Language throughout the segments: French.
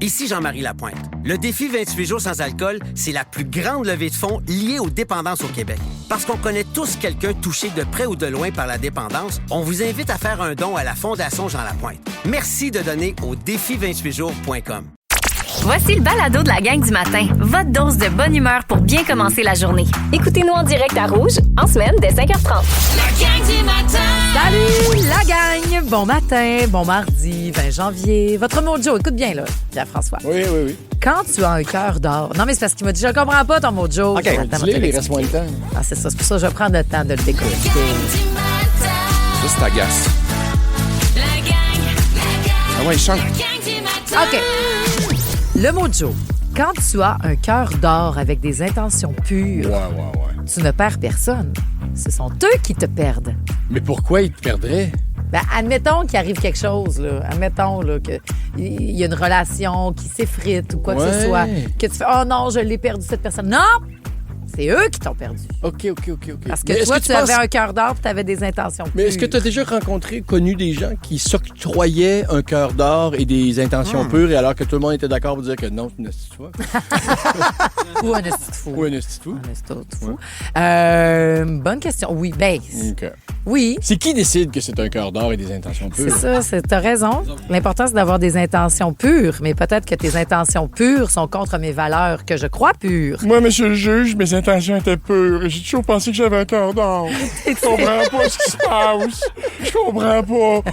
Ici Jean-Marie Lapointe. Le défi 28 jours sans alcool, c'est la plus grande levée de fonds liée aux dépendances au Québec. Parce qu'on connaît tous quelqu'un touché de près ou de loin par la dépendance, on vous invite à faire un don à la Fondation Jean Lapointe. Merci de donner au défi28jours.com. Voici le balado de la gang du matin. Votre dose de bonne humeur pour bien commencer la journée. Écoutez-nous en direct à Rouge, en semaine dès 5h30. La gang du matin! Salut la gang! Bon matin, bon mardi, 20 janvier. Votre mojo, écoute bien là, Pierre-François. Oui. Quand tu as un cœur d'or... Non, mais c'est parce qu'il m'a dit, je comprends pas ton mojo. OK, Attends, dis-le, il reste moins de temps. Ah, c'est ça, c'est pour ça que je vais prendre le temps de le décoder. Ça, c'est agace. Ah ouais, il chante. OK. Le mojo. Quand tu as un cœur d'or avec des intentions pures, Ouais. tu ne perds personne. Ce sont eux qui te perdent. Mais pourquoi il te perdrait? Ben, admettons qu'il arrive quelque chose, là. Admettons là, qu'il y a une relation qui s'effrite ou quoi que ce soit. Que tu fais, oh non, je l'ai perdu, cette personne. Non! C'est eux qui t'ont perdu. OK. Parce Mais que est-ce toi, que tu avais un cœur d'or et tu avais des intentions pures. Mais est-ce que tu as déjà connu des gens qui s'octroyaient un cœur d'or et des intentions pures, et alors que tout le monde était d'accord pour dire que non, c'est une hostie de foi? Ou un esti de fou. Ou un hostie de fou? Un esti de fou. Bonne question. Oui, OK. Oui. C'est qui décide que c'est un cœur d'or et des intentions pures? C'est ça, t'as raison. L'important, c'est d'avoir des intentions pures, mais peut-être que tes intentions pures sont contre mes valeurs que je crois pures. Moi, monsieur le juge, mes intentions étaient pures. J'ai toujours pensé que j'avais un cœur d'or. Je comprends pas ce qui se passe. Je comprends pas.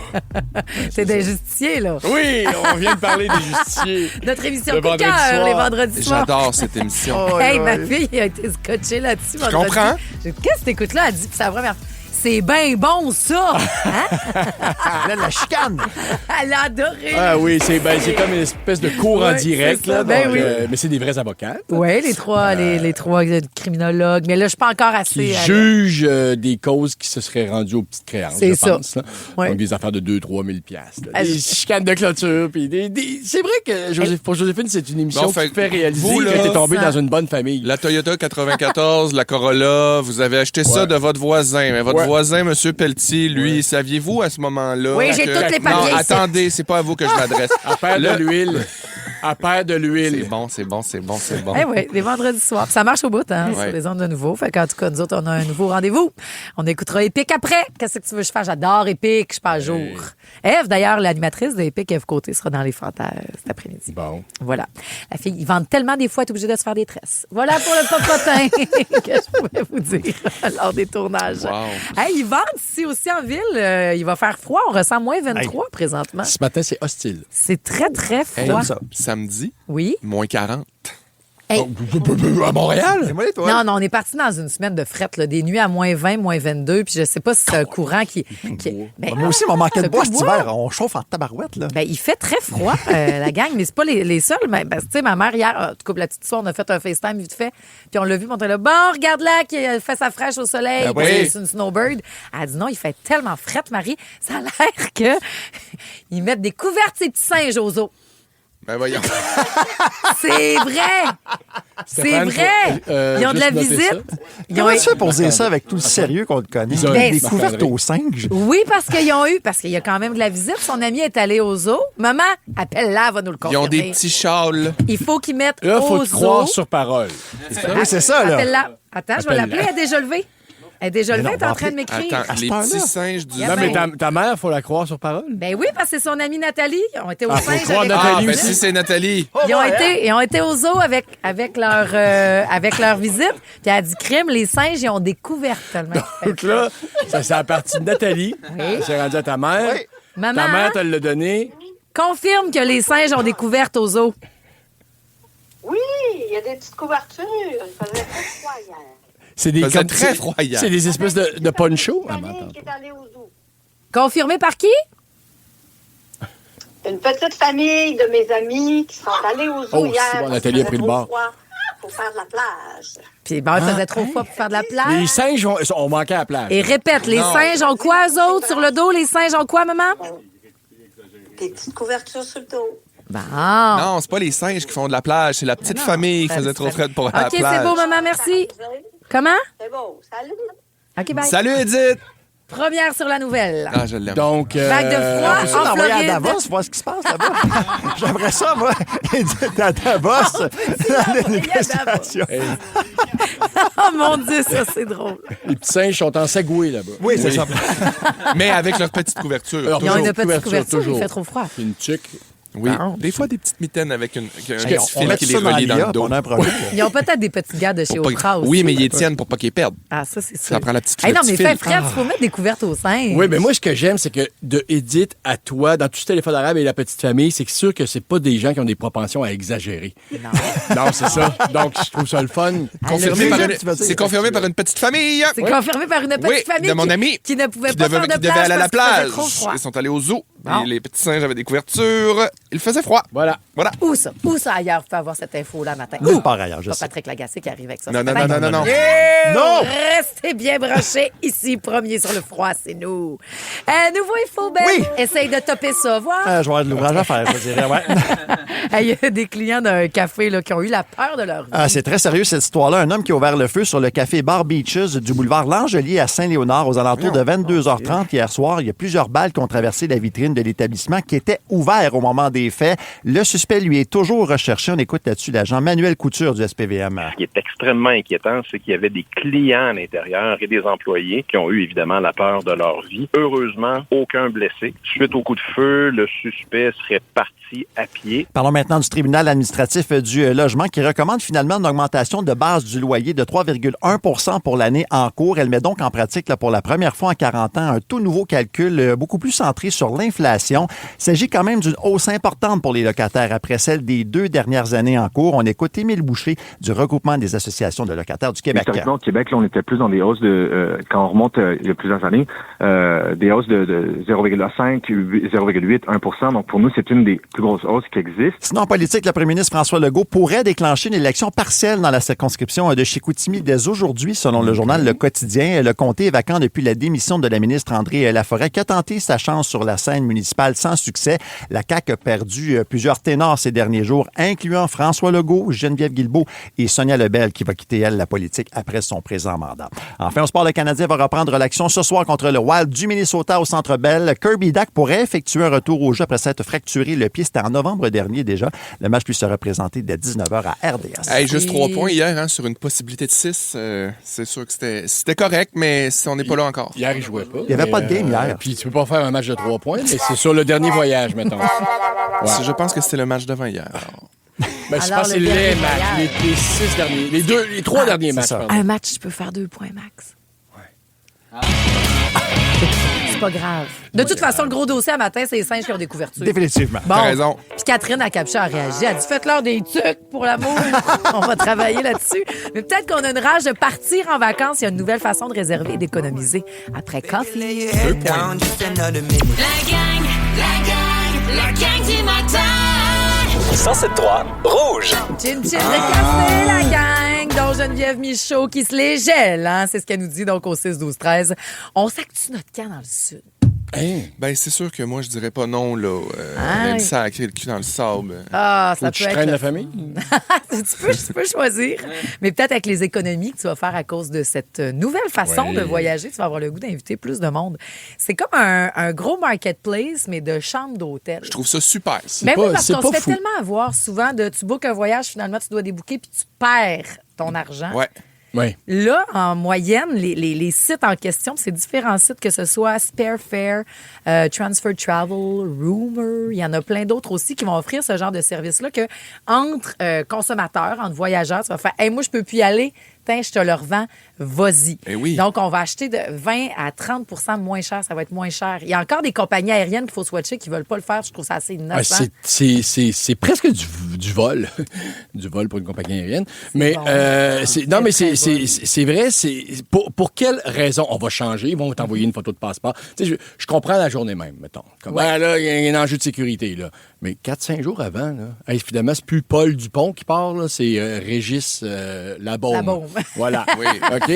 C'est des justiciers, là. Oui, on vient de parler des justiciers. Notre émission Le coup de vendredi cœur, soir. les vendredis soirs. J'adore cette émission. Hey, ma fille a été scotchée là-dessus. Je comprends. Qu'est-ce que t'écoutes là? Elle dit, c'est la première fois. C'est bien bon, ça! Hein? Là, la chicane. Elle a adoré. Ah oui, c'est comme une espèce de cours en Ouais, direct. c'est ça, Là, ben donc, oui. mais c'est des vrais avocats. Oui, les trois criminologues. Mais là, je suis pas encore assez. Qui jugent des causes qui se seraient rendues aux petites créances, C'est je ça. pense. Là. Ouais. Donc, des affaires de 2-3 000 piastres. Ah, Des chicanes de clôture. Puis c'est vrai que pour Joséphine, c'est une émission Bon, qui fait te fait réaliser vous, là, que t'es tombé ça- dans une bonne famille. La Toyota 94, la Corolla, vous avez acheté ça Ouais. de votre voisin. Mais votre Ouais. voisin, M. Pelletier, lui, saviez-vous à ce moment-là? Oui, j'ai que- tous les papiers Non, ici. attendez, c'est pas à vous que je m'adresse. À paire Le- de l'huile. À paire de l'huile. C'est bon. Eh oui, les vendredis soirs. Puis ça marche au bout, hein, Ouais. sur les ondes de nouveau. Fait qu'en tout cas, nous autres, on a un nouveau rendez-vous. On écoutera Épique après. Qu'est-ce que tu veux que je fasse? J'adore Épique, je passe jour. Eve, d'ailleurs, l'animatrice d'Épique, Eve Côté, sera dans les fantasmes cet après-midi. Bon. Voilà. La fille, ils vendent tellement des fois, elle est obligée de se faire des tresses. Voilà pour le popotin que je pouvais vous dire lors des tournages. Wow. Hey, ils vendent ici aussi en ville. Il va faire froid. On ressent moins 23 présentement. Ce matin, c'est hostile. C'est très, très Hey, froid. samedi, Oui. moins 40. Hey. À Montréal? C'est moi, toi. Non, on est parti dans une semaine de fret, là, des nuits à moins 20, moins 22, puis je sais pas si c'est un courant qui... Ben, Moi aussi, il m'a manqué de t'as bois plus cet de bois? hiver. On chauffe en tabarouette, là. Ben, il fait très froid, la gang, mais c'est pas les seuls. Mais, ben, tu sais, ma mère, hier, tu coupes la petite histoire, on a fait un FaceTime vite fait, puis on l'a vu, puis on était là, bon, regarde-là, qui fait sa fraîche au soleil, Ben parce oui. que c'est une snowbird. Elle a dit non, il fait tellement fret, Marie, ça a l'air que ils mettent des couvertes, ces petits singes aux eaux. Ben voyons. C'est vrai! C'est Stéphane, vrai! Ils ont de la juste noter visite. ça. Ils ont- Comment tu fais pour dire ça avec tout le sérieux qu'on le connaît? Ils ont Ben, Des c'est- couvertes aux singes. Oui, parce qu'il y a quand même de la visite. Son ami est allé au zoo. Maman, appelle-la, elle va nous le Ils confirmer. ont des petits châles. Il faut qu'ils mettent Là, au faut te croire zoo. sur parole. Oui, c'est ça, là. Appelle-la. Attends, je vais Appelle-la. l'appeler. Elle est déjà levée. Elle est déjà Mais levée, non, elle est en on va train de m'écrire. Attends, les cette heure-là? petits singes du... Yeah. Non, mais Ben- ta mère, faut la croire sur parole. Ben oui, parce que c'est son amie Nathalie. Ils ont été au Ah, faut singe croire avec Nathalie Ah, ben aussi. si c'est Nathalie. ils ont été au zoo avec leur visite. Puis elle a dit, crime, les singes, ils ont découvert tellement. Donc là, ça c'est la partie de Nathalie. C'est rendu à ta mère. Oui. Maman, Ta mère te l'a donné. confirme que les singes ont découvert au zoo. Oui, il y a des petites couvertures. Il faisait très froid hier. C'est des faisait très froid hier. C'est des espèces de poncho. Une famille qui est allée au zoo. Confirmé par qui? Une petite famille de mes amis qui sont allés au zoo Oh, hier. c'est bon, parce Nathalie qu'il a pris faisait le trop bord. froid pour faire de la plage. Puis bon, il faisait trop froid pour faire de la plage. Les singes ont manqué à la plage. Et répète, les Non. singes ont quoi, eux autres, sur le dos? Les singes ont quoi, maman? Des petites couvertures sur le dos. Bon. Non, c'est pas les singes qui font de la plage, c'est la petite non, famille qui la faisait petite trop frais pour aller à la OK, plage. c'est beau, maman, merci. Vous savez, Comment? c'est beau. Salut. OK, bye. Salut, Edith! Première sur la nouvelle. Ah, je l'aime. Donc, Vague de froid On peut en l'envoyer à Floride. Davos, voir ce qui se passe là-bas. J'aimerais ça, moi. À Davos, dans les négociations. Oh mon Dieu, ça, c'est drôle. les petits singes sont en sagoué là-bas. Oui, c'est ça. Mais avec leur petite couverture. Alors, Ils ont toujours une petite couverture, il toujours. fait trop froid. Puis une tuque. Oui. Bon. Des fois, des petites mitaines avec un Hey, petit on fil met qui ça les dans relie dans l'IA, le dos. on a un problème. Ils ont peut-être des petites gardes de chez Pour pas- Oprah aussi. Oui, mais ils les tiennent pour pas qu'ils perdent. Ah, ça, c'est sûr. Ça prend la petite Hey, non, le mais petit fait fil. Fred, il faut mettre des couvertes au sein. Oui, mais moi, ce que j'aime, c'est que de Edith à toi, dans tout ce téléphone arabe et la petite famille, c'est sûr que c'est pas des gens qui ont des propensions à exagérer. Non. Non, c'est ça. Donc, je trouve ça le fun. Confirmé le par fait, une- tu vas dire. C'est confirmé par une petite famille. C'est confirmé par une petite Oui, famille de mon ami qui ne pouvait qui pas devait, faire de qui devait plage aller à la parce qu'il faisait plage. trop froid. Ils sont allés au zoo. Bon. Et les petits singes avaient des couvertures. Il faisait froid. Voilà. Voilà. Où ça ailleurs peut avoir cette info-là matin? Nulle part ailleurs, je Pas sais. Patrick Lagacé qui arrive avec ça. Non, ce non, matin. non, non, non, non. Non! Restez bien branchés. Ici, premier sur le froid, c'est nous. Nouveau info, Ben. Oui. Essaye de topper ça, voir. Je vais avoir de l'ouvrage à faire, je dirais, ouais. Il y a des clients d'un café là, qui ont eu la peur de leur vie. C'est très sérieux, cette histoire-là. Un homme qui a ouvert le feu sur le café Bar Beaches du boulevard L'Angelier à Saint-Léonard aux alentours de 22h30 hier soir. Il y a plusieurs balles qui ont traversé la vitrine de l'établissement qui était ouvert au moment des faits. Le suspect, lui, est toujours recherché. On écoute là-dessus l'agent Manuel Couture du SPVM. Ce qui est extrêmement inquiétant, c'est qu'il y avait des clients à l'intérieur et des employés qui ont eu évidemment la peur de leur vie. Heureusement, aucun blessé. Suite au coup de feu, le suspect serait parti à pied. Parlons maintenant du tribunal administratif du logement qui recommande finalement une augmentation de base du loyer de 3,1 % pour l'année en cours. Elle met donc en pratique là, pour la première fois en 40 ans un tout nouveau calcul beaucoup plus centré sur l'inflation. Il s'agit quand même d'une hausse importante pour les locataires après celle des 2 dernières années en cours. On écoute Émile Boucher du regroupement des associations de locataires du Québec. Historiquement, au Québec, là, on était plus dans des hausses de, quand on remonte il y a plusieurs années, des hausses de 0,5, 0,8, 1 %. Donc, pour nous, c'est une des plus grosses hausses qui existent. Sinon, en politique, le premier ministre François Legault pourrait déclencher une élection partielle dans la circonscription de Chicoutimi dès aujourd'hui, selon le journal Le Quotidien. Le comté est vacant depuis la démission de la ministre André Laforêt, qui a tenté sa chance sur la scène municipale sans succès. La CAQ a perdu plusieurs ténors ces derniers jours, incluant François Legault, Geneviève Guilbeault et Sonia Lebel, qui va quitter, elle, la politique après son présent mandat. Enfin, au sport, le Canadien va reprendre l'action ce soir contre le Wild du Minnesota au Centre Bell. Kirby Dach pourrait effectuer un retour au jeu après s'être fracturé le pied. C'était en novembre dernier déjà. Le match lui sera présenté dès 19h à RDS. Hey, juste 3 points hier hein, sur une possibilité de 6. C'est sûr que c'était correct, mais on n'est pas là encore. Hier, il jouait pas. Il n'y avait pas de game hier. Puis tu peux pas faire un match de 3 points, mais c'est sur le dernier voyage, mettons. Ouais. Je pense que c'était le match d'avant hier. Ben, je Alors, pense que c'est le dernier les matchs, les 6 derniers, les 3 derniers matchs. ça. pardon. Un match, je peux faire 2 points max. C'est pas grave. De toute façon, le gros dossier à matin, c'est les singes qui ont des couvertures. Définitivement. Bon. T'as raison. Puis Catherine à Capcha a réagi. Elle a dit faites-leur des trucs pour l'amour. On va travailler là-dessus. Mais peut-être qu'on a une rage de partir en vacances. Il y a une nouvelle façon de réserver et d'économiser après Coffee. 2 points. La gang du matin. 107.3 Rouge. Chin chin de café, la gang, dont Geneviève Michaud qui se les gèle. Hein? C'est ce qu'elle nous dit donc au 6-12-13. On sac-tu notre camp dans le sud? Ben, c'est sûr que moi, je dirais pas non, là. Ah, Même oui. sacré le cul dans le sable. Ah, ça Faut que peut je être... traîne la famille. tu peux choisir. Mais peut-être avec les économies que tu vas faire à cause de cette nouvelle façon Oui. de voyager, tu vas avoir le goût d'inviter plus de monde. C'est comme un gros marketplace, mais de chambres d'hôtel. Je trouve ça super. Mais pas- oui, parce c'est qu'on se pas fait fou. tellement avoir souvent de tu bookes un voyage, finalement, tu dois débooker, puis tu perds ton argent. Ouais. Oui. Là, en moyenne, les sites en question, c'est différents sites, que ce soit Sparefair, Transfer Travel, Rumor, il y en a plein d'autres aussi qui vont offrir ce genre de service-là que entre consommateurs, entre voyageurs, tu vas faire « Hey, moi, je peux plus y aller. Tiens, je te le revends. Vas-y. » Eh oui. Donc, on va acheter de 20 à 30 de moins cher. Ça va être moins cher. Il y a encore des compagnies aériennes qu'il faut swatcher qui ne veulent pas le faire. Je trouve ça assez Ah, innocent. c'est presque du vol. Du vol pour une compagnie aérienne. Mais, bon. non, mais très c'est vrai. Pour quelle raison on va changer? Ils vont t'envoyer une photo de passeport. Tu sais, je comprends la journée même, mettons. Comme, Ouais. là, il y a un enjeu de sécurité, là. Mais 4-5 jours avant, là, hey, finalement, c'est plus Paul Dupont qui part, là, c'est Régis Labaume. Labaume. Voilà. Oui. OK?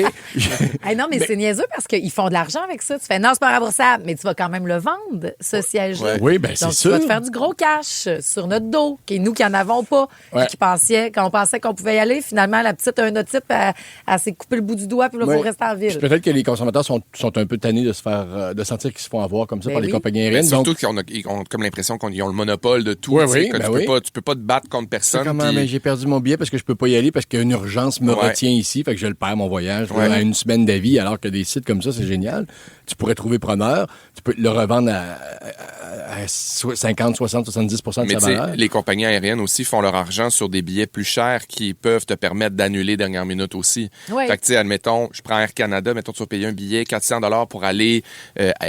Hey, non, mais c'est niaiseux parce qu'ils font de l'argent avec ça. Tu fais, non, c'est pas remboursable, mais tu vas quand même le vendre, ce siège-là. Ouais. Oui, ben c'est Donc, sûr. tu vas te faire du gros cash sur notre dos, nous qui en avons pas. Ouais. Quand on pensait qu'on pouvait y aller, finalement, la petite, un otype, elle s'est coupé le bout du doigt, puis là, il Ouais. faut rester en ville. Puis peut-être que les consommateurs sont un peu tannés de se faire, de sentir qu'ils se font avoir comme ça Ben par les oui. compagnies aériennes. Surtout Donc, qu'ils ont comme l'impression qu'ils ont le monopole de tout. Oui, tu sais, oui, que ben tu oui. peux pas te battre contre personne. comment, puis- mais j'ai perdu mon billet parce que je peux pas y aller parce qu'une urgence me Ouais. retient ici, fait que je le perds mon voyage Ouais. à une semaine d'avis, alors que des sites comme ça, c'est génial. Tu pourrais trouver preneur, tu peux le revendre à 50, 60, 70 de Mais sa tu sais, valeur. les compagnies aériennes aussi font leur argent sur des billets plus chers qui peuvent te permettre d'annuler dernière minute aussi. Ouais. Fait que, tu sais, admettons, je prends Air Canada, mettons, tu vas payer un billet 400 pour aller,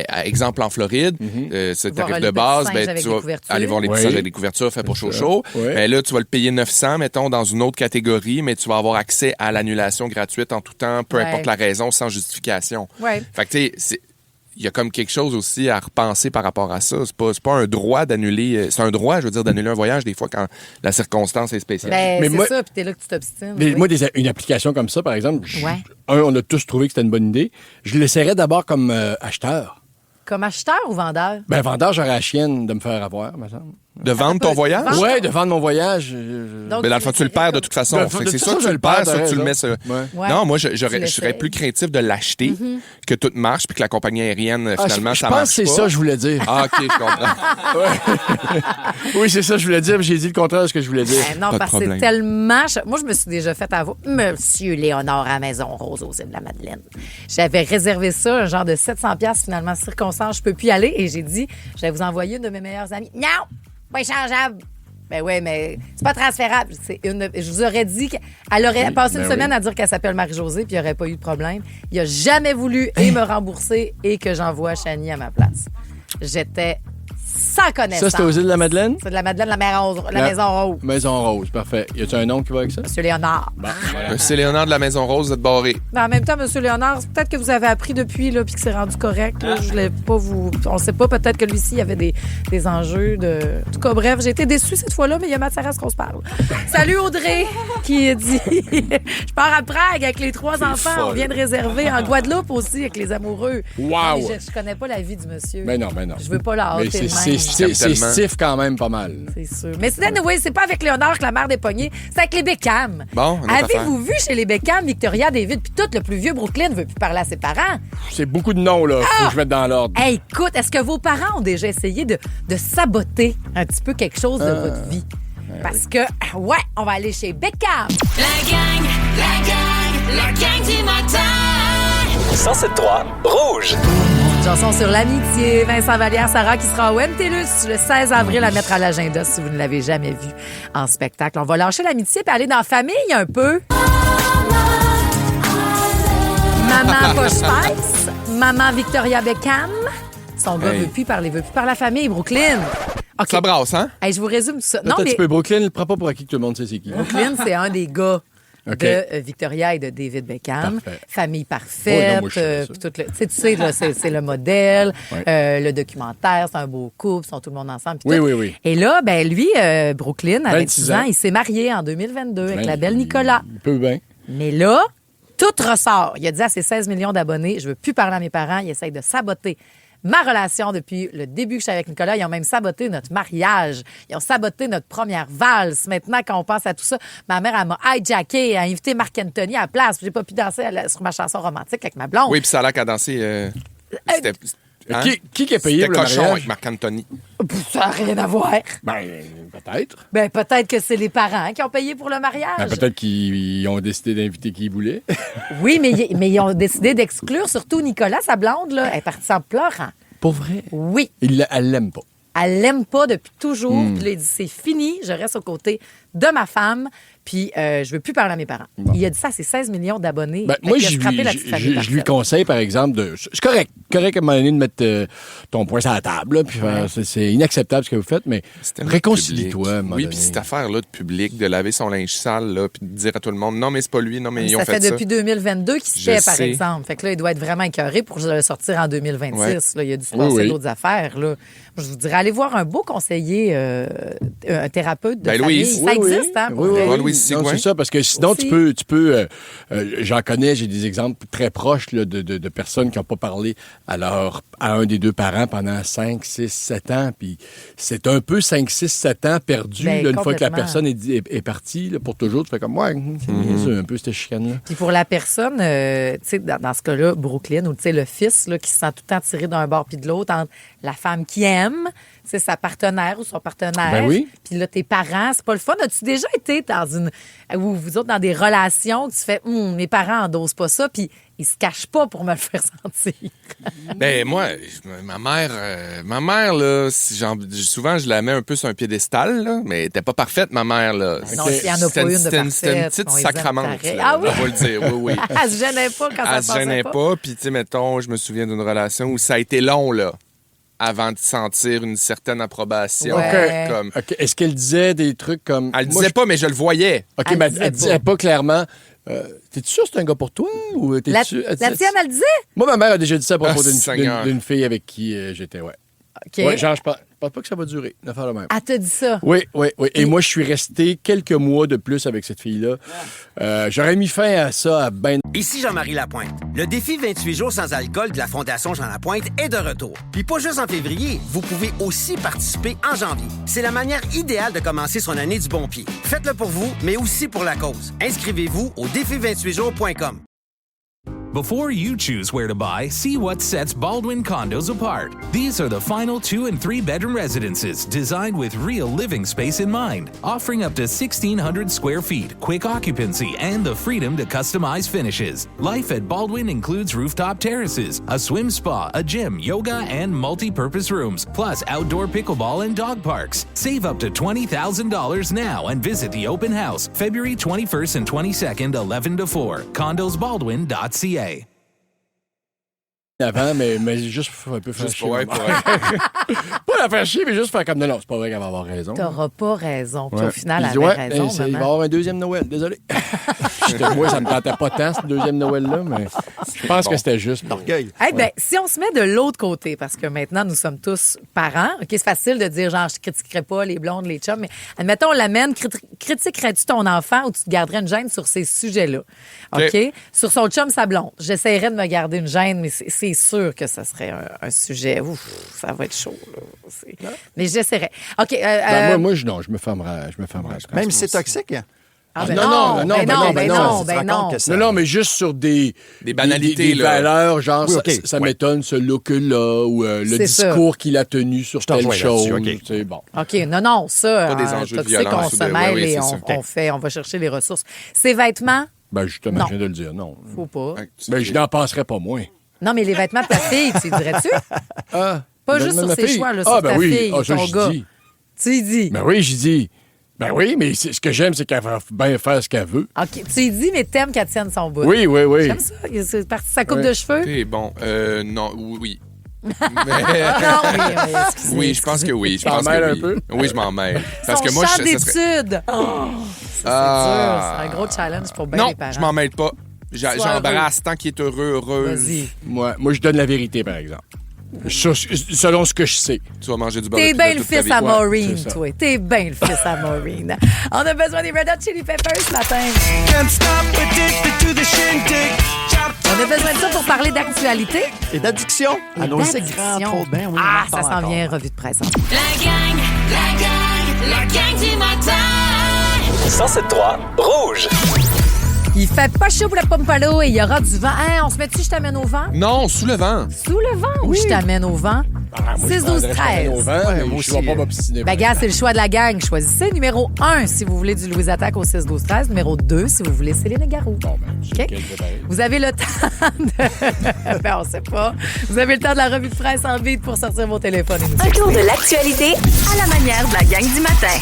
à exemple, en Floride. Ce Voir tarif les de petits base, singes ben, avec tu des vas couvertures. aller voir les petits Oui. singes avec des couvertures fait pour chaud. Oui. Mais là, tu vas le payer 900, mettons, dans une autre catégorie, mais tu vas avoir accès à l'annulation gratuite en tout temps, peu Ouais. importe la raison, sans justification. Ouais. Fait que, tu sais, il y a comme quelque chose aussi à repenser par rapport à ça. C'est pas un droit d'annuler. C'est un droit, je veux dire, d'annuler un voyage des fois quand la circonstance est spéciale. Ben, Mais c'est moi- ça, puis t'es là que tu t'obstines. Mais oui. moi, une application comme ça, par exemple, Ouais. on a tous trouvé que c'était une bonne idée. Je l'essaierais d'abord comme acheteur. Comme acheteur ou vendeur? Ben, vendeur, j'aurais la chienne de me faire avoir, me semble. De vendre ton voyage? Vendre. Ouais, de vendre mon voyage. Donc, Mais dans le fond, tu le perds de toute façon. De Fait que toute c'est façon, soit je tu le le perds, perds, soit t'as tu le raison. mets sur... Ouais. Ouais. Non, moi, Tu je serais l'essayes. plus craintif de l'acheter, que tout marche, puis que la compagnie aérienne, Ah, finalement, je ça pense marche que c'est pas. ça que je voulais dire. Ah, OK, je comprends. Oui, c'est ça que je voulais dire, mais j'ai dit le contraire de ce que je voulais dire. Ben non, Pas de parce que c'est problème. tellement... Moi, je me suis déjà fait avoir... Monsieur Léonard à Maison Rose aux îles de la Madeleine. J'avais réservé ça, un genre de 700$, finalement, circonstance, je peux plus y aller. Et j'ai dit, je vais vous envoyer une de mes meilleures amies. Non, pas échangeable. Ben oui, mais c'est pas transférable. Je vous aurais dit qu'elle aurait passé une semaine à dire qu'elle s'appelle Marie-Josée, puis il n'y aurait pas eu de problème. Il a jamais voulu me rembourser et que j'envoie Chani à ma place. J'étais sans connaissance. Ça, c'était aux îles de la Madeleine? C'est de la Madeleine, la Maison Rose. Maison Rose, parfait. Y a-tu un nom qui va avec ça? Monsieur Léonard. C'est Léonard de la Maison Rose, vous êtes barré. Mais en même temps, Monsieur Léonard, peut-être que vous avez appris depuis, là, puis que c'est rendu correct. Là. Je voulais pas vous... On sait pas, peut-être que lui-ci, il y avait des enjeux de... En tout cas, bref, j'ai été déçue cette fois-là, mais il y a Mathias qu'on se parle. Salut Audrey, qui dit... Je pars à Prague avec les 3 enfants. folle. On vient de réserver en Guadeloupe aussi avec les amoureux. Wow! Non, mais je connais pas la vie du monsieur. Ben non. Je veux pas la Mais hâter de c'est même. tellement. stiff quand même pas mal. C'est sûr. Mais anyway, c'est pas avec Léonard que la mère des poignets, c'est avec les Beckham. Bon, une autre Avez-vous vu chez les Beckham, Victoria, David, puis tout le plus vieux Brooklyn veut plus parler à ses parents? C'est beaucoup de noms, là. Faut que je mette dans l'ordre. Hey, écoute, est-ce que vos parents ont déjà essayé de saboter un petit peu quelque chose de votre vie? Parce que, ouais, on va aller chez Beckham. La gang du matin. 107.3 Rouge. Chanson sur l'amitié. Vincent Vallière, Sarah qui sera au MTLUS le 16 avril à mettre à l'agenda si vous ne l'avez jamais vu en spectacle. On va lâcher l'amitié et aller dans la famille un peu. Maman Poche Spice, Maman Victoria Beckham. Son gars Hey. veut plus parler par la famille, Brooklyn. OK. Ça brasse, hein? Hey, je vous résume tout ça. Non, Attends un mais petit peu. Brooklyn, ne prends pas pour acquis que tout le monde sait c'est qui. Brooklyn, c'est un des gars OK. de Victoria et de David Beckham. Parfait. Famille Oh, parfaite. non, moi, je sais ça. puis tout tu sais, là, c'est le modèle, Ouais. le documentaire, c'est un beau couple, ils sont tout le monde ensemble. puis Oui, tout. oui, oui. Et là, ben lui, Brooklyn, à 26 ans, ans, il s'est marié en 2022 avec Ben, la belle Nicolas. Il peut bien. Mais là, tout ressort. Il a dit à ses 16 millions d'abonnés, je veux plus parler à mes parents. Il essaye de saboter ma relation depuis le début que je suis avec Nicolas. Ils ont même saboté notre mariage. Ils ont saboté notre première valse. Maintenant, quand on pense à tout ça, ma mère, elle m'a hijacké, elle a invité Marc Anthony à la place. J'ai pas pu danser sur ma chanson romantique avec ma blonde. Oui, puis ça a l'air qu'à danser... c'était... hein? Qui a payé C'était pour le cochon mariage? avec Marc-Anthony. Ça n'a rien à voir. Ben, peut-être. Ben, peut-être que c'est les parents qui ont payé pour le mariage. Ben, peut-être qu'ils ont décidé d'inviter qui ils voulaient. Oui, mais ils ont décidé d'exclure surtout Nicolas, sa blonde, là. Elle est partie en pleurant. Pour vrai? Oui. Elle l'aime pas. Elle l'aime pas depuis toujours. Puis là, il dit, c'est fini, je reste aux côtés de ma femme, puis je veux plus parler à mes parents. Bon. Il a dit ça à ses 16 millions d'abonnés. Ben, Fait moi, qu'il a je scrappé lui, la petite famille je lui parfaite. conseille, par exemple, de. C'est correct. Correct à un moment donné de mettre ton poing sur la table. Là, puis c'est inacceptable ce que vous faites, mais C'était réconcilie-toi. public. à un moment Oui, donné. puis cette affaire-là de public, de laver son linge sale, là, puis de dire à tout le monde, non, mais c'est pas lui, non, mais ils ont Ça fait fait ça. depuis 2022 qu'il se Je fait, par sais. exemple. Fait que là, il doit être vraiment écœuré pour le sortir en 2026. Ouais. Là. Il a dû se Oui, passer oui. d'autres affaires. Là. Je vous dirais, aller voir un beau conseiller, un thérapeute de famille. Louise. Ça existe, hein? Oui, vrai. Louise non, Sigouin. c'est ça, parce que sinon, Aussi. tu peux j'en connais, j'ai des exemples très proches là, de personnes qui n'ont pas parlé à un des deux parents pendant 5, 6, 7 ans, puis c'est un peu 5, 6, 7 ans perdus, Ben, là, une fois que la complètement. personne est partie, là, pour toujours. Tu fais comme, ouais, c'est niaiseux un peu, cette chicane-là. Puis pour la personne, tu sais, dans ce cas-là, Brooklyn, ou tu sais, le fils là, qui se sent tout le temps tiré d'un bord puis de l'autre entre la femme qui aime, c'est sa partenaire ou son partenaire. Ben oui. Puis là, tes parents, c'est pas le fun. As-tu déjà été ou vous autres dans des relations où tu fais, mes parents endosent pas ça, puis ils se cachent pas pour me le faire sentir. Ben moi, ma mère là, souvent je la mets un peu sur un piédestal là, mais elle était pas parfaite ma mère là. Non, s'il y en a pas une de C'était une parfaite, petite on les aime sacramente. pareil. Là, Ah oui? on va le dire, oui. Elle se gênait pas quand ça Elle se passait gênait pas, puis tu sais, mettons, je me souviens d'une relation où ça a été long là, avant de sentir une certaine approbation. Ouais. Comme, OK. Est-ce qu'elle disait des trucs comme... elle disait pas, mais je le voyais. OK, Elle mais disait elle disait pas clairement... T'es-tu sûr que c'est un gars pour toi? Ou La t'es-tu... tienne, elle disait? Moi, ma mère a déjà dit ça à propos Ah, Seigneur. d'une fille avec qui j'étais, ouais. OK. Ouais, genre, je pense pas que ça va durer, une affaire de même. Elle t'a dit ça? Oui. Et moi, je suis resté quelques mois de plus avec cette fille-là. J'aurais mis fin à ça à ben... Ici Jean-Marie Lapointe. Le défi 28 jours sans alcool de la Fondation Jean Lapointe est de retour. Puis pas juste en février, vous pouvez aussi participer en janvier. C'est la manière idéale de commencer son année du bon pied. Faites-le pour vous, mais aussi pour la cause. Inscrivez-vous au défi28jours.com. Before you choose where to buy, see what sets Baldwin Condos apart. These are the final 2- and 3-bedroom residences designed with real living space in mind, offering up to 1,600 square feet, quick occupancy, and the freedom to customize finishes. Life at Baldwin includes rooftop terraces, a swim spa, a gym, yoga, and multi-purpose rooms, plus outdoor pickleball and dog parks. Save up to $20,000 now and visit the open house February 21st and 22nd, 11 to 4. CondosBaldwin.ca. Avant, mais juste un peu faire Juste chier. pour, ouais, ma mère. Pas la faire chier, mais juste faire comme non, c'est pas vrai qu'elle va avoir raison. T'auras pas raison. Puis Ouais. au final, Il elle dit, avait ouais, raison, il va y maman. avoir un deuxième Noël, désolé. Moi, ça me tentait pas tant, ce deuxième Noël-là, mais je pense que c'était juste. L'orgueil. Ben, si on se met de l'autre côté, parce que maintenant, nous sommes tous parents, OK, c'est facile de dire, genre, je critiquerais pas les blondes, les chums, mais admettons, on l'amène, critiquerais-tu ton enfant ou tu te garderais une gêne sur ces sujets-là? OK? Sur son chum, sa blonde. J'essaierais de me garder une gêne, mais c'est sûr que ça serait un sujet. Ouf, ça va être chaud, là. Mais j'essaierais. OK. Ben, moi, je me fermerais. Même si c'est toxique. Ah, ben non, non, Non, mais juste sur des banalités, des là. valeurs, genre, Oui, OK. ça m'étonne ce look-là, ou le C'est ça. discours qu'il a tenu sur telle rejoins chose. là-dessus, OK. C'est bon. OK, non, ça, Pas des enjeux de toxique, violence on ou se de- mêle oui, et c'est ça. on va chercher les ressources. Ces vêtements, Ben, justement, Non. je viens de le dire, non. faut pas. Ben, je n'en penserais pas moins. Non, mais les vêtements de ta fille, tu y dirais-tu? Ah, Pas ben, juste sur ma ses fille. choix, là, Ah, sur ben ta oui. fille, Ah, ça, ton je gars. dis. Tu y dis. Ben oui, j'y dis. Ben oui, mais ce que j'aime, c'est qu'elle va bien faire ce qu'elle veut. OK, tu y dis, mais t'aimes qu'elle tienne son bout. Oui. J'aime ça. C'est parti de sa coupe Ouais. de cheveux. T'es bon. Non, oui. Excusez, Oui, je pense que oui. Je T'en pense mêles que un oui. peu? Oui, je m'en mêle. Parce son que moi, champ ça serait... d'études. Oh, ça, Ah. c'est dur. C'est un gros challenge pour bien Non, les parents. je m'en mêle pas. Sois J'embrasse tant qu'il est heureux, heureuse. Vas-y. Moi, je donne la vérité, par exemple. Selon ce que je sais. Tu vas manger du beurre de T'es pinot bien le toute ta fils vie. à Ouais, Maureen, c'est ça. toi. T'es bien le fils à Maureen. On a besoin des Red Hot Chili Peppers ce matin. On a besoin de ça pour parler d'actualité. Et d'addiction à nos D'addiction. écrans trop bien. Oui, Ah, on en ça parle s'en vient, encore. revue de presse. La gang du matin. 107.3 Rouge. Il fait pas chaud pour la pompalo et il y aura du vent. Hein, on se met-tu, je t'amène au vent? Non, sous le vent. Sous le vent ou je t'amène au vent? Moi, je 6, 12, prendrais 13. au vent, mais moi je ne vais aussi, pas m'obstiner. Ben, gars, c'est le choix de la gang. Choisissez numéro 1 si vous voulez du Louise Attaque au 6, 12, 13. Numéro 2 si vous voulez Céline Garou. Bon, ben, c'est OK? lequel préparer. Vous avez le temps de... ben, on sait pas. Vous avez le temps de la revue de presse en vide pour sortir vos téléphones et nous Un tour texter. de l'actualité à la manière de la gang du matin.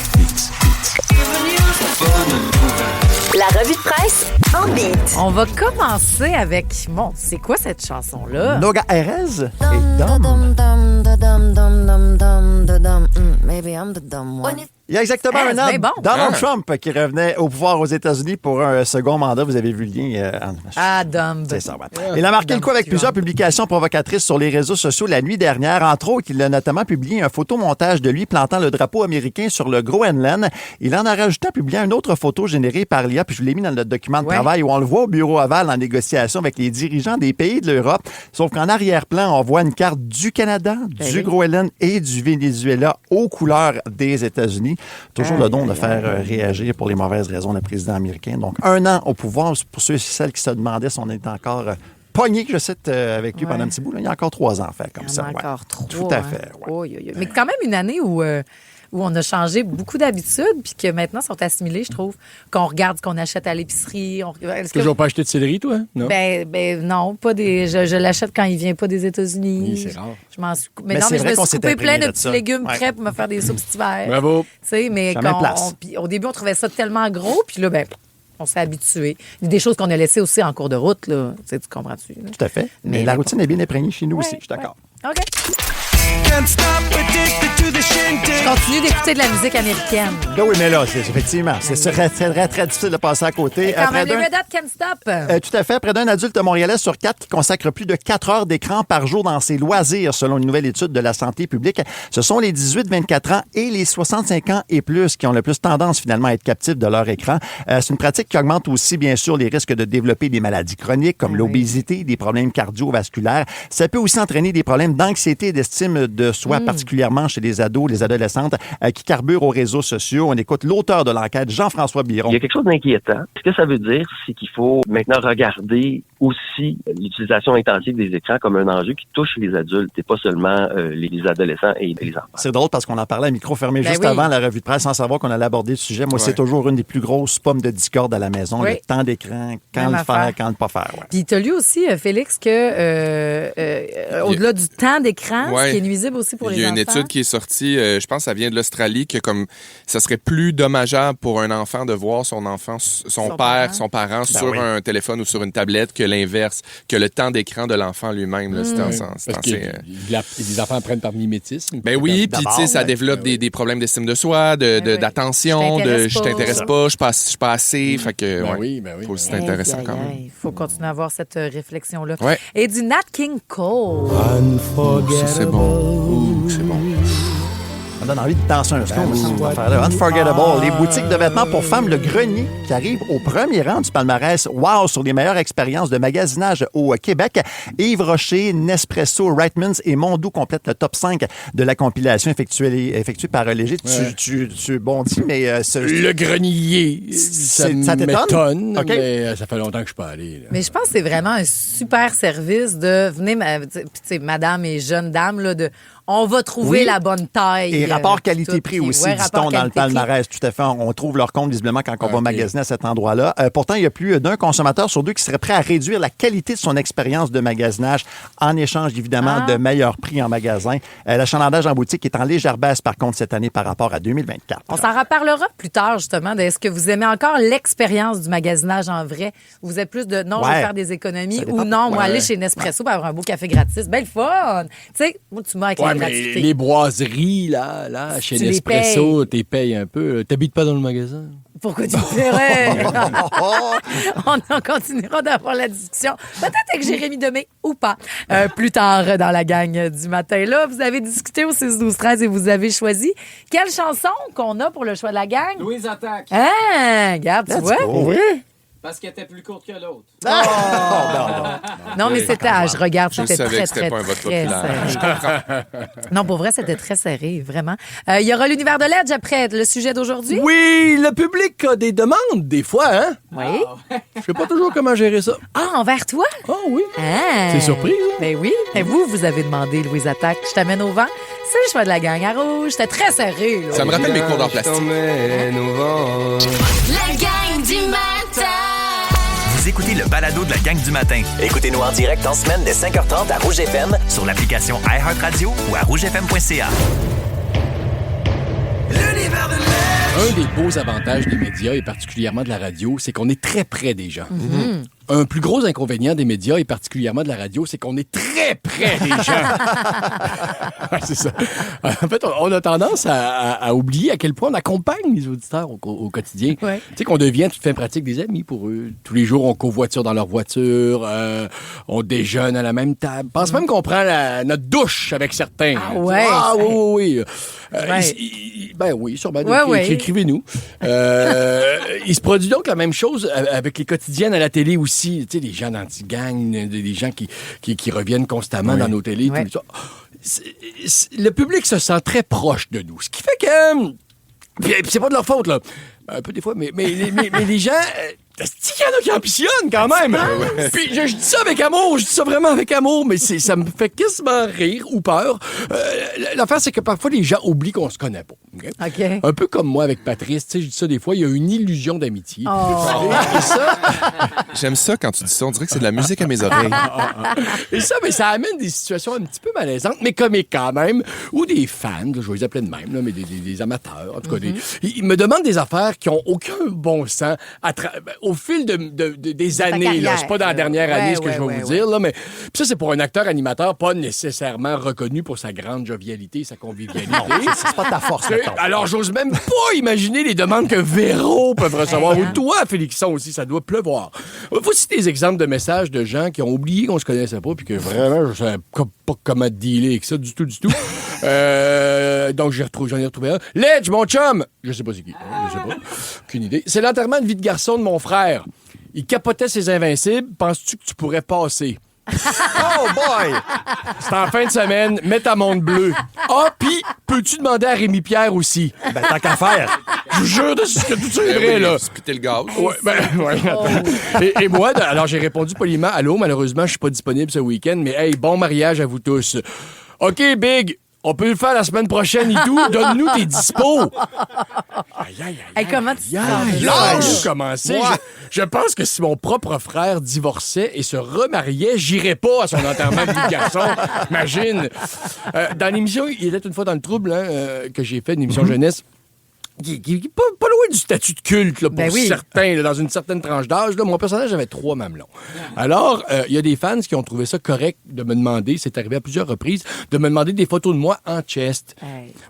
La revue de presse en beat. On va commencer avec... Bon, c'est quoi cette chanson-là? Noga Erez et Dom. Il y a exactement un an, c'est bon. Donald Trump qui revenait au pouvoir aux États-Unis pour un second mandat. Vous avez vu le lien. Dumb. C'est ça, ouais. Il a marqué le coup avec plusieurs publications provocatrices sur les réseaux sociaux la nuit dernière. Entre autres, il a notamment publié un photomontage de lui plantant le drapeau américain sur le Groenland. Il en a rajouté en publiant une autre photo générée par l'IA, puis je l'ai mis dans notre document de travail où on le voit au bureau Oval en négociation avec les dirigeants des pays de l'Europe. Sauf qu'en arrière-plan, on voit une carte du Canada, du Groenland et du Venezuela aux couleurs des États-Unis. Toujours le don de faire réagir pour les mauvaises raisons le président américain. Donc, 1 an au pouvoir, pour ceux et celles qui se demandaient si on est encore pogné, je cite, avec lui pendant un petit bout. Là, il y a encore 3 ans à faire comme ça. Encore 3. Tout à fait. Mais quand même une année où on a changé beaucoup d'habitudes puis que maintenant sont assimilés, je trouve, qu'on regarde ce qu'on achète à l'épicerie. Toujours pas acheté de céleri, toi? Non? Ben non, pas des. Je l'achète quand il vient pas des États-Unis. Oui, c'est rare. Je m'en suis. Mais non, mais je me suis coupé plein de petits légumes prêts pour me faire des soupes cet hiver. Bravo. Tu sais, mais au début, on trouvait ça tellement gros, puis là, on s'est habitué. Il y a des choses qu'on a laissées aussi en cours de route, là. Tu comprends-tu? Là? Tout à fait. Mais la routine est bien imprégnée chez nous aussi, je suis d'accord. OK. Je continue d'écouter de la musique américaine. Là, oui, mais là, effectivement, c'est très, très, très difficile de passer à côté. Quand même, les Red Hot Can't Stop. Tout à fait. Près d'un adulte montréalais sur 4 qui consacre plus de 4 heures d'écran par jour dans ses loisirs, selon une nouvelle étude de la santé publique. Ce sont les 18-24 ans et les 65 ans et plus qui ont le plus tendance, finalement, à être captifs de leur écran. C'est une pratique qui augmente aussi, bien sûr, les risques de développer des maladies chroniques comme l'obésité, des problèmes cardiovasculaires. Ça peut aussi entraîner des problèmes d'anxiété et d'estime de soi, particulièrement chez les ados, les adolescentes qui carburent aux réseaux sociaux. On écoute l'auteur de l'enquête, Jean-François Biron. Il y a quelque chose d'inquiétant. Ce que ça veut dire, c'est qu'il faut maintenant regarder aussi l'utilisation intensive des écrans comme un enjeu qui touche les adultes et pas seulement les adolescents et les enfants. C'est drôle parce qu'on en parlait à micro fermé juste avant la revue de presse sans savoir qu'on allait aborder le sujet. Moi, c'est toujours une des plus grosses pommes de discorde à la maison. Le temps d'écran, quand le faire, quand le pas faire. Ouais. Puis tu as lu aussi, Félix, que au-delà du temps d'écran, ce qui est nuisible aussi pour les enfants. Il y a une étude qui est sortie, je pense que ça vient de l'Australie, que comme ça serait plus dommageable pour un enfant de voir son parent sur un téléphone ou sur une tablette que l'inverse, que le temps d'écran de l'enfant lui-même. Là, les enfants apprennent par mimétisme. Ben oui, puis tu sais, ça développe des problèmes d'estime de soi, d'attention, je t'intéresse pas, je suis pas assez. Fait que, c'est intéressant quand même. Il faut continuer à avoir cette réflexion-là. Ouais. Et du Nat King Cole. C'est bon. C'est bon. On donne envie de danser un slow, Unforgettable. Les boutiques de vêtements pour femmes, le Grenier, qui arrive au premier rang du palmarès. Wow, sur les meilleures expériences de magasinage au Québec. Yves Rocher, Nespresso, Reitmans et Mondou complètent le top 5 de la compilation effectuée par Léger. Tu bondis, mais... le Grenier, ça m'étonne, okay. Mais ça fait longtemps que je suis pas allé. Là. Mais je pense que c'est vraiment un super service de... Venez, madame et jeune dame, là, de... On va trouver la bonne taille. Et rapport qualité-prix aussi, dit-on, dans le palmarès. Tout à fait. On trouve leur compte, visiblement, quand on va magasiner à cet endroit-là. Pourtant, il y a plus d'un consommateur sur 2 qui serait prêt à réduire la qualité de son expérience de magasinage en échange, évidemment, de meilleurs prix en magasin. L'achalandage en boutique est en légère baisse, par contre, cette année par rapport à 2024. On s'en reparlera plus tard, justement, de est-ce que vous aimez encore l'expérience du magasinage en vrai? Vous êtes plus de non, je vais faire des économies ou non, moi, aller chez Nespresso pour avoir un beau café gratis. Belle fun! Tu sais, moi, tu m'as avec la gratuité. Les boiseries, là chez Nespresso, t'es payes un peu. T'habites pas dans le magasin? Pourquoi tu me ferais? On continuera d'avoir la discussion. Peut-être avec Jérémy Demé ou pas. Plus tard dans la gang du matin. Là, vous avez discuté au 6-12-13 et vous avez choisi quelle chanson qu'on a pour le choix de la gang? Louise Attaque. Ah, regarde, tu vois? Oui. Parce qu'elle était plus courte que l'autre. Non, mais c'était... je regarde, c'était très pas un vote populaire. Je comprends. Non, pour vrai, c'était très serré, vraiment. Il y aura l'univers de l'Edge après le sujet d'aujourd'hui. Oui, le public a des demandes, des fois, hein? Oui. Je sais pas toujours comment gérer ça. Ah, envers toi? Ah oui. Ah. C'est surprise, hein? Ben oui. Et vous avez demandé Louise Attaque. Je t'amène au vent. C'est le choix de la gang à rouge. C'était très serré, là. Ça me rappelle mes cours d'art plastique. La gang du matin. Vous écoutez le balado de la gang du matin. Écoutez-nous en direct en semaine dès 5h30 à Rouge FM, sur l'application iHeartRadio ou à rougefm.ca. Un des beaux avantages des médias et particulièrement de la radio, c'est qu'on est très près des gens. un plus gros inconvénient des médias, et particulièrement de la radio, c'est qu'on est très près des gens. Ouais, c'est ça. En fait, on a tendance à oublier à quel point on accompagne les auditeurs au quotidien. Ouais. Tu sais qu'on devient toute fin pratique des amis pour eux. Tous les jours, on covoiture dans leur voiture, on déjeune à la même table. Je pense même qu'on prend notre douche avec certains. Ah ouais? Ah oui. Ouais. Ben oui, sûrement. Ouais. Écrivez-nous. Il se produit donc la même chose avec les quotidiennes à la télé aussi. Tu sais, les gens d'anti-gang, des gens qui reviennent constamment dans nos télés. Ouais. Tout ça. Le public se sent très proche de nous. Ce qui fait que... Puis c'est pas de leur faute, là. Un peu des fois, mais les gens... C'est qu'il y en a qui ambitionnent quand même. Puis je dis ça avec amour, je dis ça vraiment avec amour, mais ça me fait quasiment rire ou peur. L'affaire, c'est que parfois, les gens oublient qu'on se connaît pas. Okay? Un peu comme moi avec Patrice, tu sais, je dis ça des fois, il y a une illusion d'amitié. Et ça... J'aime ça quand tu dis ça, on dirait que c'est de la musique à mes oreilles. Et ça, mais ça amène des situations un petit peu malaisantes, mais comiques quand même, ou des fans, je vais les appeler de même, là, mais des amateurs, en tout cas, ils me demandent des affaires qui ont aucun bon sens au fil des années. Là. C'est pas dans la dernière année ce que je vais vous dire. Là, mais ça, c'est pour un acteur-animateur pas nécessairement reconnu pour sa grande jovialité, sa convivialité. Non, c'est pas ta force. Alors, j'ose même pas imaginer les demandes que Véro peuvent recevoir. Ou toi, Félixon aussi, ça doit pleuvoir. Faut citer des exemples de messages de gens qui ont oublié qu'on se connaissait pas puis que vraiment, je savais pas comment dealer avec ça du tout. Donc, j'en ai retrouvé un. Ledge, mon chum! Je sais pas c'est qui. Je sais pas. Aucune idée. C'est l'enterrement de vie de garçon de mon frère. Il capotait ses invincibles. Penses-tu que tu pourrais passer? Oh boy! C'est en fin de semaine. Mets ta montre bleue. Ah, puis, peux-tu demander à Rémi Pierre aussi? Ben, tant qu'à faire. Je vous jure de ce que tout ça est vrai, là. Splitter le gaz. Ouais. Et moi, alors j'ai répondu poliment, allô, malheureusement, je suis pas disponible ce week-end, mais hey, bon mariage à vous tous. OK, Big, on peut le faire la semaine prochaine et tout. Donne-nous tes dispos. Comment tu Lâche commencer. Je pense que si mon propre frère divorçait et se remariait, j'irais pas à son enterrement de vie de garçon. Imagine. Dans l'émission, il était une fois dans le trouble que j'ai fait, une émission jeunesse. Qui pas loin du statut de culte là, pour certains, là, dans une certaine tranche d'âge. Là, mon personnage avait 3 mamelons. Alors, il y a des fans qui ont trouvé ça correct de me demander, c'est arrivé à plusieurs reprises, de me demander des photos de moi en chest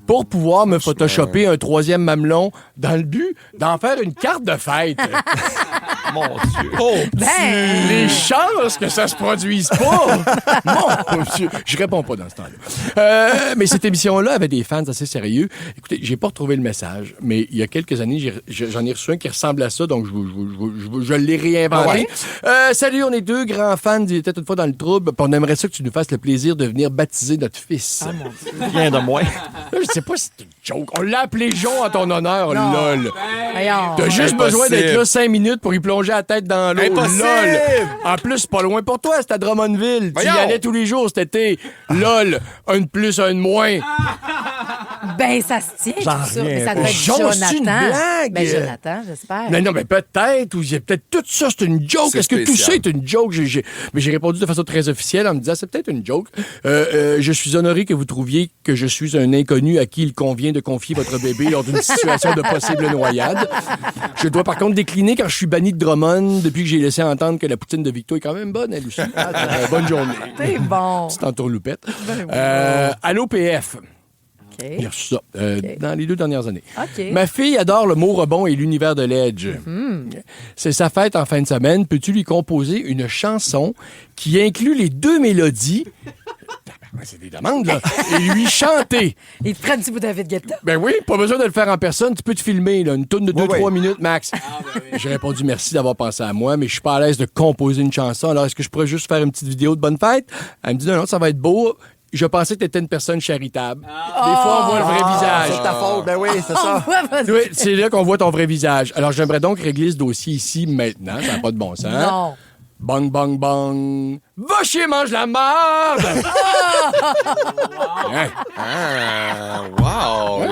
pour pouvoir me photoshopper un 3e mamelon dans le but d'en faire une carte de fête. Mon Dieu. Oh, les chances que ça se produise pas. Mon Dieu. Je réponds pas dans ce temps-là. Mais cette émission-là avait des fans assez sérieux. Écoutez, j'ai pas retrouvé le message, mais il y a quelques années, j'en ai reçu un qui ressemble à ça, donc je l'ai réinventé. Salut, on est 2 grands fans d'Il était une fois dans le trouble, puis on aimerait ça que tu nous fasses le plaisir de venir baptiser notre fils. Ah, mon Dieu. Rien de moins. Là, je sais pas si c'est une joke. On l'a appelé Jon en ton honneur, non. lol. T'as juste Impossible. besoin d'être là 5 minutes pour y plonger la tête dans l'eau. Impossible. Lol. En plus, c'est pas loin pour toi, c'est à Drummondville. Tu y allais tous les jours cet été. Lol. Un de plus, un de moins. Ben, ça se tient, tout ça. Mais ça doit être Jon, c'est une Jonathan. blague. Ben, Jonathan, j'espère. Non, mais peut-être, ou peut-être tout ça, c'est une joke. Est-ce que tout ça est une joke? Mais j'ai répondu de façon très officielle en me disant, c'est peut-être une joke. Je suis honoré que vous trouviez que je suis un inconnu à qui il convient de confier votre bébé lors d'une situation de possible noyade. Je dois par contre décliner car je suis banni de Drummond depuis que j'ai laissé entendre que la poutine de Victo est quand même bonne, elle aussi. Bonne journée. C'est bon. C'est en tourloupette. Ben, Allô, PF. Okay. Il a reçu ça dans les 2 dernières années. Okay. Ma fille adore le mot rebond et l'univers de Ledge. C'est sa fête en fin de semaine. Peux-tu lui composer une chanson qui inclut les 2 mélodies? C'est des demandes, là. Et lui chanter. Il te prend un petit bout David Guetta. Ben oui, pas besoin de le faire en personne. Tu peux te filmer, là, une tourne de 2-3 minutes max. J'ai répondu merci d'avoir pensé à moi, mais je suis pas à l'aise de composer une chanson. Alors, est-ce que je pourrais juste faire une petite vidéo de bonne fête? Elle me dit non, ça va être beau. Je pensais que tu étais une personne charitable. Des fois, on voit le vrai visage. C'est ta faute. Ben oui, c'est ça. Oui, c'est là qu'on voit ton vrai visage. Alors, j'aimerais donc régler ce dossier ici, maintenant. Ça n'a pas de bon sens. Non. Bang, bang, bang. Va chier, mange la marde! Ah, wow!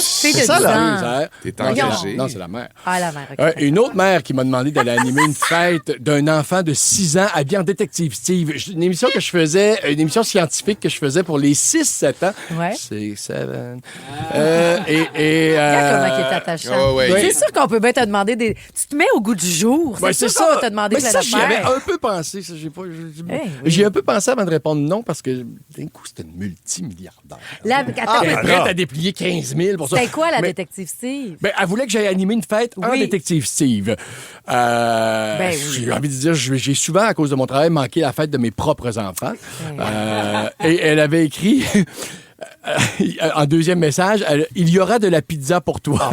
C'est ça, là. là. T'es engagé. Non, c'est la mère. Ah, la mère. OK. Une autre mère qui m'a demandé d'aller animer une fête d'un enfant de 6 ans habillé en détective Steve. Une émission que je faisais, une émission scientifique que je faisais pour les 6-7 ans. Ouais. 6, 7. Regarde comment il est attachant. Oh, ouais. C'est sûr qu'on peut bien te demander des... Tu te mets au goût du jour. Ben, c'est sûr qu'on va te demander plein ça, j'y avais d'affaires. un peu pensé. Ça, oui. J'ai un peu pensé avant de répondre non parce que d'un coup, c'était une multimilliardaire. Elle est prête à déplier 15 000 pour ça. C'était quoi la Mais- détective Steve? Ben, elle voulait que j'aille animer une fête en Oui. détective Steve. Oui. J'ai envie de dire, j'ai souvent, à cause de mon travail, manqué la fête de mes propres enfants. Et elle avait écrit... en deuxième message, il y aura de la pizza pour toi.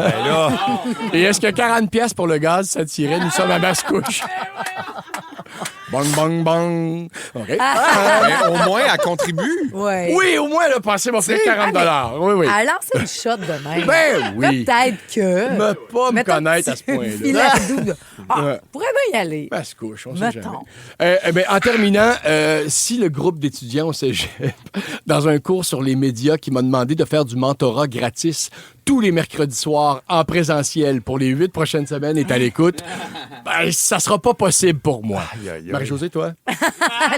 Et est-ce que 40 pièces pour le gaz, ça tirait? Nous sommes à basse-couche. Bang, bang, bang. OK. Mais au moins, elle contribue. Ouais. Oui, au moins, elle a passé m'offrir 40 oui, oui. Elle a lancé une shot de même. Ben oui. Peut-être que... Me pas me Mettons connaître un à ce point-là. petit filet doux de- Ouais. pourrait bien y aller. Basse-couche, on sait Mettons. jamais. Ben, en terminant, si le groupe d'étudiants au cégep, dans un cours sur les médias, qui m'a demandé de faire du mentorat gratis tous les mercredis soirs en présentiel pour les 8 prochaines semaines est à l'écoute, ben, ça sera pas possible pour moi. Marie-Josée, toi?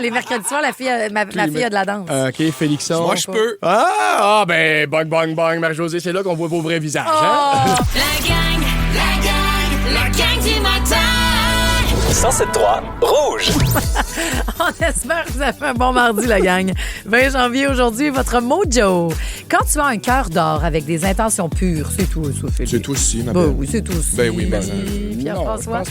Les mercredis soirs, ma fille a de la danse. OK, Félixon. Moi, je peux. Ben, bang, bang, bang, Marie-Josée, c'est là qu'on voit vos vrais visages. Oh! Hein? La gang du matin. 107.3 Rouge. On espère que vous avez fait un bon mardi, la gang. 20 janvier, aujourd'hui, votre mojo. Quand tu as un cœur d'or avec des intentions pures, c'est tout, ça, Philippe. C'est tout aussi, ma Ben belle. oui, c'est tout aussi. Ben oui, mais... Pierre-François.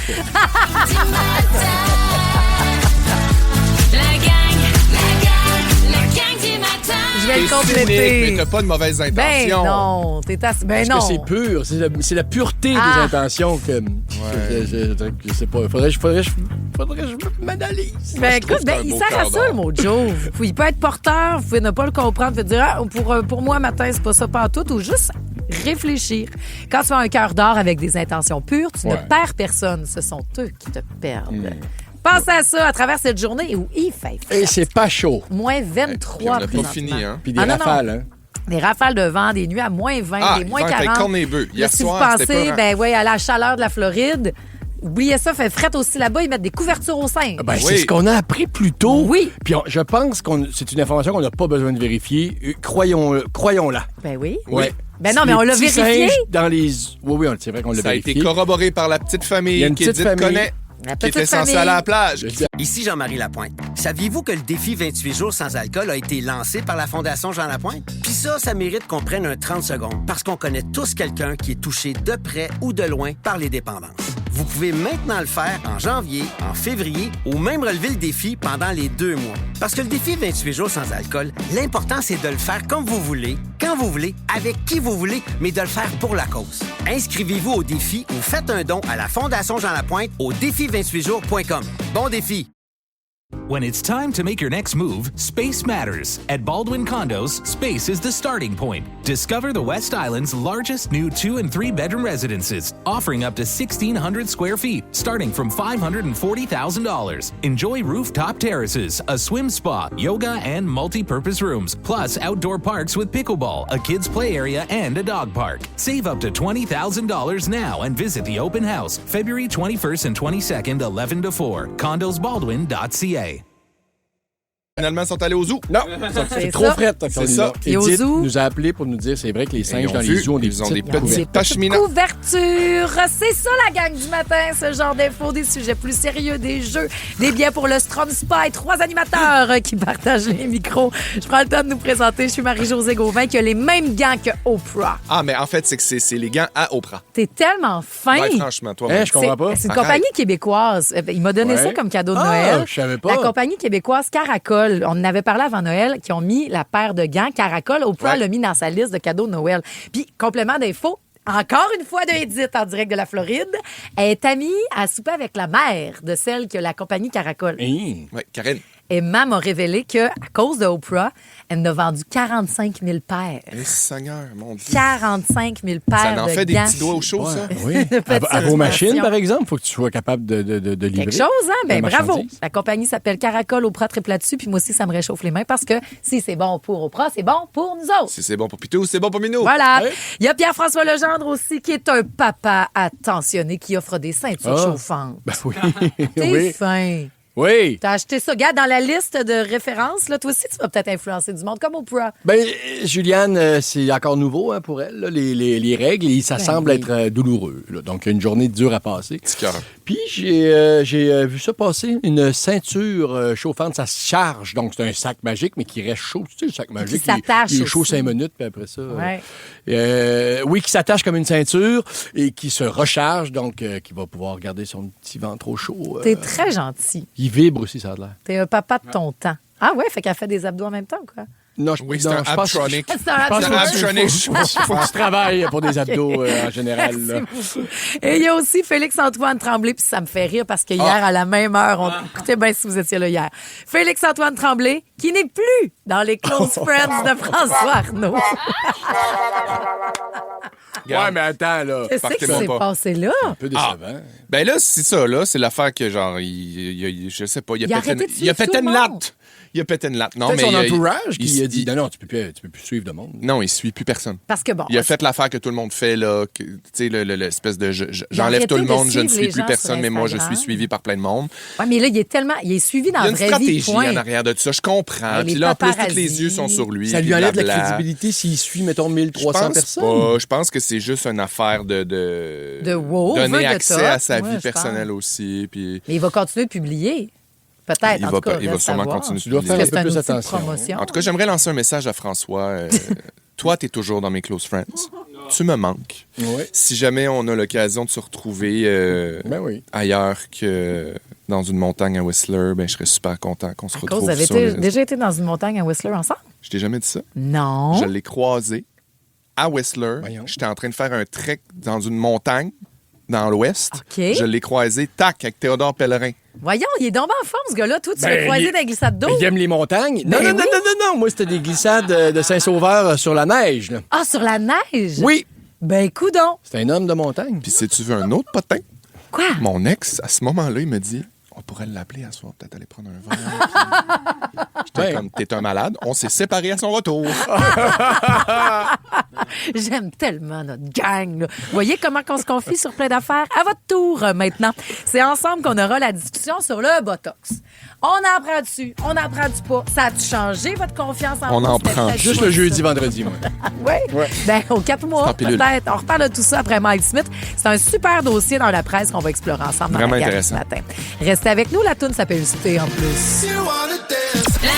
Je vais le compléter. Mais t'as pas de mauvaises Ben intentions. non, t'es assez... Ben Parce non. que c'est pur, c'est la pureté des Ah. intentions que... Je sais pas, faudrait que je m'analyse. Ben je trouve écoute, que c'est un il beau sert à cœur ça, le d'or. mojo. Il peut être porteur, vous pouvez ne pas le comprendre, vous pouvez dire, pour moi, matin, c'est pas ça pantoute, ou juste réfléchir. Quand tu as un cœur d'or avec des intentions pures, tu ne perds personne. Ce sont eux qui te perdent. Pense à ça à travers cette journée où il fait frais. Et c'est pas chaud. Moins Puis 23 on n'a pas présentement. fini, hein? Puis des Ah, non, rafales, hein? Des rafales de vent, des nuits à moins 20, des moins 40. Cornébeux. Hier Là, si vous soir, c'était pensez, peurant. ben oui, à la chaleur de la Floride, oubliez ça, fait fret aussi là-bas, ils mettent des couvertures au sein. Ben, c'est ce qu'on a appris plus tôt. Oui. Puis je pense que c'est une information qu'on n'a pas besoin de vérifier. Croyons-la. Ben oui. Ouais. Ben non, mais on l'a Les petits vérifié. singes dans les... Oui, c'est vrai qu'on l'a Ça a vérifié. été corroboré par la petite Il y a famille une qui petite dit famille. connaît, La qui petite était censée famille. aller à la plage. Ici Jean-Marie Lapointe. Saviez-vous que le défi 28 jours sans alcool a été lancé par la Fondation Jean Lapointe? Puis ça mérite qu'on prenne un 30 secondes parce qu'on connaît tous quelqu'un qui est touché de près ou de loin par les dépendances. Vous pouvez maintenant le faire en janvier, en février ou même relever le défi pendant les 2 mois. Parce que le défi 28 jours sans alcool, l'important, c'est de le faire comme vous voulez, quand vous voulez, avec qui vous voulez, mais de le faire pour la cause. Inscrivez-vous au défi ou faites un don à la Fondation Jean Lapointe au défi28jours.com. Bon défi! When it's time to make your next move, space matters. At Baldwin Condos, space is the starting point. Discover the West Island's largest new 2- and 3-bedroom residences, offering up to 1,600 square feet, starting from $540,000. Enjoy rooftop terraces, a swim spa, yoga, and multi-purpose rooms, plus outdoor parks with pickleball, a kids' play area, and a dog park. Save up to $20,000 now and visit the open house, February 21st and 22nd, 11 to 4. CondosBaldwin.ca. Finalement, ils sont allés au zoo. Non, c'est trop fret. C'est ça. Et au Edith zoo? nous a appelé pour nous dire c'est vrai que les singes Ils ont dans vu, les zoos ont des ils ont des petites petites couvertures. pacheminas. Couverture, c'est ça la gang du matin, ce genre d'infos, des sujets plus sérieux, des jeux, des biens pour le Strom Spa et 3 animateurs qui partagent les micros. Je prends le temps de nous présenter. Je suis Marie-Josée Gauvin qui a les mêmes gants que Oprah. Ah, mais en fait, c'est que c'est les gants à Oprah. T'es tellement fin. Ouais, franchement, toi. Hein, je comprends pas. C'est une Arrête. compagnie québécoise. Il m'a donné Ouais. ça comme cadeau de Ah, Noël. je savais pas. La compagnie québécoise Caracol. On en avait parlé avant Noël, qui ont mis la paire de gants Caracol. Oprah Ouais. l'a mis dans sa liste de cadeaux de Noël. Puis, complément d'info, encore une fois de Edith en direct de la Floride, elle est amie à souper avec la mère de celle qui a la compagnie Caracol. Hein? Ouais, Karen. Emma m'a révélé qu'à cause de Oprah, elle en a vendu 45 000 paires. Eh, Seigneur, mon Dieu. 45 000 paires Ça en de fait des gants. petits doigts au chaud, ça? Oui. À vos machines, par exemple, il faut que tu sois capable de livrer. Quelque chose, hein? Ben, la bravo. marchandise. La compagnie s'appelle Caracol Oprah triple là-dessus, puis moi aussi, ça me réchauffe les mains parce que si c'est bon pour Oprah, c'est bon pour nous autres. Si c'est bon pour Pitou, c'est bon pour Minou. Voilà. Ouais. Il y a Pierre-François Legendre aussi, qui est un papa attentionné, qui offre des ceintures chauffantes. Ben oui. T'es oui. fin. Oui. T'as acheté ça. Regarde, dans la liste de références, là, toi aussi, tu vas peut-être influencer du monde comme Oprah. Ben, Juliane, c'est encore nouveau hein, pour elle, là, les règles, et ça semble être douloureux. Là. Donc, une journée dure à passer. Puis, j'ai vu ça passer, une ceinture chauffante, ça se charge. Donc, c'est un sac magique, mais qui reste chaud. Tu sais, le sac magique, il est chaud aussi. 5 minutes, puis après ça... Ouais. oui, qui s'attache comme une ceinture et qui se recharge, donc qui va pouvoir garder son petit ventre au chaud. T'es très gentil. Il vibre aussi, ça a l'air. T'es un papa de ton temps. Ah ouais, fait qu'elle fait des abdos en même temps, quoi. Non, Oui, c'est un Abtronic. C'est un Abtronic. Il faut que tu travailles pour des abdos en général. Là. Et il y a aussi Félix-Antoine Tremblay, puis ça me fait rire parce que hier, à la même heure, écoutez bien si vous étiez là hier, Félix-Antoine Tremblay, qui n'est plus dans les Close Friends de François Arnaud. Ouais, mais attends, là. Qu'est-ce qui s'est passé là? Un peu décevant. Ben là, c'est ça, là. C'est l'affaire que, genre, je sais pas, il a pété une latte. Il a pété une latte. Non, mais son entourage qui a dit non, tu peux plus suivre de monde. Non, il suit plus personne. Parce que bon. Il a fait l'affaire que tout le monde fait, là. Tu sais, l'espèce de j'enlève tout le monde, je ne suis plus personne, mais moi, je suis suivi par plein de monde. Oui, mais là, il est suivi dans la vraie vie. Il y a une stratégie en arrière de tout ça, je comprends. Puis là, en plus, tous les yeux sont sur lui. Ça lui enlève de la crédibilité s'il suit, mettons, 1300 personnes. Je pense que c'est juste une affaire de de donner accès à sa top. vie personnelle aussi. Puis... Mais il va continuer de publier. Peut-être, en tout cas, il va sûrement continuer. Tu dois faire un peu plus attention. En tout cas, j'aimerais lancer un message à François. Toi, tu es toujours dans mes close friends. Tu me manques. Oui. Si jamais on a l'occasion de se retrouver ailleurs que dans une montagne à Whistler, ben, je serais super content qu'on se retrouve. Vous avez déjà été dans une montagne à Whistler ensemble? Je t'ai jamais dit ça. Non. Je l'ai croisé à Whistler. J'étais en train de faire un trek dans une montagne dans l'ouest. Okay. Je l'ai croisé, avec Théodore Pellerin. Voyons, il est tombé en forme, ce gars-là. Toi, tu l'as croisé dans les glissades d'eau. Il aime les montagnes. Non. Moi, c'était des glissades de Saint-Sauveur sur la neige. Là. Ah, sur la neige? Oui. Ben, coudonc. C'est un homme de montagne. Puis si tu veux un autre potin? Quoi? Mon ex, à ce moment-là, il me dit... On pourrait l'appeler à soir, peut-être aller prendre un verre. J'étais comme, t'es un malade. On s'est séparés à son retour. J'aime tellement notre gang. Là. Vous voyez comment on se confie sur plein d'affaires? À votre tour, maintenant. C'est ensemble qu'on aura la discussion sur le Botox. On en prend dessus, on en prend du pas. Ça a-tu changé votre confiance en On vous? en prend juste le jeudi, vendredi, moi. Oui? Ben, aux 4 mois, peut-être. On reparle de tout ça après Mike Smith. C'est un super dossier dans la presse qu'on va explorer ensemble dans Vraiment la gang intéressant. ce matin. Restez avec nous, la toune s'appelle Cité en plus. La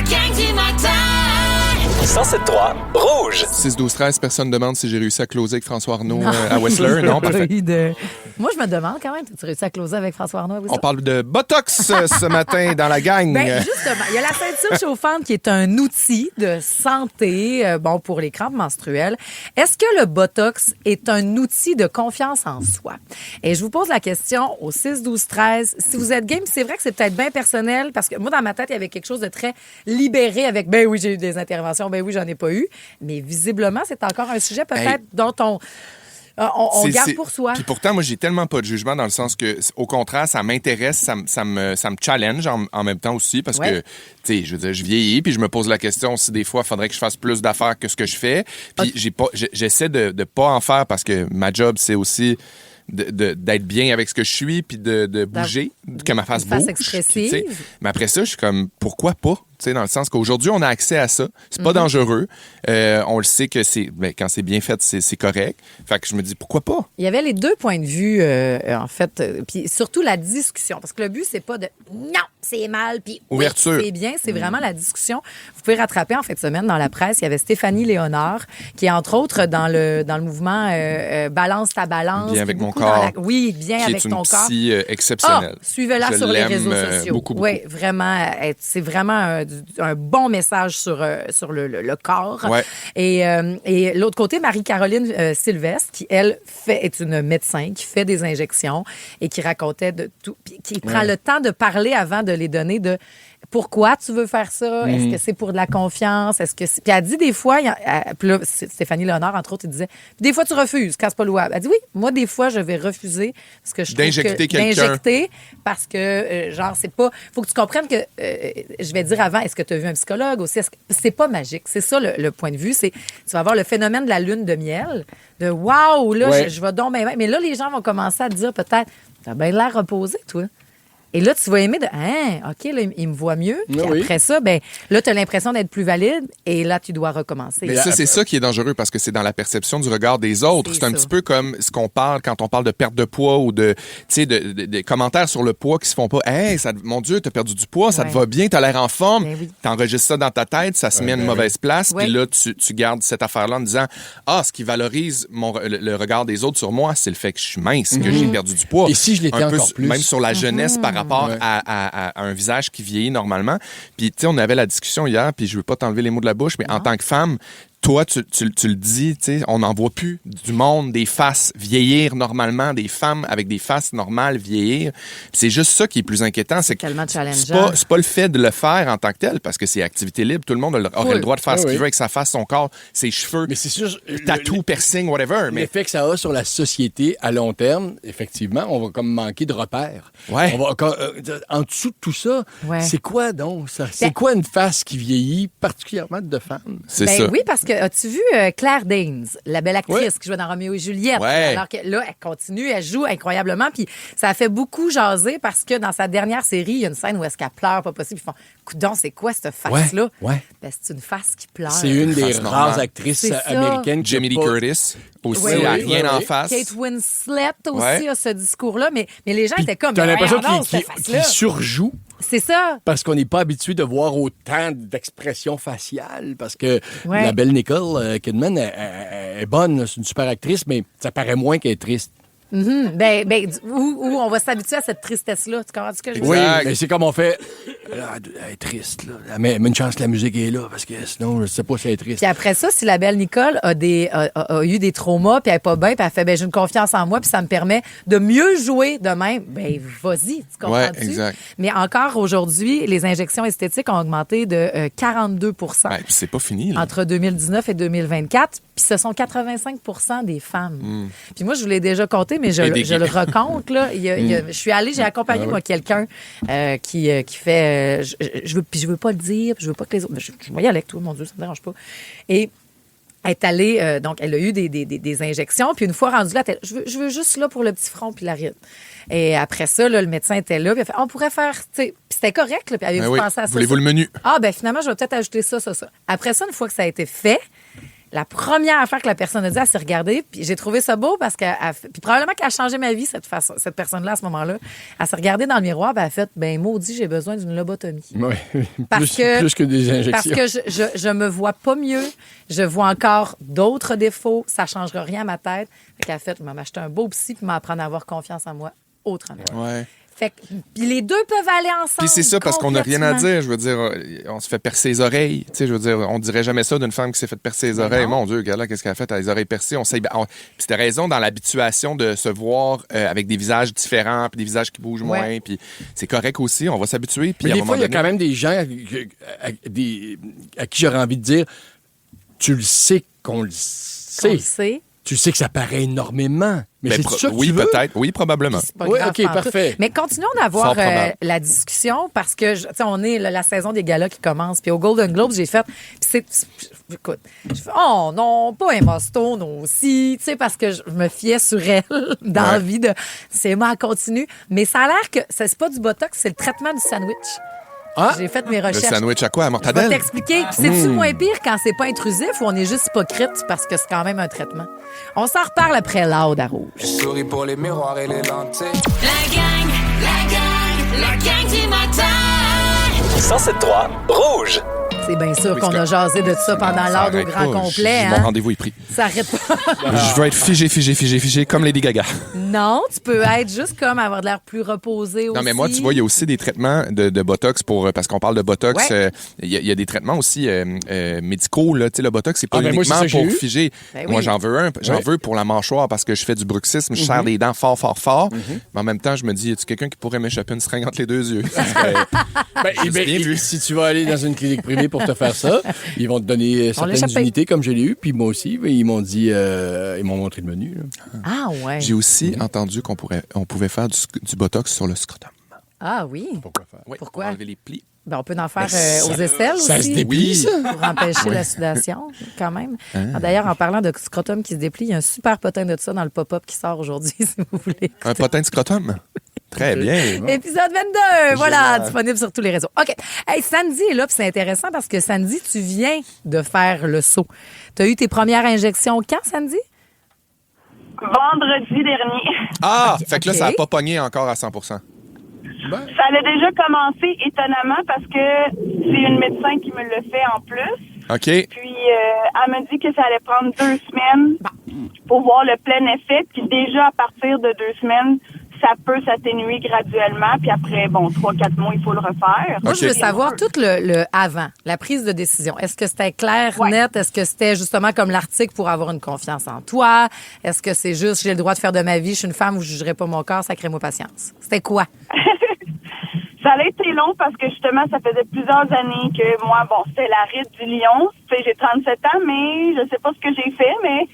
gang du matin. 107.3 Rouge. 6-12-13, personne ne demande si j'ai réussi à closer avec François Arnaud à Whistler. Non, parfait. Moi, je me demande quand même, tu réussi à closer avec François Arnaud à Whistler? On parle de Botox ce matin dans la gang. Ben, justement, il y a la ceinture chauffante qui est un outil de santé pour les crampes menstruelles. Est-ce que le Botox est un outil de confiance en soi? Et je vous pose la question au 6-12-13. Si vous êtes game, c'est vrai que c'est peut-être bien personnel parce que moi, dans ma tête, il y avait quelque chose de très libéré avec « ben oui, j'ai eu des interventions, ben oui, j'en ai pas eu ». Mais visiblement, c'est encore un sujet peut-être dont on garde pour soi. Puis pourtant, moi, j'ai tellement pas de jugement dans le sens que, au contraire, ça m'intéresse, ça me challenge en même temps aussi parce que, tu sais, je veux dire, je vieillis puis je me pose la question si des fois, il faudrait que je fasse plus d'affaires que ce que je fais. Puis j'essaie de pas en faire parce que ma job, c'est aussi d'être bien avec ce que je suis puis de bouger, que ma face bouge. Expressive. Mais après ça, je suis comme, pourquoi pas? T'sais, dans le sens qu'aujourd'hui, on a accès à ça. C'est pas dangereux. On le sait que quand c'est bien fait, c'est correct. Fait que je me dis, pourquoi pas? Il y avait les deux points de vue, en fait, puis surtout la discussion. Parce que le but, c'est pas de « non, c'est mal », puis oui, c'est bien. C'est vraiment la discussion. Vous pouvez rattraper en fin de semaine dans la presse. Il y avait Stéphanie Léonard, qui est entre autres dans le mouvement Balance ta balance. Bien avec mon corps. Oui, bien avec ton corps. Qui est une psy exceptionnelle. Suivez-la sur les réseaux sociaux. Beaucoup. Oui, vraiment. C'est vraiment un bon message sur le corps. Ouais. Et l'autre côté, Marie-Caroline Sylvestre, qui, elle, est une médecin, qui fait des injections et qui racontait de tout, qui prend le temps de parler avant de les donner, de pourquoi tu veux faire ça? Est-ce que c'est pour de la confiance? Puis elle dit des fois, puis là, Stéphanie Léonard, entre autres, elle disait, des fois tu refuses, quand c'est pas louable. Elle dit oui, moi, des fois, je vais refuser parce que je trouve d'injecter parce que, genre, c'est pas. Faut que tu comprennes que, je vais dire avant, est-ce que tu as vu un psychologue aussi? C'est pas magique. C'est ça le point de vue. Tu vas avoir le phénomène de la lune de miel, de waouh, là, je vais donc bien. Mais là, les gens vont commencer à te dire peut-être, t'as bien l'air reposé, toi. Et là, tu vas aimer de OK, là, il me voit mieux. Puis après ça, là, tu as l'impression d'être plus valide et là, tu dois recommencer. Mais ça, c'est ça qui est dangereux parce que c'est dans la perception du regard des autres. C'est un petit peu comme ce qu'on parle quand on parle de perte de poids ou de commentaires sur le poids qui se font pas. Hey, mon Dieu, t'as perdu du poids, ça te va bien, t'as l'air en forme. T'enregistres ça dans ta tête, ça se met à une mauvaise place. Puis là, tu gardes cette affaire-là en disant ce qui valorise le regard des autres sur moi, c'est le fait que je suis mince, que j'ai perdu du poids. Et si je l'étais encore plus? Même sur la jeunesse par rapport à un visage qui vieillit normalement. Puis, tu sais, on avait la discussion hier, puis je veux pas t'enlever les mots de la bouche, mais en tant que femme, toi, tu le dis, tu sais, on n'en voit plus du monde, des faces vieillir normalement, des femmes avec des faces normales vieillir. Puis c'est juste ça qui est plus inquiétant, c'est que c'est pas le fait de le faire en tant que tel, parce que c'est activité libre, tout le monde aurait le droit de faire ce qu'il veut avec sa face, son corps, ses cheveux, mais c'est sûr, tatou, piercing, whatever. Mais l'effet que ça a sur la société à long terme, effectivement, on va comme manquer de repères. Ouais. En dessous de tout ça, c'est quoi donc ça? C'est quoi une face qui vieillit, particulièrement de femme? C'est ça. Oui, parce que as-tu vu Claire Danes, la belle actrice qui jouait dans Roméo et Juliette? Alors que là, elle continue, elle joue incroyablement. Puis ça a fait beaucoup jaser parce que dans sa dernière série, il y a une scène où est-ce qu'elle pleure, pas possible. Ils font, coudonc, c'est quoi cette face-là? C'est une face qui pleure. C'est une des rares actrices américaines. Jamie Lee Curtis aussi, elle a rien en face. Kate Winslet aussi a ce discours-là. Mais les gens étaient comme, t'as l'impression qu'il surjoue. C'est ça. Parce qu'on n'est pas habitué de voir autant d'expressions faciales. Parce que la belle Nicole Kidman est bonne, c'est une super actrice, mais ça paraît moins qu'elle est triste. Où on va s'habituer à cette tristesse-là. Tu comprends ce que je veux dire? Oui, mais c'est comme on fait. Elle est triste, là. Mais une chance que la musique est là, parce que sinon, je ne sais pas si elle est triste. Puis après ça, si la belle Nicole a eu des traumas, puis elle n'est pas bien, puis elle fait, j'ai une confiance en moi, puis ça me permet de mieux jouer de même, vas-y, tu comprends-tu? Ouais, exact. Mais encore aujourd'hui, les injections esthétiques ont augmenté de 42 puis c'est pas fini, là. Entre 2019 et 2024, puis ce sont 85 des femmes. Puis moi, je vous l'ai déjà compté, mais je le recompte, là. Je suis allée, j'ai accompagné, moi, quelqu'un qui fait... je veux pas le dire, je veux pas que les autres... Je vais y aller avec toi, mon Dieu, ça me dérange pas. Et elle est allée... donc, elle a eu des injections, puis une fois rendue là, je veux juste là pour le petit front puis la ride. Et après ça, là, le médecin était là, puis il a fait, on pourrait faire... Puis c'était correct, là, puis avez-vous pensé à ça? Voulez-vous le menu? Finalement, je vais peut-être ajouter ça. Après ça, une fois que ça a été fait... La première affaire que la personne a dit, elle s'est regardée, puis j'ai trouvé ça beau parce que, puis probablement qu'elle a changé ma vie, cette personne-là, à ce moment-là. Elle s'est regardée dans le miroir, puis elle a fait, maudit, j'ai besoin d'une lobotomie. Oui, plus que des injections. Parce que je me vois pas mieux, je vois encore d'autres défauts, ça changera rien à ma tête. Fait qu'elle a fait, je vais m'acheter un beau psy, puis m'apprendre à avoir confiance en moi autrement. Ouais. Puis les deux peuvent aller ensemble. Puis c'est ça, parce qu'on n'a rien à dire. Je veux dire, on se fait percer les oreilles. Tu sais, je veux dire, on dirait jamais ça d'une femme qui s'est fait percer les oreilles. Mon Dieu, regarde là, qu'est-ce qu'elle a fait? Elle a les oreilles percées. Puis c'était raison dans l'habituation de se voir avec des visages différents, puis des visages qui bougent moins. Puis c'est correct aussi, on va s'habituer. Puis mais des fois, il y a quand même des gens à qui j'aurais envie de dire, tu le sais qu'on le sait. Tu sais que ça paraît énormément. Mais c'est ça que oui, tu veux? Peut-être. Oui, probablement. Oui, OK, parfait. Mais continuons d'avoir la discussion parce que, tu sais, on est la saison des galas qui commence. Puis au Golden Globes, j'ai fait... Écoute, je fais, oh non, pas Emma Stone aussi, tu sais, parce que je me fiais sur elle dans l'envie de... C'est moi, continue. Mais ça a l'air que c'est pas du Botox, c'est le traitement du sandwich. J'ai fait mes recherches. Le sandwich à quoi? À mortadelle? Je vais t'expliquer. C'est-tu moins pire quand c'est pas intrusif ou on est juste hypocrite parce que c'est quand même un traitement? On s'en reparle après Loud à Rouge. Je souris pour les miroirs et les lentilles. La gang du matin. 107.3 Rouge. C'est bien sûr qu'on a jasé de ça pendant l'heure au grand complet. Mon rendez-vous est pris. Ça arrête pas. Je veux être figé comme Lady Gaga. Non, tu peux être juste comme avoir de l'air plus reposé aussi. Non, mais moi, tu vois, il y a aussi des traitements de Botox parce qu'on parle de Botox. Il y a des traitements aussi médicaux. Là. Tu sais, le Botox, c'est pas uniquement pour figer. Ben moi, oui. j'en veux un. J'en veux pour la mâchoire parce que je fais du bruxisme. Je serre les dents fort. Mais en même temps, je me dis, y a-tu quelqu'un qui pourrait m'échapper une seringue entre les deux yeux? Si tu vas aller dans une clinique privée pour te faire ça, ils vont te donner certaines unités comme je l'ai eu. Puis moi aussi, ils m'ont dit, ils m'ont montré le menu. Là. Ah ouais. J'ai aussi entendu qu'on pouvait faire du Botox sur le scrotum. Ah oui. Pourquoi faire? Oui, Pourquoi? pour enlever les plis. Ben, on peut en faire aux aisselles aussi. Ça se déplie, ça? Pour empêcher la sudation, quand même. D'ailleurs, en parlant de scrotum qui se déplie, il y a un super potin de ça dans le pop-up qui sort aujourd'hui, si vous voulez. Un potin de scrotum? Très bien. Épisode 22, voilà, disponible sur tous les réseaux. OK. Hey, Sandy est là, puis c'est intéressant parce que Sandy, tu viens de faire le saut. Tu as eu tes premières injections quand, Sandy? Vendredi dernier. Ah! Fait que là, ça n'a pas pogné encore à 100%. Ça a déjà commencé étonnamment parce que c'est une médecin qui me le fait en plus. OK. Puis, elle m'a dit que ça allait prendre 2 semaines pour voir le plein effet. Puis déjà, à partir de 2 semaines, ça peut s'atténuer graduellement. Puis après, 3-4 mois, il faut le refaire. Moi, je veux savoir tout le avant, la prise de décision. Est-ce que c'était clair, net? Est-ce que c'était justement comme l'article pour avoir une confiance en toi? Est-ce que c'est juste, j'ai le droit de faire de ma vie, je suis une femme, vous ne jugerez pas mon corps, sacrez-moi patience? C'était quoi? Ça a été long parce que justement, ça faisait plusieurs années que moi, c'était la ride du lion. Tu sais, j'ai 37 ans, mais je sais pas ce que j'ai fait, mais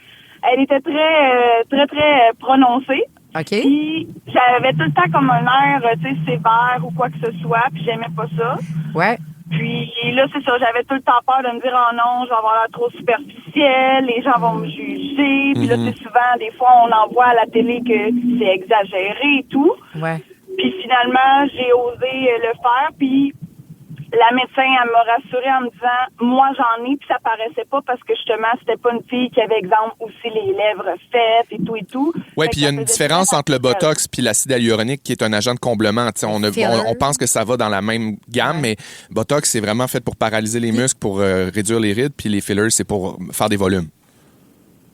elle était très prononcée. OK. Puis j'avais tout le temps comme un air, tu sais, sévère ou quoi que ce soit, puis j'aimais pas ça. Ouais. Puis là, c'est ça, j'avais tout le temps peur de me dire, oh non, je vais avoir l'air trop superficielle, les gens vont me juger. Puis là, c'est souvent, des fois, on en voit à la télé que c'est exagéré et tout. Ouais. Puis finalement, j'ai osé le faire, puis la médecin, elle m'a rassurée en me disant, moi j'en ai, puis ça paraissait pas parce que justement, c'était pas une fille qui avait, exemple, aussi les lèvres faites et tout. Oui, puis il y a une différence entre le Botox puis l'acide hyaluronique qui est un agent de comblement. On pense que ça va dans la même gamme, mais Botox, c'est vraiment fait pour paralyser les muscles, pour réduire les rides, puis les fillers, c'est pour faire des volumes.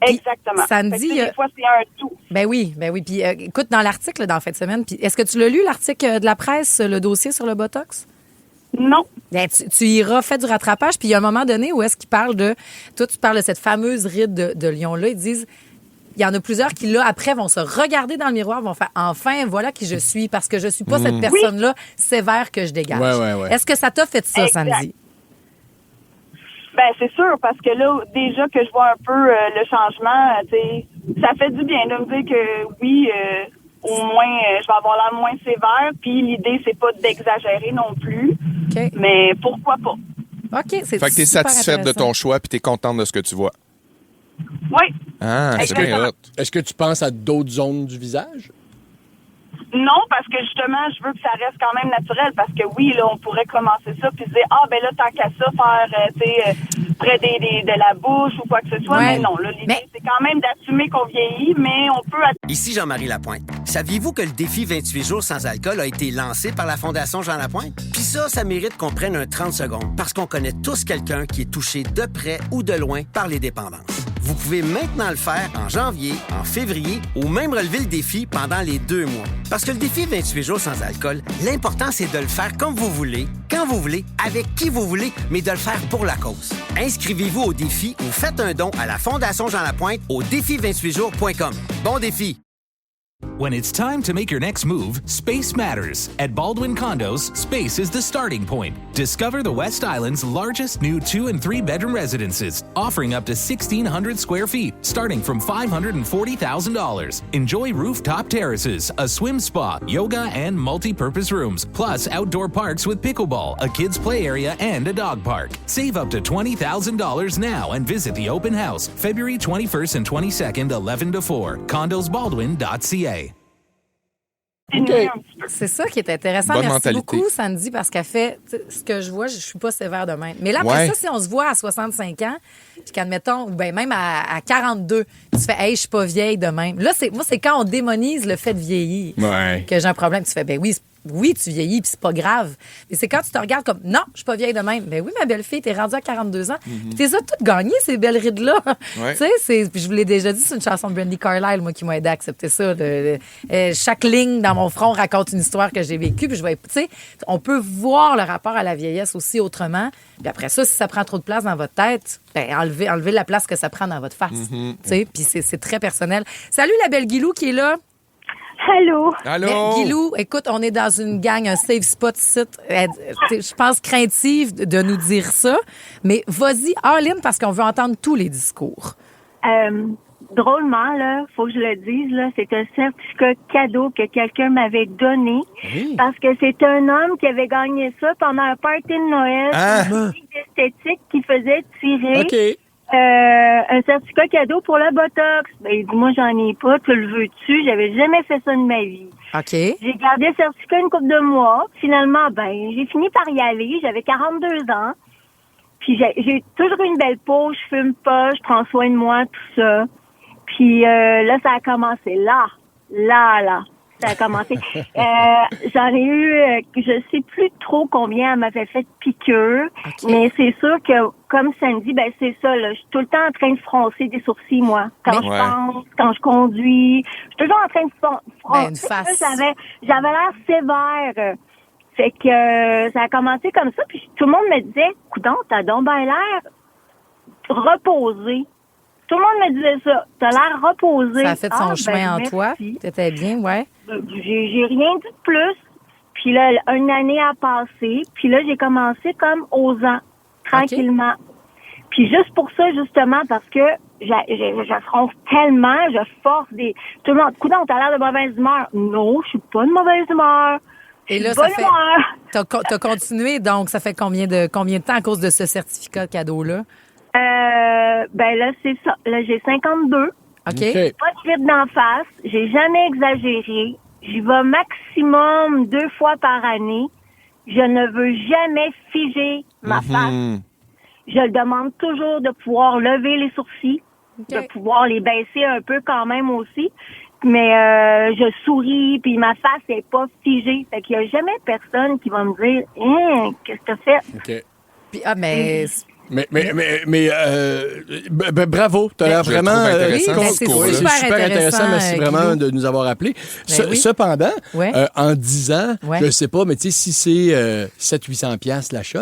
Exactement. Sandy, des fois, c'est un tout. Ben oui. Puis écoute, dans l'article, dans la fin de semaine, puis est-ce que tu l'as lu, l'article de la presse, le dossier sur le Botox? Non. Ben, tu iras faire du rattrapage, puis il y a un moment donné où est-ce qu'ils parlent de... Toi, tu parles de cette fameuse ride de lion-là. Ils disent... Il y en a plusieurs qui, là, après, vont se regarder dans le miroir, vont faire « Enfin, voilà qui je suis, parce que je suis pas cette personne-là sévère que je dégage. » Est-ce que ça t'a fait ça, exact. Sandy? Ben c'est sûr, parce que là, déjà que je vois un peu le changement, tu sais, ça fait du bien de me dire que oui, au moins, je vais avoir l'air moins sévère. Puis l'idée, c'est pas d'exagérer non plus. Okay. Mais pourquoi pas? OK, c'est Fait que t'es satisfaite de ton choix puis t'es contente de ce que tu vois. Oui. Ah, c'est bien hot. Est-ce que tu penses à d'autres zones du visage? Non, parce que justement, je veux que ça reste quand même naturel. Parce que oui, là, on pourrait commencer ça puis se dire, ben là, tant qu'à ça, faire, tu sais, près de la bouche ou quoi que ce soit. Ouais. Mais non, là, l'idée, c'est quand même d'assumer qu'on vieillit, mais on peut... Ici Jean-Marie Lapointe. Saviez-vous que le défi 28 jours sans alcool a été lancé par la Fondation Jean Lapointe? Puis ça mérite qu'on prenne un 30 secondes parce qu'on connaît tous quelqu'un qui est touché de près ou de loin par les dépendances. Vous pouvez maintenant le faire en janvier, en février ou même relever le défi pendant les 2 mois. Parce que le défi 28 jours sans alcool, l'important, c'est de le faire comme vous voulez, quand vous voulez, avec qui vous voulez, mais de le faire pour la cause. Inscrivez-vous au défi ou faites un don à la Fondation Jean Lapointe au défi28jours.com. Bon défi! When it's time to make your next move, space matters. At Baldwin Condos, space is the starting point. Discover the West Island's largest new 2- and 3-bedroom residences, offering up to 1,600 square feet, starting from $540,000. Enjoy rooftop terraces, a swim spa, yoga, and multi-purpose rooms, plus outdoor parks with pickleball, a kids' play area, and a dog park. Save up to $20,000 now and visit the open house, February 21st and 22nd, 11 to 4, condosbaldwin.ca. Okay. C'est ça qui est intéressant. Bonne Merci mentalité. beaucoup, Sandy, parce qu'elle fait ce que je vois, je suis pas sévère de même. Mais là, après ça, si on se voit à 65 ans, puis qu'admettons, ou ben même à 42, tu fais, hey, je suis pas vieille de même. Là, c'est quand on démonise le fait de vieillir que j'ai un problème. Tu fais, ben oui, oui, tu vieillis, puis c'est pas grave. Mais c'est quand tu te regardes comme, non, je suis pas vieille de même. Ben oui, ma belle-fille, t'es rendue à 42 ans. Puis t'es toutes gagnées, ces belles rides-là. Ouais. Tu sais, je vous l'ai déjà dit, c'est une chanson de Brandy Carlile, moi, qui m'a aidé à accepter ça. Chaque ligne dans mon front raconte une histoire que j'ai vécue. Puis je vais, tu sais, on peut voir le rapport à la vieillesse aussi autrement. Puis après ça, si ça prend trop de place dans votre tête, ben enlevez la place que ça prend dans votre face. Tu sais, puis c'est très personnel. Salut la belle Guilou qui est là. Allô? Allô? Guilou, écoute, on est dans une gang, un safe spot site. Je pense craintive de nous dire ça, mais vas-y, all-in, parce qu'on veut entendre tous les discours. Drôlement, là, faut que je le dise, là, c'est un certificat cadeau que quelqu'un m'avait donné parce que c'est un homme qui avait gagné ça pendant un party de Noël, une musique d'esthétique qui faisait tirer un certificat cadeau pour le Botox. Ben, il dit, moi, j'en ai pas, tu le veux-tu? J'avais jamais fait ça de ma vie. OK. J'ai gardé le certificat une couple de mois. Finalement, ben, j'ai fini par y aller. J'avais 42 ans. Puis j'ai toujours eu une belle peau, je fume pas, je prends soin de moi, tout ça. Puis là, ça a commencé là. Ça a commencé. J'en ai eu, je sais plus trop combien elle m'avait fait de piqûres, mais c'est sûr que, comme Sandy, ben c'est ça, là, je suis tout le temps en train de froncer des sourcils, moi. Quand je pense, quand je conduis, je suis toujours en train de froncer. Une face. J'avais l'air sévère. Fait que ça a commencé comme ça, puis tout le monde me disait, coudonc, t'as donc bien l'air reposé. Tout le monde me disait ça. T'as l'air reposé. Ça a fait son chemin en toi. T'étais bien, ouais. J'ai rien dit de plus. Puis là, une année a passé. Puis là, j'ai commencé comme aux ans, tranquillement. Puis juste pour ça, justement, parce que je fronce tellement, je force des... Tout le monde, coudonc, t'as l'air de mauvaise humeur. Non, je suis pas de mauvaise humeur. Et là, ça fait... T'as continué, donc ça fait combien de temps à cause de ce certificat cadeau-là? Ben là, c'est ça. Là, j'ai 52. OK. Pas de vide d'en face. J'ai jamais exagéré. J'y vais maximum 2 fois par année. Je ne veux jamais figer ma face. Je le demande toujours de pouvoir lever les sourcils, de pouvoir les baisser un peu quand même aussi. Mais je souris, puis ma face n'est pas figée. Fait qu'il n'y a jamais personne qui va me dire « qu'est-ce que t'as fait? » Puis, mais... bravo, tu as l'air vraiment c'est super intéressant. Merci vraiment de nous avoir appelés. Cependant, en 10 ans, je ne sais pas, mais tu sais, si c'est 700-800$ la shot,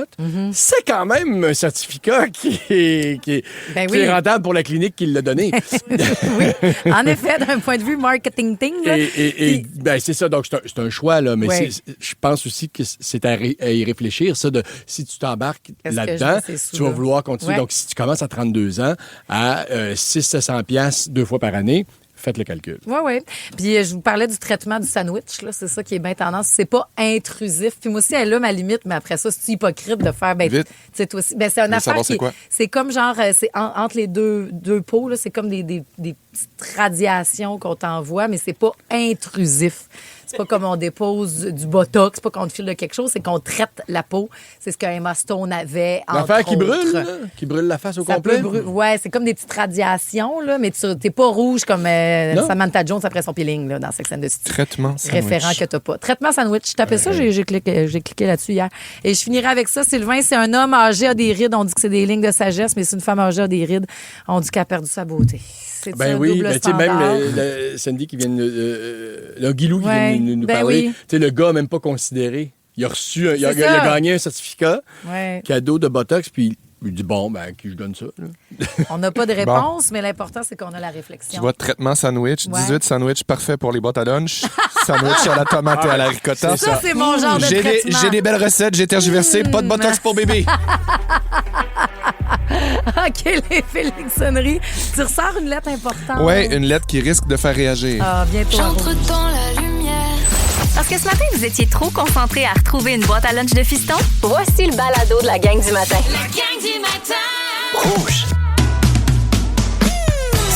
c'est quand même un certificat qui est rentable pour la clinique qui l'a donné. Oui, en effet, d'un point de vue marketing. Et c'est ça, donc c'est un choix, là, mais je pense aussi que c'est à y réfléchir, ça, de si tu t'embarques là-dedans, tu vas vouloir continuer. Donc, si tu commences à 32 ans, à 600-700$ 2 fois par année, faites le calcul. Oui. Puis je vous parlais du traitement du sandwich, là, c'est ça qui est bien tendance. C'est pas intrusif. Puis moi aussi, elle a ma limite, mais après ça, c'est hypocrite de faire... Vite. C'est aussi... c'est une affaire qui... C'est comme genre... C'est entre les deux peaux, là, c'est comme des petites radiations qu'on t'envoie, mais c'est pas intrusif. C'est pas comme on dépose du Botox, c'est pas qu'on te file de quelque chose, c'est qu'on traite la peau. C'est ce que Emma Stone avait, entre l'affaire qui autres. brûle, là, qui brûle la face au complet. Ouais, c'est comme des petites radiations, là, mais t'es pas rouge comme Samantha Jones après son peeling là, dans Sex and the City. Traitement sandwich. Référent que t'as pas. Traitement sandwich. Je tapais ça, j'ai cliqué là-dessus hier. Et je finirai avec ça. Sylvain, c'est un homme âgé, a des rides. On dit que c'est des lignes de sagesse, mais c'est une femme âgée, a des rides. On dit qu'elle a perdu sa beauté. C'est double standard. Même Sandy qui vient le Guilou qui vient nous parler. Tu sais, le gars n'a même pas considéré. Il a reçu, il a gagné un certificat cadeau de Botox, puis il dit qui je donne ça. Là. On n'a pas de réponse, mais l'important, c'est qu'on a la réflexion. Tu vois, traitement sandwich, 18 sandwich parfait pour les boîtes à lunch, sandwich à la tomate et à la ricotta. Ça, c'est mon genre de traitement. J'ai des belles recettes, j'ai tergiversé, pas de Botox pour bébé. OK, les Félixonneries. Tu ressors une lettre importante. Oui, une lettre qui risque de faire réagir. Bientôt. J'entre dans la lumière. Parce que ce matin, vous étiez trop concentrés à retrouver une boîte à lunch de fiston? Voici le balado de la gang du matin. La gang du matin! Rouge.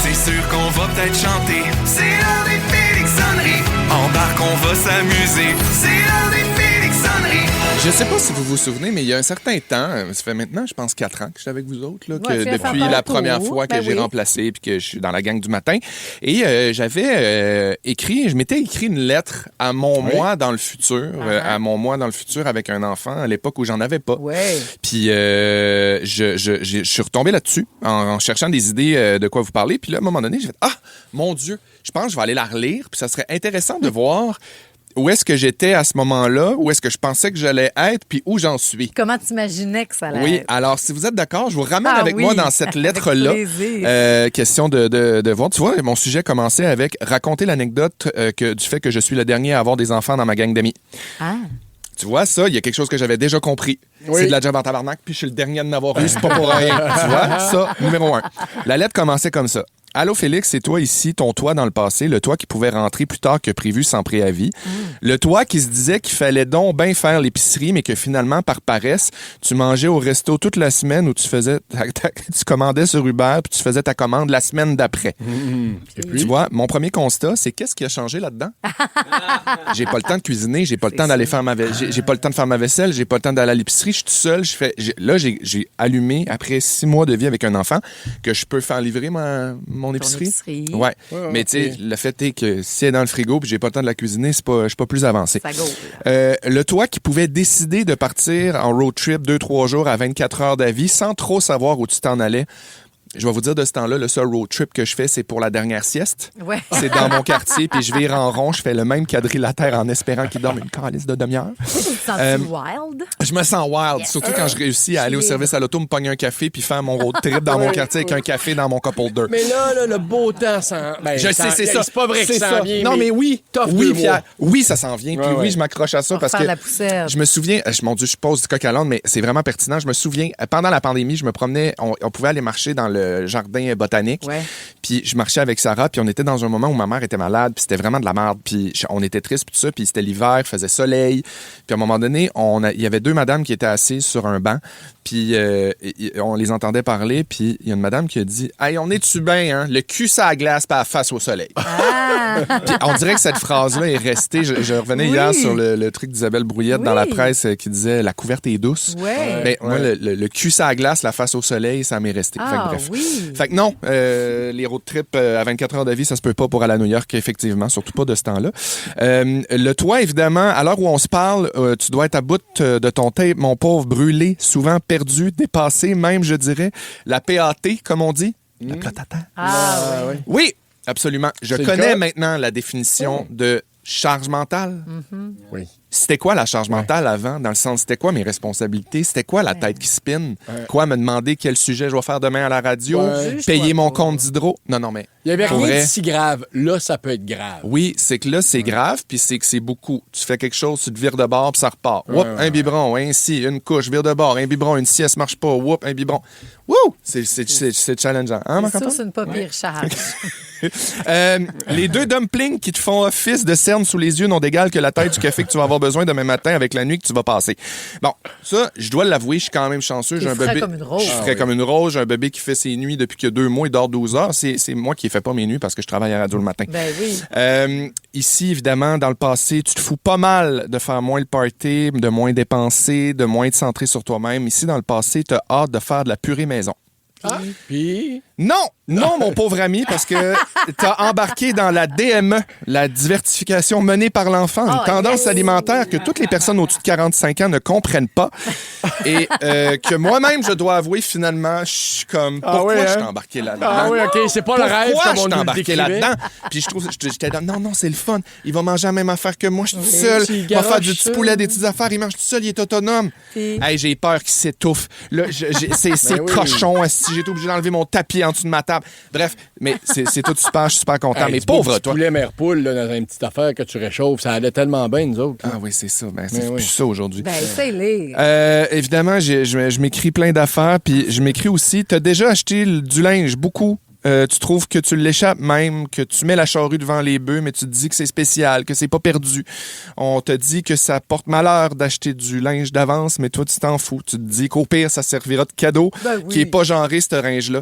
C'est sûr qu'on va peut-être chanter. C'est l'heure des Félixonneries. Embarque, on va s'amuser. C'est l'heure des Félixonneries. Je sais pas si vous vous souvenez, mais il y a un certain temps, ça fait maintenant, je pense, 4 ans que je suis avec vous autres, là, que depuis la première fois que j'ai remplacé puis que je suis dans la gang du matin. Et j'avais écrit, je m'étais écrit une lettre à mon moi dans le futur, à mon moi dans le futur avec un enfant à l'époque où j'en avais pas. Puis je suis retombé là-dessus en cherchant des idées de quoi vous parler. Puis là, à un moment donné, j'ai fait « Ah, mon Dieu, je pense que je vais aller la relire. » Puis ça serait intéressant de voir où est-ce que j'étais à ce moment-là, où est-ce que je pensais que j'allais être, puis où j'en suis. Comment t'imaginais que ça allait être? Oui, alors si vous êtes d'accord, je vous ramène avec moi dans cette lettre-là. Question de voir. Tu vois, mon sujet commençait avec raconter l'anecdote du fait que je suis le dernier à avoir des enfants dans ma gang d'amis. Ah. Tu vois, ça, il y a quelque chose que j'avais déjà compris. C'est de la job en tabarnak, puis je suis le dernier de n'avoir eu, c'est pas pour rien. Tu vois, ça, numéro 1. La lettre commençait comme ça. Allô Félix, c'est toi ici, ton toit dans le passé, le toit qui pouvait rentrer plus tard que prévu sans préavis. Le toit qui se disait qu'il fallait donc bien faire l'épicerie, mais que finalement, par paresse, tu mangeais au resto toute la semaine où tu commandais sur Uber, puis tu faisais ta commande la semaine d'après. Tu vois, mon premier constat, c'est qu'est-ce qui a changé là-dedans? J'ai pas le temps de cuisiner, j'ai pas le temps d'aller faire j'ai pas le temps de faire ma vaisselle, j'ai pas le temps d'aller à l'épicerie, je suis tout seul, j'ai allumé, après 6 mois de vie avec un enfant, que je peux faire livrer mon épicerie. Ouais. Mais tu sais, le fait est que si c'est dans le frigo puis j'ai pas le temps de la cuisiner, je suis pas plus avancé. Le toi qui pouvait décider de partir en road trip 2-3 jours à 24 heures d'avis sans trop savoir où tu t'en allais. Je vais vous dire de ce temps-là, le seul road trip que je fais, c'est pour la dernière sieste. C'est dans mon quartier, puis je vire en rond, je fais le même quadrilatère en espérant qu'il dorme une calice de demi-heure. Tu te sens wild? Je me sens wild, surtout quand je réussis à aller au service à l'auto, me pogner un café, puis faire mon road trip dans mon quartier avec un café dans mon couple 2. Mais là, le beau temps je sais, c'est ça. C'est pas vrai que ça s'en vient. Non, mais oui. Oui, Pierre. Oui, ça s'en vient. Puis oui, je m'accroche à ça parce que la poussière. Je me souviens, mon Dieu, je pose du coq à l'âne, mais c'est vraiment pertinent. Je me souviens, pendant la pandémie, je me promenais, on pouvait aller marcher dans le jardin botanique. Puis je marchais avec Sarah, puis on était dans un moment où ma mère était malade, puis c'était vraiment de la merde, puis on était tristes, puis tout ça, puis c'était l'hiver, il faisait soleil. Puis à un moment donné, il y avait 2 madames qui étaient assises sur un banc, puis on les entendait parler, puis il y a une madame qui a dit « Hey, on est-tu bien, hein? Le cul sur la glace, pas face au soleil. » Puis on dirait que cette phrase-là est restée. Je revenais hier sur le truc d'Isabelle Brouillette dans la presse qui disait « La couverte est douce ». Moi, le cul sur la glace, la face au soleil, ça m'est resté. Fait que non, les road trips à 24 heures de vie, ça se peut pas pour aller à New York, effectivement, surtout pas de ce temps-là. Le toit, évidemment, à l'heure où on se parle, tu dois être à bout de ton tape, mon pauvre, brûlé, souvent perdu, dépassé, même, je dirais, la PAT, comme on dit. La plate à terre. Oui, absolument. Je connais maintenant la définition de charge mentale. Oui. C'était quoi la charge mentale avant? Dans le sens, c'était quoi mes responsabilités? C'était quoi la tête qui spinne? Quoi me demander quel sujet je vais faire demain à la radio? Payer mon compte d'hydro? Non, mais... Il n'y avait rien de si grave. Là, ça peut être grave. Oui, c'est que là, c'est grave, puis c'est que c'est beaucoup. Tu fais quelque chose, tu te vires de bord, puis ça repart. Oups, un biberon, un scie, une couche, vire de bord, un biberon, une scie, elle se marche pas. Oups, un biberon. Wouh! C'est challengeant. Hein, c'est sûr, c'est une pas pire charge. Les 2 dumplings qui te font office de cerne sous les yeux n'ont d'égal que la taille du café que tu vas avoir besoin demain matin avec la nuit que tu vas passer. Bon, ça, je dois l'avouer, je suis quand même chanceux. J'ai un bébé. Comme une rose. Je suis frais comme une rose. J'ai un bébé qui fait ses nuits depuis qu'il y a 2 mois. Il dort 12 heures. C'est moi qui ne fais pas mes nuits parce que je travaille à la radio le matin. Ben oui. Ici, évidemment, dans le passé, tu te fous pas mal de faire moins le party, de moins dépenser, de moins te centrer sur toi-même. Ici, dans le passé, tu as hâte de faire de la purée maison. Puis... Non, mon pauvre ami, parce que t'as embarqué dans la DME, la diversification menée par l'enfant, une tendance alimentaire que toutes les personnes au-dessus de 45 ans ne comprennent pas et que moi-même, je dois avouer, finalement, je suis comme, pourquoi je suis embarqué là-dedans? Ah oui, OK, c'est pas le rêve comme on nous le décrivait. Là-dedans? Puis je trouve, j'étais dans, non, c'est le fun. Il va manger la même affaire que moi, je suis tout seul. Il va faire du petit poulet, des petites affaires, il mange tout seul, il est autonome. Hey, j'ai peur qu'il s'étouffe. Là, c'est cochon, si j'ai été obligé d'enlever mon tapis en dessous de ma table. Bref, mais c'est tout super, je suis super content. Mais pauvre toi. Poulet mère poule là, dans une petite affaire que tu réchauffes, ça allait tellement bien, nous autres. Là. Ah oui, c'est ça. Ben, c'est plus ça aujourd'hui. Ben, c'est les. Évidemment, je m'écris plein d'affaires, puis je m'écris aussi, t'as déjà acheté du linge, beaucoup. tu trouves que tu l'échappes même, que tu mets la charrue devant les bœufs, mais tu te dis que c'est spécial, que c'est pas perdu. On te dit que ça porte malheur d'acheter du linge d'avance, mais toi, tu t'en fous. Tu te dis qu'au pire, ça servira de cadeau, qui est pas genré, ce linge-là.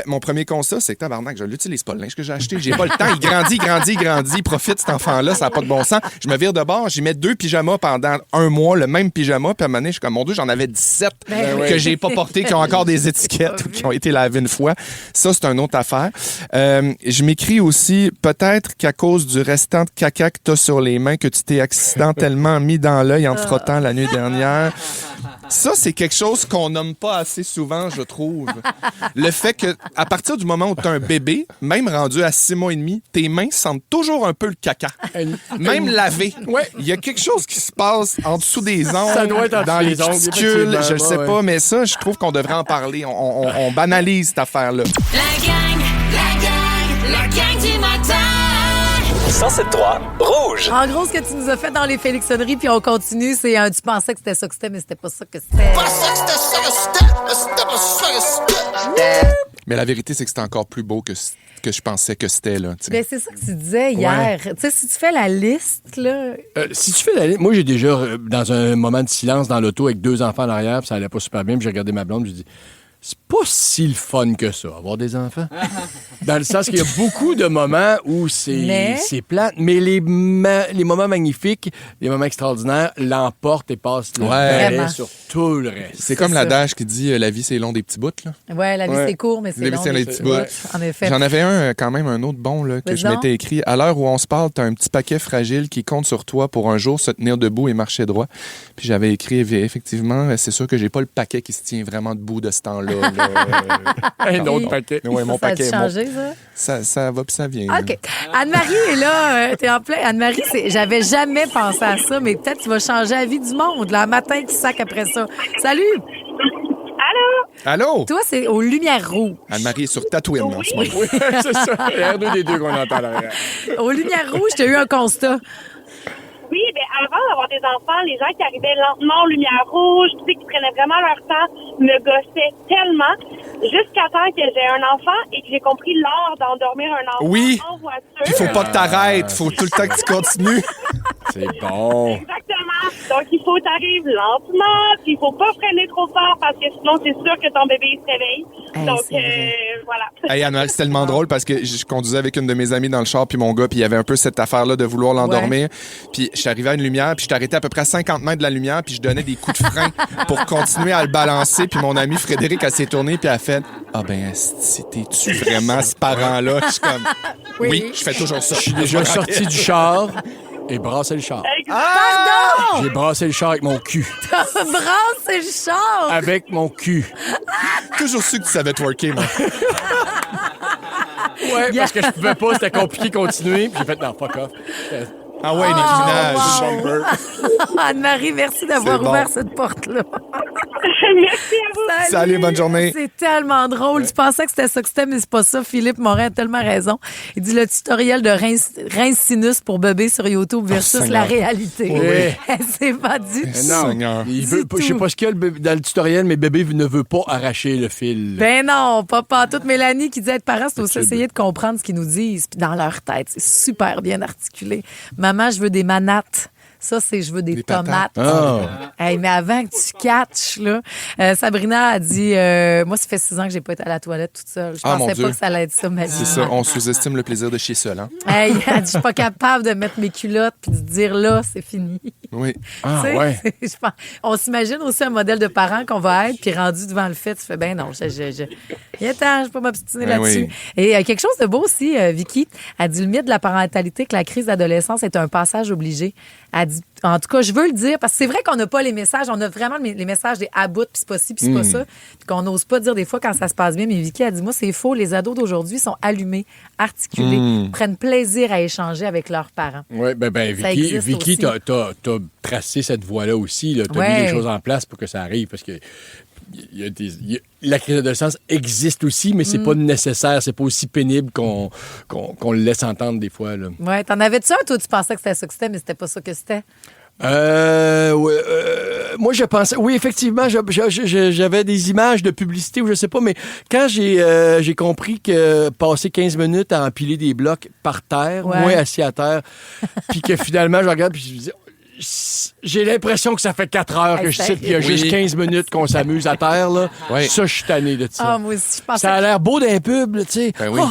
Mon premier constat, c'est que tabarnak, je l'utilise pas, le linge que j'ai acheté. J'ai pas le temps. Il grandit. Il profite, cet enfant-là. Ça n'a pas de bon sens. Je me vire de bord. J'y mets 2 pyjamas pendant 1 mois, le même pyjama. Puis à un moment donné, je suis comme, mon Dieu, j'en avais 17 que j'ai pas porté, qui ont encore des étiquettes ou qui ont été lavées une fois. Ça, c'est une autre affaire. Je m'écris aussi, peut-être qu'à cause du restant de caca que t'as sur les mains, que tu t'es accidentellement mis dans l'œil en te frottant la nuit dernière. Ça, c'est quelque chose qu'on nomme pas assez souvent, je trouve. Le fait que, à partir du moment où tu as un bébé, même rendu à 6 mois et demi, tes mains sentent toujours un peu le caca. Même lavé. Il y a quelque chose qui se passe en dessous des ongles, ça doit être dans les testicules, je ne sais pas, mais ça, je trouve qu'on devrait en parler. On banalise cette affaire-là. La gang du matin. 107.3 Rouge. En gros, ce que tu nous as fait dans les Félixonneries, puis on continue, c'est tu pensais que c'était ça que c'était, mais c'était pas ça que c'était. Mais la vérité, c'est que c'était encore plus beau que je pensais que c'était, là. Ben, c'est ça que tu disais hier. Tu sais, si tu fais la liste, là... si tu fais la liste... Moi, j'ai déjà, dans un moment de silence dans l'auto avec 2 enfants en arrière, puis ça allait pas super bien, puis j'ai regardé ma blonde, puis j'ai dit... C'est pas si le fun que ça, avoir des enfants. Dans le sens qu'il y a beaucoup de moments où c'est plate, mais les moments magnifiques, les moments extraordinaires l'emportent et passent le relais sur tout le reste. C'est comme l'adage qui dit la vie, c'est long des petits bouts. Là. Ouais, la vie, c'est court, mais c'est long des petits bouts. En effet. J'en avais quand même un autre bon là, que je m'étais écrit. À l'heure où on se parle, t'as un petit paquet fragile qui compte sur toi pour un jour se tenir debout et marcher droit. Puis j'avais écrit, effectivement, c'est sûr que j'ai pas le paquet qui se tient vraiment debout de ce temps-là. Un autre paquet. Ouais, mon paquet. Ça a changé, ça? Ça va puis ça vient. OK. Anne-Marie est là. T'es en plein. Anne-Marie, j'avais jamais pensé à ça, mais peut-être tu vas changer la vie du monde. Le matin, tu sacs après ça. Salut! Allô? Toi, c'est aux Lumières Rouges. Anne-Marie est sur Tatooine en ce moment. Oui, c'est ça. Il y a R2D2 qu'on entend là. Aux Lumières Rouges, tu as eu un constat. Oui, bien, avant d'avoir des enfants, les gens qui arrivaient lentement aux lumières rouges, tu sais, qui prenaient vraiment leur temps, me gossaient tellement, jusqu'à temps que j'ai un enfant et que j'ai compris l'art d'endormir un enfant en voiture. Il faut pas que t'arrêtes, faut tout le temps que tu continues. C'est bon. Exactement. Donc, il faut que t'arrives lentement, puis il faut pas freiner trop fort parce que sinon, c'est sûr que ton bébé se réveille. Donc, voilà. Hey, Anne, c'est tellement drôle parce que je conduisais avec une de mes amies dans le char, puis mon gars, puis il y avait un peu cette affaire-là de vouloir l'endormir. Puis je suis arrivé à une lumière, puis je t'arrêtais à peu près à 50 mètres de la lumière, puis je donnais des coups de frein pour continuer à le balancer. Puis mon ami Frédéric, elle s'est tournée, puis elle a fait « Ah ben, t'es-tu vraiment ce parent-là? » Je suis comme « Oui, je fais toujours ça. » Je suis déjà sorti du char et brassé le char. Pardon! J'ai brassé le char avec mon cul. T'as brassé le char! Avec mon cul. Toujours su que tu savais twerker, moi. Ouais, parce que je pouvais pas, c'était compliqué de continuer. Puis j'ai fait, non, fuck off. Ah ouais, wow. Anne-Marie, merci d'avoir ouvert cette porte-là. Merci à vous. Salut, bonne journée. C'est tellement drôle. Tu pensais que c'était ça que c'était, mais c'est pas ça. Philippe Morin a tellement raison. Il dit le tutoriel de rince sinus pour bébé sur YouTube versus la réalité. Oui. C'est pas du tout. Non, je sais pas ce qu'il y a dans le tutoriel, mais bébé ne veut pas arracher le fil. Ben non, pas toute Mélanie qui dit être parent, c'est aussi essayer de comprendre ce qu'ils nous disent. Puis dans leur tête, c'est super bien articulé. Maman, je veux des manates. Ça, c'est je veux des tomates. Oh. Hey, mais avant que tu catches, là, Sabrina a dit moi, ça fait 6 ans que j'ai pas été à la toilette toute seule. Je pensais pas que ça allait être ça, ma vie. C'est ça, on sous-estime le plaisir de chier seul. Hein? Hey, elle dit, je suis pas capable de mettre mes culottes puis de dire là, c'est fini. Oui. Ah, ouais. On s'imagine aussi un modèle de parent qu'on va être, puis rendu devant le fait, tu fais ben non, il est temps, je peux pas m'obstiner là-dessus. Oui. Et quelque chose de beau aussi, Vicky, elle dit le mythe de la parentalité, que la crise d'adolescence est un passage obligé. Elle dit, en tout cas, je veux le dire, parce que c'est vrai qu'on n'a pas les messages, on a vraiment les messages des à bout, puis c'est pas ci, puis c'est pas ça, puis qu'on n'ose pas dire des fois quand ça se passe bien. Mais Vicky a dit, moi, c'est faux, les ados d'aujourd'hui sont allumés, articulés, prennent plaisir à échanger avec leurs parents. Oui, ben Vicky, t'as tracé cette voie-là aussi, là. T'as mis les choses en place pour que ça arrive, parce que la crise d'adolescence existe aussi, mais c'est pas nécessaire, c'est pas aussi pénible qu'on le laisse entendre des fois. Oui, t'en avais-tu un, toi, tu pensais que c'était ça que c'était, mais c'était pas ça que c'était? Moi, je pensais... Oui, effectivement, j'avais des images de publicité ou je sais pas, mais quand j'ai compris que passer 15 minutes à empiler des blocs par terre, moi assis à terre, puis que finalement, je regarde puis je me dis... J'ai l'impression que ça fait 4 heures que je sais qu'il y a juste 15 minutes qu'on s'amuse à terre. Là. Oui. Ça, je suis tanné de ça. Ah, moi aussi, je pensais ça a l'air beau d'un pub, tu sais. Ben oui. non.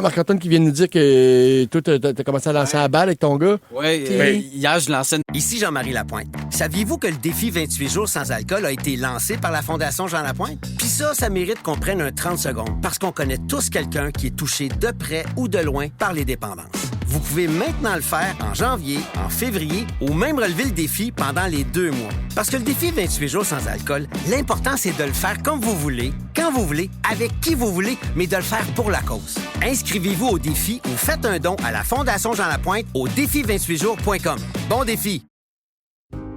Marc-Antoine qui vient de nous dire que toi, t'as commencé à lancer la balle avec ton gars. Oui, hier, je lançais Ici Jean-Marie Lapointe. Saviez-vous que le défi 28 jours sans alcool a été lancé par la Fondation Jean Lapointe? Puis ça mérite qu'on prenne un 30 secondes parce qu'on connaît tous quelqu'un qui est touché de près ou de loin par les dépendances. Vous pouvez maintenant le faire en janvier, en février ou même relever le défi pendant les 2 mois. Parce que le défi 28 jours sans alcool, l'important, c'est de le faire comme vous voulez, quand vous voulez, avec qui vous voulez, mais de le faire pour la cause. Inscrivez-vous au défi ou faites un don à la Fondation Jean Lapointe au défi28jours.com. Bon défi!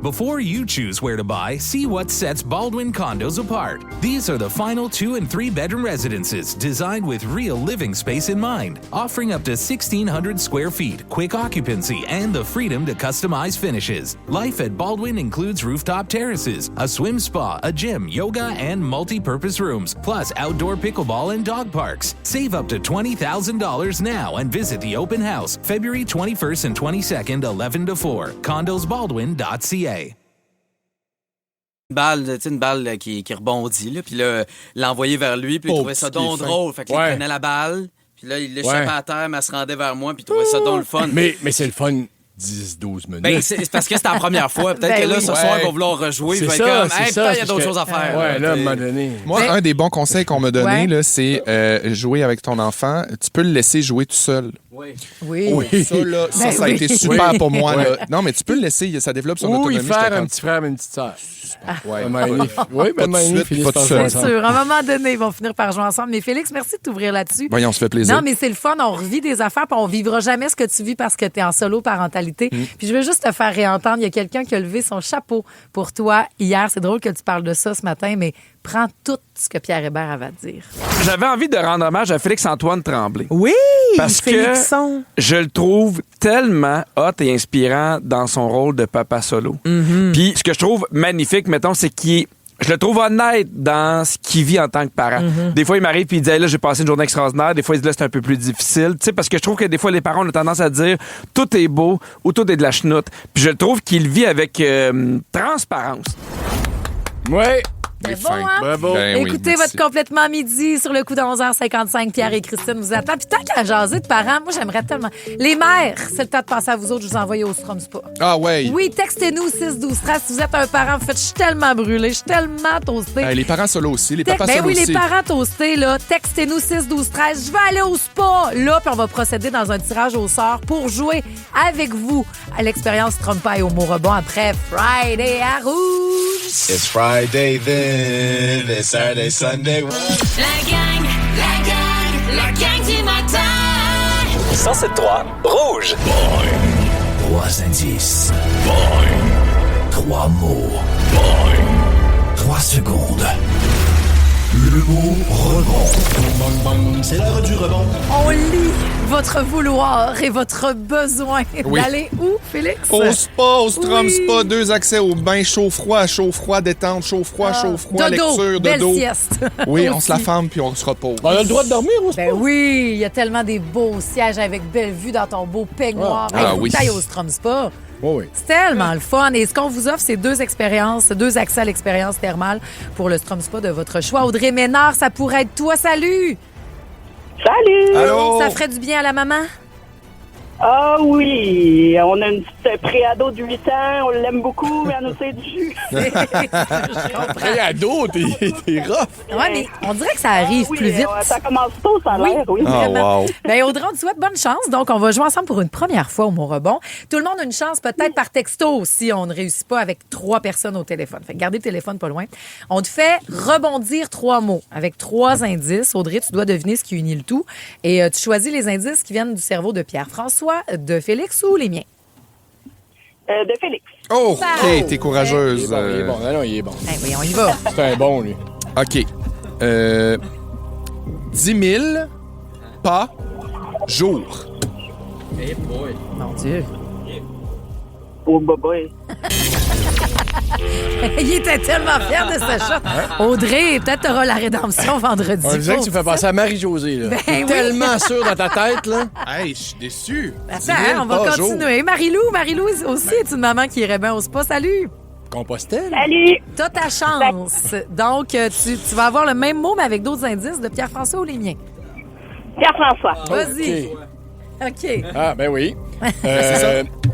Before you choose where to buy, see what sets Baldwin Condos apart. These are the final 2- and 3-bedroom residences designed with real living space in mind, offering up to 1,600 square feet, quick occupancy, and the freedom to customize finishes. Life at Baldwin includes rooftop terraces, a swim spa, a gym, yoga, and multi-purpose rooms, plus outdoor pickleball and dog parks. Save up to $20,000 now and visit the open house, February 21st and 22nd, 11 to 4, condosbaldwin.ca. Une balle qui rebondit, là, puis là, l'envoyer vers lui, puis il trouvait ça donc drôle. Fait qu'il prenait la balle, puis là, il l'échappait à terre, mais elle se rendait vers moi, puis il trouvait ça donc le fun. Mais c'est le fun 10-12 minutes. Ben, c'est parce que c'était la première fois. Peut-être que là, ce soir, il va vouloir rejouer. Il va être comme, peut-être il y a d'autres choses à faire. Ouais, là, à un moment donné. Moi, un des bons conseils qu'on m'a donné, là, c'est jouer avec ton enfant. Tu peux le laisser jouer tout seul. Oui. Ça, là, ça a été super pour moi. Là. Non, mais tu peux le laisser, ça développe son autonomie. Ou y faire un petit frère et une petite sœur. Ouais. C'est sûr. À un moment donné, ils vont finir par jouer ensemble. Mais Félix, merci de t'ouvrir là-dessus. Voyons, on se fait plaisir. Non, mais c'est le fun. On revit des affaires, puis on vivra jamais ce que tu vis parce que tu es en solo parentalité. Puis je veux juste te faire réentendre. Il y a quelqu'un qui a levé son chapeau pour toi hier. C'est drôle que tu parles de ça ce matin, mais prends tout ce que Pierre Hébert avait à dire. J'avais envie de rendre hommage à Félix-Antoine Tremblay. Oui! Parce Félixon. que je le trouve tellement hot et inspirant dans son rôle de papa solo. Puis ce que je trouve magnifique, mettons, c'est je le trouve honnête dans ce qu'il vit en tant que parent. Des fois, il m'arrive et il dit hey, là, j'ai passé une journée extraordinaire. Des fois, il dit là, c'est un peu plus difficile. Tu sais, parce que je trouve que des fois, les parents ont tendance à dire tout est beau ou tout est de la chenoute. Puis je le trouve qu'il vit avec transparence. Ouais. C'est bon, hein? Bravo. Écoutez votre complètement midi sur le coup de 11h55. Pierre et Christine vous attendent. Puis tant qu'à jaser de parents, moi, j'aimerais tellement. Les mères, c'est le temps de penser à vous autres. Je vous envoie au Strom Spa. Ah, ouais. Oui, textez-nous 6-12-13. Si vous êtes un parent, vous faites, je suis tellement brûlé, je suis tellement toasté. Les parents solo aussi, les papas solo oui, aussi. les parents toastés, là, textez-nous 6-12-13. Je vais aller au spa. Là, puis on va procéder dans un tirage au sort pour jouer avec vous à l'expérience Trompa et au mot rebond après Friday à Rouge. It's Friday then, it's Saturday, Sunday. La gang du matin. 107.3 Rouge. Boing. 3 indices. Boing. 3 mots. Boing. 3 secondes. Le mot rebond. C'est l'heure du rebond. On lit votre vouloir et votre besoin d'aller où, Félix? Au spa, au Strom Spa, 2 accès au bain chaud-froid, détente, chaud-froid, dodo, lecture, belle dodo. sieste. Oui, on se la ferme puis on se repose. On a le droit de dormir au spa? Ben oui, il y a tellement des beaux sièges avec belle vue dans ton beau peignoir. Taille au Strom Spa. Oui. C'est tellement le fun. Et ce qu'on vous offre, c'est 2 expériences, 2 accès à l'expérience thermale pour le Strom Spa de votre choix. Audrey Ménard, ça pourrait être toi. Salut! Salut! Allô? Ça ferait du bien à la maman? Ah oui, on a une petite préado de 8 ans, on l'aime beaucoup, mais elle nous fait du jus. Préado, t'es rough. Ouais, mais on dirait que ça arrive plus vite. Ça commence tôt, ça a l'air, oui. Vraiment. Ben, Audrey, on te souhaite bonne chance. Donc, on va jouer ensemble pour une première fois au mot rebond. Tout le monde a une chance, peut-être par texto, si on ne réussit pas avec 3 personnes au téléphone. Fait que gardez le téléphone pas loin. On te fait rebondir 3 mots avec 3 indices. Audrey, tu dois deviner ce qui unit le tout. Et tu choisis les indices qui viennent du cerveau de Pierre-François, de Félix ou les miens? De Félix. Oh, OK, t'es courageuse. Il est bon. Non, il est bon. Ben oui, on y va. C'est un bon, lui. OK. 10 000 pas jour. Hey boy. Mon Dieu. Oh, bye-bye. Il était tellement fier de ce shot. Audrey, peut-être t'auras la rédemption vendredi. On disait que tu fais passer à Marie-Josée, là. T'es oui. tellement sûr dans ta tête, là. Hey, je suis déçu. Attends, on va continuer. Marie-Lou aussi est une maman qui irait bien au spa. Salut! Compostelle. Salut! T'as ta chance. Donc, tu vas avoir le même mot, mais avec d'autres indices de Pierre-François ou les miens. Pierre-François. Vas-y. OK. Ah, ben oui.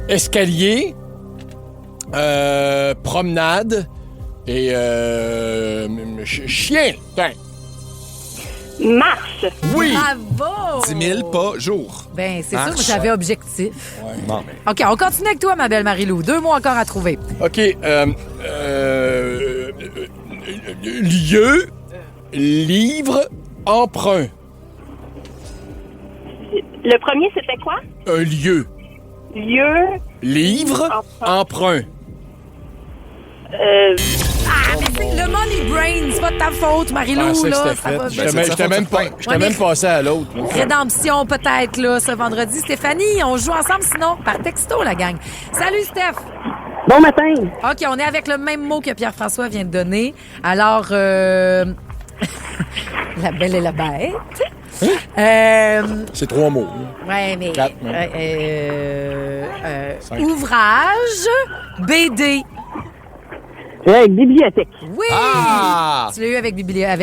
Escalier, promenade et chien. Tiens. Marche. Oui. Bravo! 10 000 pas jour. Ben, c'est sûr Marche. que j'avais objectif. Ouais. Bon, ben. OK, on continue avec toi, ma belle Marie-Lou. 2 mots encore à trouver. OK. Lieu, livre, emprunt. Le premier, c'était quoi? Un lieu. Lieu. Livre, emprunt. Mais c'est le money brain, c'est pas de ta faute, Marie-Lou. Ah, là, c'était va fait. bien. J'étais même passé à l'autre. Rédemption, peut-être, là, ce vendredi. Stéphanie, on joue ensemble, sinon, par texto, la gang. Salut, Steph. Bon matin. OK, on est avec le même mot que Pierre-François vient de donner. Alors, la Belle et la Bête. C'est 3 mots. Ouais, mais... 4, ouvrage, BD. Avec bibliothèque. Oui! Ah! Tu l'as eu avec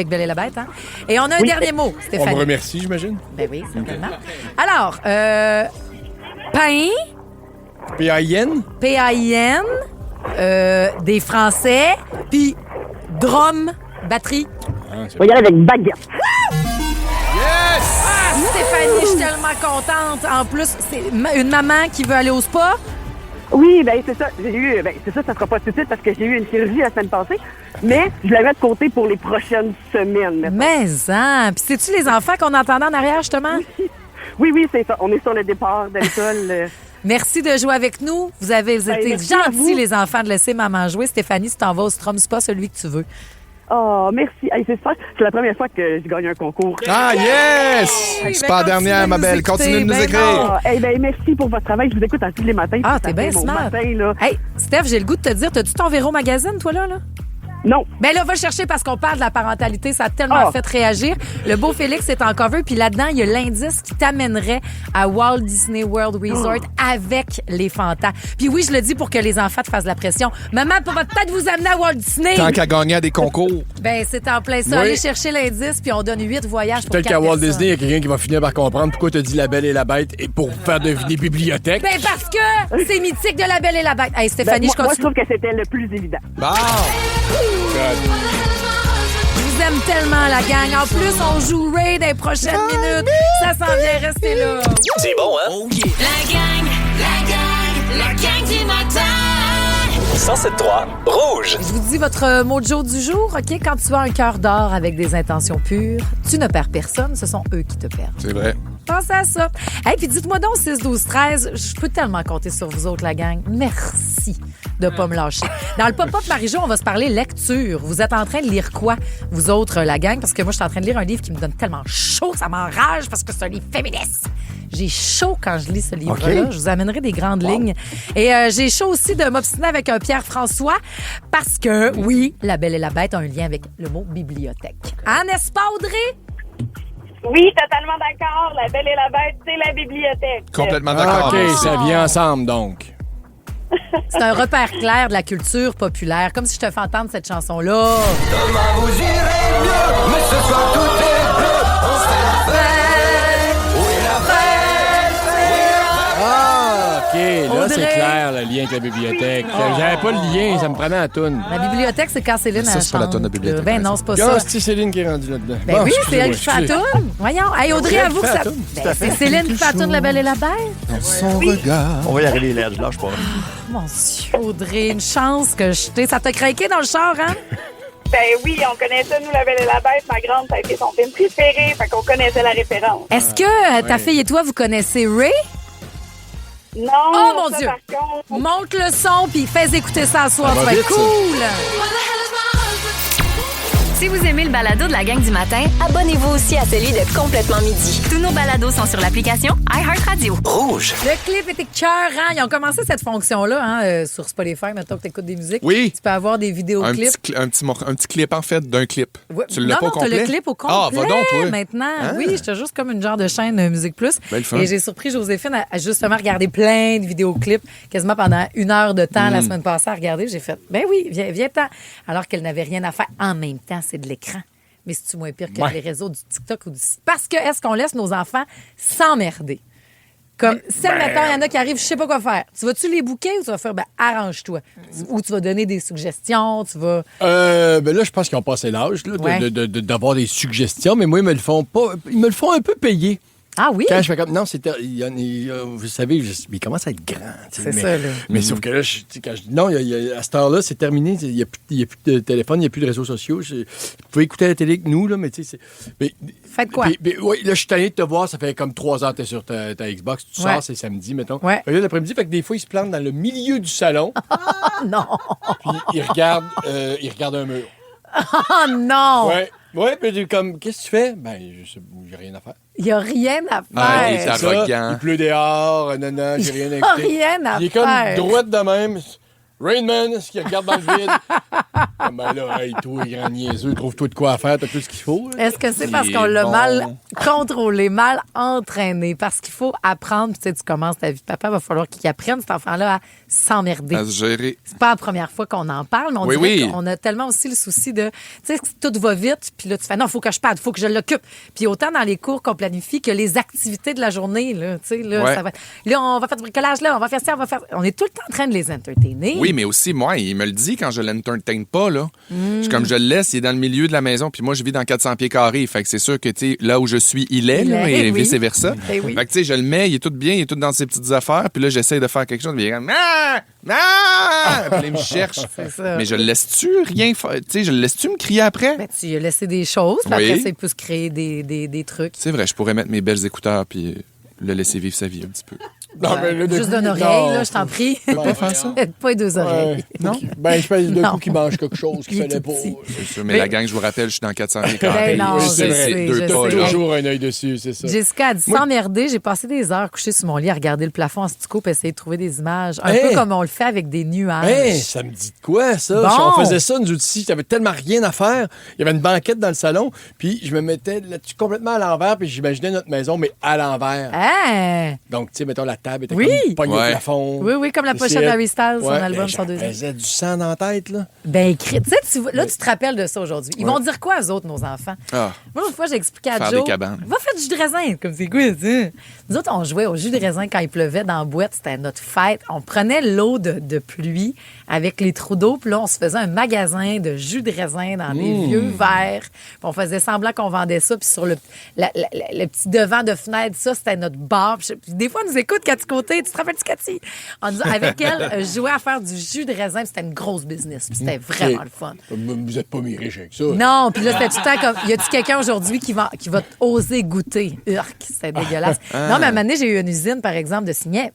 Belle et la Bête, hein? Et on a un dernier mot, On Stéphanie. me remercie, j'imagine. Ben oui, certainement. Alors, pain, P-A-I-N? P-A-I-N, des Français, puis drum, batterie. Ah, On va y aller avec baguette. Yes! Ah, Stéphanie, je suis tellement contente. En plus, c'est une maman qui veut aller au spa. Oui, ben c'est ça. Ça sera pas tout de suite parce que j'ai eu une chirurgie la semaine passée. Mais je la mets de côté pour les prochaines semaines. Mettons. Mais, hein! Puis c'est-tu les enfants qu'on entendait en arrière, justement? Oui, c'est ça. On est sur le départ de l'école. Merci de jouer avec nous. Vous avez été merci à vous. gentils, les enfants, de laisser maman jouer. Stéphanie, tu t'en vas au Strom Spa, celui que tu veux. Oh, merci. Hey, c'est super. C'est la première fois que je gagne un concours. Ah, yes! Oui, C'est ben, pas la dernière, ma belle. Continue de nous écrire. Merci pour votre travail. Je vous écoute tous les matins. Ah, t'es bien smart. Hey, Steph, j'ai le goût de te dire, t'as-tu ton Véro Magazine, toi, là? Non. Ben là, va le chercher parce qu'on parle de la parentalité. Ça a tellement fait réagir. Le beau Félix est en cover. Puis là-dedans, il y a l'indice qui t'amènerait à Walt Disney World Resort avec les fantas. Puis oui, je le dis pour que les enfants te fassent la pression. Maman va peut-être vous amener à Walt Disney. Tant qu'à gagner à des concours. Ben, c'est en plein ça. Oui. Allez chercher l'indice, puis on donne 8 voyages pour 4 Peut-être qu'à Walt personnes. Disney, il y a quelqu'un qui va finir par comprendre pourquoi tu as dit La Belle et la Bête et pour faire deviner bibliothèque. Ben, parce que c'est mythique de La Belle et la Bête. Hey, Stéphanie, je moi, je continue. trouve que c'était le plus évident. Bon! Je vous aime tellement, la gang. En plus, on joue Ray dans les prochaines minutes. Ça s'en vient, restez là. C'est bon, hein? La gang du matin. 107.3 Rouge. Je vous dis votre mot de jour du jour, OK? Quand tu as un cœur d'or avec des intentions pures, tu ne perds personne, ce sont eux qui te perdent. C'est vrai. Pensez à ça. Hey, puis dites-moi donc 6, 12, 13. Je peux tellement compter sur vous autres, la gang. Merci de pas me lâcher. Dans le pop-up Marie-Jo, on va se parler lecture. Vous êtes en train de lire quoi, vous autres, la gang? Parce que moi, je suis en train de lire un livre qui me donne tellement chaud, ça m'enrage parce que c'est un livre féministe. J'ai chaud quand je lis ce livre-là. OK. Je vous amènerai des grandes lignes. Et j'ai chaud aussi de m'obstiner avec un Pierre-François parce que, oui, La Belle et la Bête a un lien avec le mot bibliothèque. Hein, n'est-ce pas, Audrey? Oui, totalement d'accord. La Belle et la Bête, c'est la bibliothèque. Complètement d'accord. OK, ça vient ensemble, donc. C'est un repère clair de la culture populaire. Comme si je te fais entendre cette chanson-là. Demain vous irez mieux, mais ce soir tout est bleu. On se fait la fête. Oui, la fête. Ah, OK. Là, Audrey. c'est clair, le lien avec la bibliothèque. J'avais pas le lien, ça me prenait à la toune. La bibliothèque, c'est quand Céline Ça, elle c'est pas la chante. toune de bibliothèque, Ben non, c'est pas ça. Ah, c'est Céline qui est rendue là-dedans. Ben Bon, oui, c'est elle qui fait la excusez-moi, toune. Voyons. Hey, Audrey, Audrey avoue qui que fait ça... la toune. Ben, c'est Céline qui fait la toune de La Belle et la Bête. Son regard. On va y arriver, là, je lâche pas. Mon Dieu, Audrey, une chance que je t'ai... Ça t'a craqué dans le char, hein? Ben oui, on connaissait, nous, La Belle et la Bête. Ma grande, ça a été son film préféré, fait qu'on connaissait la référence. Est-ce que ta fille et toi, vous connaissez Ray? Non, Oh, mon ça, Dieu! par contre, Monte le son, puis fais écouter ça à soir. Ça Ça va va être vite, ça. cool! Si vous aimez le balado de la gang du matin, abonnez-vous aussi à celui de Complètement Midi. Tous nos balados sont sur l'application iHeartRadio. Rouge. Le clip était écœurant. Ils ont commencé cette fonction-là sur Spotify, maintenant que tu écoutes des musiques. Oui. Tu peux avoir des vidéoclips. Un petit clip, en fait, d'un clip. Ouais. Tu l'as pas au complet? Non, tu as le clip au complet. Ah, va donc, toi. Maintenant. Ah. Oui, je te jure, c'est comme une genre de chaîne Musique Plus. Ben, le fun. Et j'ai surpris Joséphine à justement regarder plein de vidéoclips, quasiment pendant 1 heure de temps la semaine passée à regarder. J'ai fait, ben oui, viens-t'en. Alors qu'elle n'avait rien à faire. En même temps, c'est de l'écran. Mais c'est-tu moins pire que les réseaux du TikTok ou du... Parce que est-ce qu'on laisse nos enfants s'emmerder? Comme, si, admettons, il y en a qui arrivent, je sais pas quoi faire. Tu vas-tu les bouquer ou tu vas faire, arrange-toi? Ou tu vas donner des suggestions, tu vas... Là, je pense qu'ils ont passé l'âge là, d'avoir des suggestions, mais moi, ils me le font pas. Ils me le font un peu payer. Ah oui? Quand je fais comme. Non, vous savez, il commence à être grand. C'est ça, là. Mais sauf que là, quand je dis non, à cette heure-là, c'est terminé. Il n'y a plus de téléphone, il n'y a plus de réseaux sociaux. Vous pouvez écouter la télé avec nous, là, mais tu sais. Faites quoi? Oui, là, je suis tanné de te voir, ça fait comme 3 heures que tu es sur ta Xbox. Tu sors, c'est samedi, mettons. Ouais. Là, l'après-midi, fait que des fois, ils se plantent dans le milieu du salon. Non! Puis ils regardent un mur. Oh non! Ouais, puis comme, qu'est-ce que tu fais? Ben, j'ai rien à faire. Il n'y a rien à faire. Ah, il est arrogant. Il pleut dehors, non, j'ai rien à écouter. Rien à faire. Il est comme droite de même. Rain Man, ce qu'il regarde dans le vide. Ben là, hey, toi, grand niaiseux, trouve-toi de quoi faire, t'as tout ce qu'il faut. Là. Est-ce que c'est parce qu'on l'a mal contrôlé, mal entraîné? Parce qu'il faut apprendre, tu sais, tu commences ta vie de papa, il va falloir qu'il apprenne, cet enfant-là, à s'emmerder. À se gérer. C'est pas la première fois qu'on en parle, mais on dirait qu'on a tellement aussi le souci de, tu sais, tout va vite, puis là, tu fais, non, il faut que je parte, il faut que je l'occupe. Puis autant dans les cours qu'on planifie que les activités de la journée, là, tu sais, là, ça va... Là, on va faire du bricolage, là, on va faire ça, on va faire... On est tout le temps en train de les entertainer. Oui, mais aussi, moi, il me le dit quand je l'entertain pas, là. Comme je le laisse, il est dans le milieu de la maison, puis moi, je vis dans 400 pieds carrés. Fait que c'est sûr que, tu sais, là où je suis, il est, là, et vice-versa. Fait que, tu sais, je le mets, il est tout bien, il est tout dans ses petites affaires, puis là, j'essaie de faire quelque chose, puis il est comme... Puis là, il me cherche. Mais je le laisse-tu rien faire? Tu sais, je le laisse-tu me crier après? Ben, tu lui as laissé des choses, puis après, ça, il peut se créer des trucs. C'est vrai, je pourrais mettre mes belles écouteurs, puis le laisser vivre sa vie un petit peu. Non, mais là, juste d'une oreille, là, je t'en prie. Tu peux pas faire ça? Pas 2 oreilles. Non? Ben, je pense d'un coup qu'il mange quelque chose qu'il fallait pas. C'est sûr, mais la gang, je vous rappelle, je suis dans 400 pieds carrés. Non, c'est 2 pas. Toujours un œil dessus, c'est ça. Jessica a dit s'emmerder. J'ai passé des heures couchée sur mon lit à regarder le plafond en stico et essayer de trouver des images. Un peu comme on le fait avec des nuages. Ça me dit de quoi, ça? Bon. Si on faisait ça, nous aussi, j'avais tellement rien à faire. Il y avait une banquette dans le salon, puis je me mettais là-dessus complètement à l'envers, puis j'imaginais notre maison, mais à l'envers. Donc, tu sais, mettons, la table était comme pognée au plafond. Oui, comme la pochette d'Harry Styles, son album, son deuxième. Elle faisait du sang dans la tête, là. Ben, tu sais, là, tu te rappelles de ça aujourd'hui. Ils vont dire quoi, eux autres, nos enfants? Moi, une fois, j'ai expliqué à Faire Joe. des cabanes. Va faire du jus de raisin, comme c'est quoi, ça? Nous autres, on jouait au jus de raisin quand il pleuvait dans la boîte. C'était notre fête. On prenait l'eau de pluie avec les trous d'eau, puis là, on se faisait un magasin de jus de raisin dans des vieux verres. Puis on faisait semblant qu'on vendait ça, puis sur le petit devant de fenêtre, ça, c'était notre bar. Puis des fois, on nous écoute, Cathy Côté. Tu te rappelles-tu, Cathy? Avec elle, je jouais à faire du jus de raisin, puis c'était une grosse business. Puis c'était vraiment le fun. Vous n'êtes pas mis riche avec ça. Non, puis là, c'était tout le temps comme... Y a-tu quelqu'un aujourd'hui qui va oser goûter? Urk, c'était dégueulasse. Non, mais à un moment donné, j'ai eu une usine, par exemple, de signets.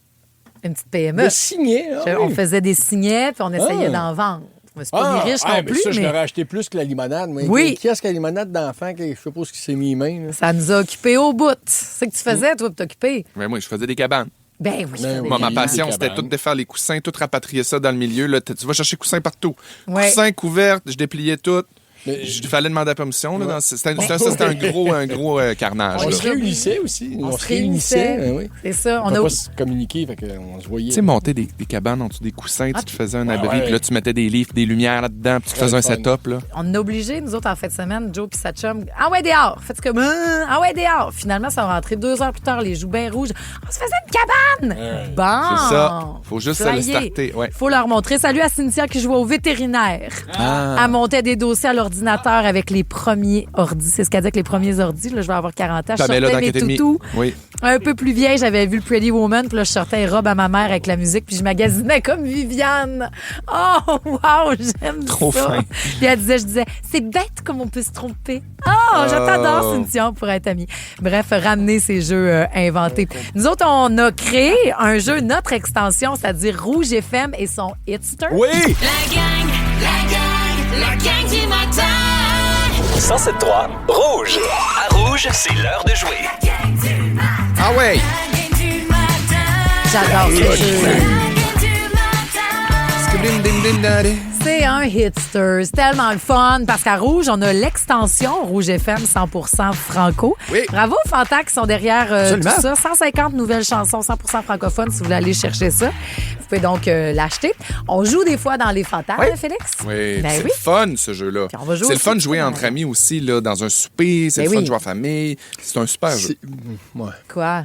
Une petite PME. De signets? On faisait des signets, puis on essayait d'en vendre. C'est pas mis riche non plus. Ça, je l'aurais acheté plus que la limonade. Mais qui est-ce que la limonade d'enfant, je sais pas ce qui s'est mis les mains? Là. Ça nous a occupés au bout. C'est ce que tu faisais, toi, pour t'occuper? Ben moi, je faisais des cabanes. Ben oui. Moi, ma passion, c'était tout défaire les coussins, tout rapatrier ça dans le milieu. Là, tu vas chercher coussins partout. Coussins, couvertes, je dépliais tout. Il fallait demander la permission. Là, c'était un gros carnage. On se réunissait aussi. On se réunissait. Oui. C'est ça. On n'a pas se communiquer, on se voyait. Tu sais, monter des cabanes en dessous des coussins, tu te faisais un abri, puis là, tu mettais des livres, des lumières là-dedans, puis tu te faisais un setup. Là. On est obligés, nous autres, en fin de semaine, Joe puis sa chum, ah ouais, dehors. Faites comme, ah ouais, dehors. Finalement, ça va rentrer 2 heures plus tard, les joues bien rouges. On se faisait une cabane. Bon. C'est ça. Faut juste le starter. Faut leur montrer. Salut à Cynthia qui joue au vétérinaire. Elle montait des dossiers à l'ordinateur avec les premiers ordis. C'est ce qu'elle dit avec les premiers ordis. Là, je vais avoir 40 ans. Je sortais mes toutous. Oui. Un peu plus vieille, j'avais vu le Pretty Woman. Puis là, je sortais une robe à ma mère avec la musique. Puis je magasinais comme Viviane. Oh, wow, j'aime trop ça. Fin. Puis elle disait, je disais, c'est bête comme on peut se tromper. Oh, je t'adore, Cynthia, pour être amie. Bref, ramener ces jeux inventés. Nous autres, on a créé un jeu, notre extension, c'est-à-dire Rouge FM et son Hitster. Oui! La gang du matin. 107.3 Rouge. À Rouge, c'est l'heure de jouer. Ah ouais! J'adore ce jeu. C'est un hitster. C'est tellement le fun parce qu'à Rouge, on a l'extension Rouge FM 100% franco. Oui. Bravo aux Fantas qui sont derrière tout Absolument. ça. 150 nouvelles chansons 100% francophones si vous voulez aller chercher ça. Vous pouvez donc l'acheter. On joue des fois dans les Fantas, Félix? Oui, Ben c'est oui. le fun, ce jeu-là. Puis on va jouer C'est le fun de aussi, jouer là. entre amis aussi, là, dans un souper. C'est Ben le fun oui. de jouer en famille. C'est un super jeu. Ouais. Quoi?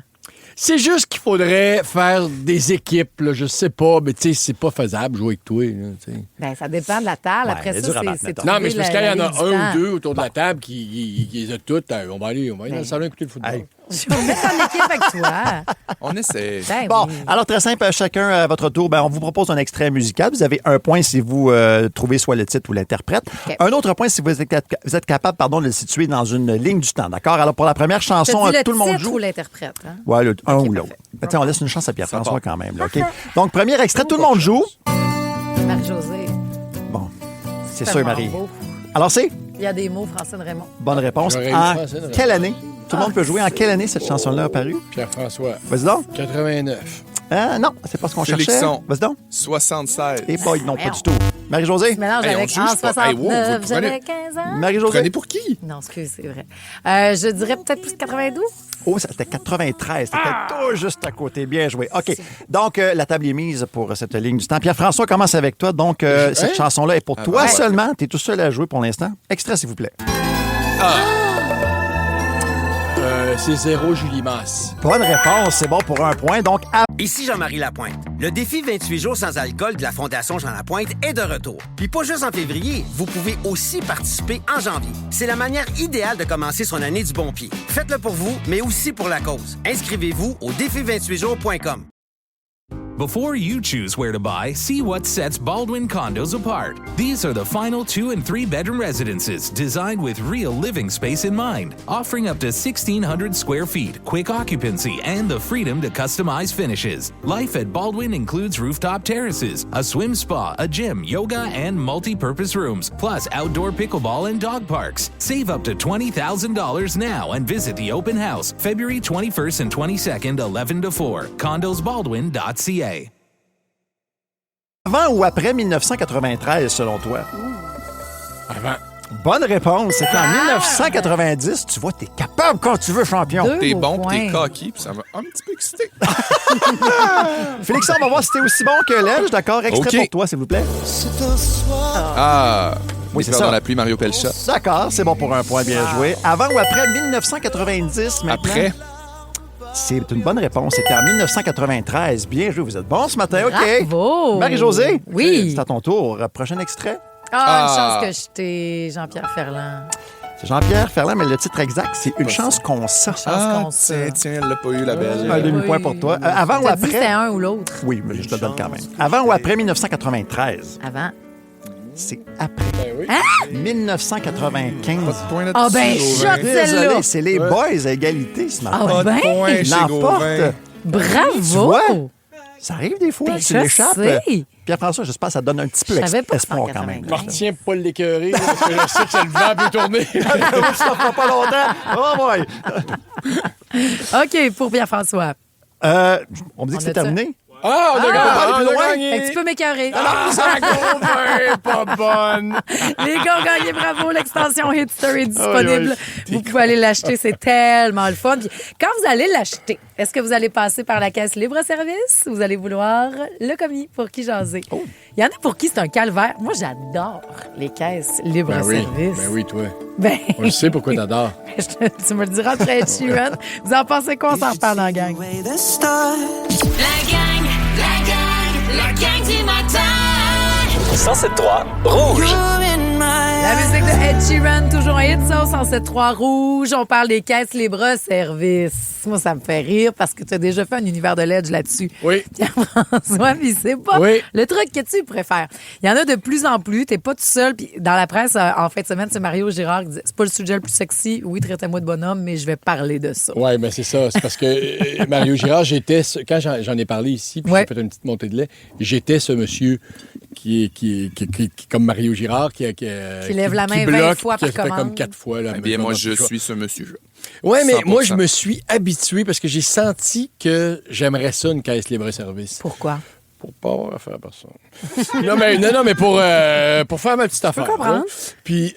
C'est juste qu'il faudrait faire des équipes, là, je sais pas, mais tu sais, c'est pas faisable jouer avec toi. Là, tu sais. Ben, ça dépend de la table. Après il est ça, dur à battre, c'est mettons. Non, mais c'est parce qu'il y en a trouver la un ligne ou deux autour de la table qui les a toutes. On va aller dans le salon écouter le football. Hey. du temps. Je vais me mettre en équipe avec toi. On essaie. Ben Bon, oui. alors très simple, chacun à votre tour, on vous propose un extrait musical. Vous avez un point si vous trouvez soit le titre ou l'interprète. OK. Un autre point si vous êtes capable de le situer dans une ligne du temps. D'accord? Alors pour la première T'as chanson, dit le tout le monde titre joue. ou l'interprète? Hein? Ouais, un ou parfait. l'autre. Mais tiens, on laisse une chance à Pierre-François quand même. Là, OK? Parfait. Donc, premier extrait, tout le monde joue. Marie-Josée. Bon, c'est Tellement sûr, Marie. beau. Alors, c'est Il y a des mots, Francine Raymond. bonne réponse. J'aurais eu En Francine Raymond. quelle année? Tout le monde peut jouer. En quelle année cette chanson-là a apparu? Pierre-François. Vas-y donc. 89. Non, c'est pas ce qu'on cherchait. Félixon. Vas-y donc. 76. Et boy, non, pas du tout. Marie-Josée? Je mélange Hey, on avec juge en pas. Hey, wow, 69, vous j'avais prenez- 15 ans. Marie-Josée? Prenez pour qui? Non, excuse, c'est vrai. Je dirais peut-être plus 92. Oh, c'était 93. C'était tout juste à côté. Bien joué. OK. Donc, la table est mise pour cette ligne du temps. Pierre-François commence avec toi. Donc, cette chanson-là est pour toi ouais. seulement. Tu es tout seul à jouer pour l'instant. Extrait, s'il vous plaît. C'est 0 Julie Masse. Bonne réponse. C'est bon pour un point. Donc, Ici Jean-Marie Lapointe. Le défi 28 jours sans alcool de la Fondation Jean Lapointe est de retour. Puis pas juste en février, vous pouvez aussi participer en janvier. C'est la manière idéale de commencer son année du bon pied. Faites-le pour vous, mais aussi pour la cause. Inscrivez-vous au défi28jours.com. Before you choose where to buy, see what sets Baldwin Condos apart. These are the final 2 and 3 bedroom residences designed with real living space in mind, offering up to 1,600 square feet, quick occupancy, and the freedom to customize finishes. Life at Baldwin includes rooftop terraces, a swim spa, a gym, yoga, and multi-purpose rooms, plus outdoor pickleball and dog parks. Save up to $20,000 now and visit the open house February 21st and 22nd, 11 to 4. CondosBaldwin.ca. avant ou après 1993, selon toi? Avant. Bonne réponse. C'était en 1990. Tu vois, t'es capable quand tu veux, champion. Deux T'es au bon, point. t'es cocky, puis ça m'a un petit peu excité. Félix, on va voir si t'es aussi bon que l'Elge. D'accord? Extrait OK. pour toi, s'il vous plaît. Ah, Oui, Les c'est fleurs ça. dans la pluie, Mario Pelcha. D'accord, c'est bon pour un point. Bien joué. Avant ou après 1990, maintenant? Après. C'est une bonne réponse. C'était en 1993. Bien joué. Vous êtes bon ce matin. OK. Bravo. Marie-Josée? Oui. C'est à ton tour. Prochain extrait. Ah, une chance que j'étais Jean-Pierre Ferland. C'est Jean-Pierre Ferland, mais le titre exact, c'est Une chance qu'on sent. Ah, tiens, elle l'a pas eu, la belle. Un demi-point pour toi. Avant ou T'as dit que après? c'était un ou l'autre. Oui, mais je te le donne quand même. Avant ou après 1993? Avant. C'est après. Hein? 1995. Ah ben, shot celle-là. Désolé, c'est les boys à égalité ce matin. Ah ben. Ils l'emportent. Bravo. Tu vois? Ça arrive des fois, Ben, tu je l'échappes. sais. Pierre-François, j'espère que ça te donne un petit peu Je savais pas que espoir c'était en quand même. Je me retiens pour pas l'écœurer, parce que je sais que le vent peut tourner. Ça fera pas longtemps. Oh boy! OK, pour Pierre-François. On me dit que On c'est a-tu- terminé. Ah, on a gagné! aller plus loin. Fait que tu peux m'écœurer. Ça est pas bonne! Les gars ont gagné, bravo. L'extension Hitster est disponible. Aïe, Vous pouvez aller l'acheter, c'est tellement le fun. Puis, quand vous allez l'acheter, est-ce que vous allez passer par la caisse libre-service ou vous allez vouloir le commis pour qui jaser? Il y en a pour qui c'est un calvaire. Moi, j'adore les caisses libre-service. Ben oui, toi. Ben, On le sait pourquoi t'adores. tu me le diras après Ed Sheeran. Vous en pensez quoi? On s'en reparle dans la gang. La gang du matin. 107.3 Rouge. La musique de Ed Sheeran, toujours un hit, ça, au 107.3 Rouge. On parle des caisses libre-service. moi, ça me fait rire parce que tu as déjà fait un univers de Ledge là-dessus. Oui. Pierre-François, puis c'est pas le truc que tu préfères. Il y en a de plus en plus. T'es pas tout seul. Puis dans la presse, en fin de semaine, c'est Mario Girard qui dit c'est pas le sujet le plus sexy. Oui, traitez-moi de bonhomme, mais je vais parler de ça. Oui, mais c'est ça. C'est parce que Mario Girard, quand j'en ai parlé ici, puis j'ai fait une petite montée de lait, j'étais ce monsieur qui comme Mario Girard, qui lève la main 20 fois par commande. Fait comme 4 fois. Là, bien, moi, je suis ce monsieur. Oui, mais 100%. moi, je me suis habitué parce que j'ai senti que j'aimerais ça, une caisse libre-service. Pourquoi? Pour pas avoir affaire à personne. non, mais pour faire ma petite affaire. Je peux comprendre. Puis,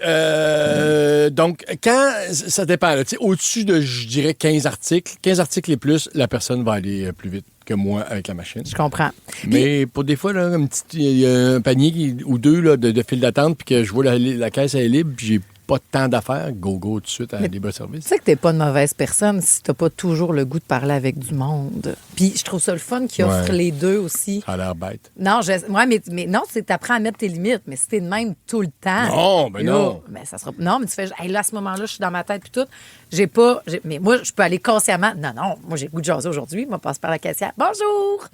donc, quand, ça dépend, là, au-dessus de, je dirais, 15 articles et plus, la personne va aller plus vite que moi avec la machine. Je comprends. Mais pour des fois, là, il y a un panier ou deux là, de file d'attente, puis que je vois la caisse elle est libre, puis j'ai pas de temps d'affaires, go tout de suite à libre-service. Tu sais que t'es pas une mauvaise personne si t'as pas toujours le goût de parler avec du monde. Puis je trouve ça le fun qu'ils offrent les deux aussi. Ça a l'air bête. Non, mais non, c'est t'apprends à mettre tes limites, mais si t'es de même tout le temps. Non, ben non. Mais ça sera. Non, mais tu fais. Hey, là, à ce moment-là, je suis dans ma tête puis tout. Mais moi, je peux aller consciemment. Non, moi, j'ai le goût de jaser aujourd'hui. Moi, passe par la caissière. Bonjour!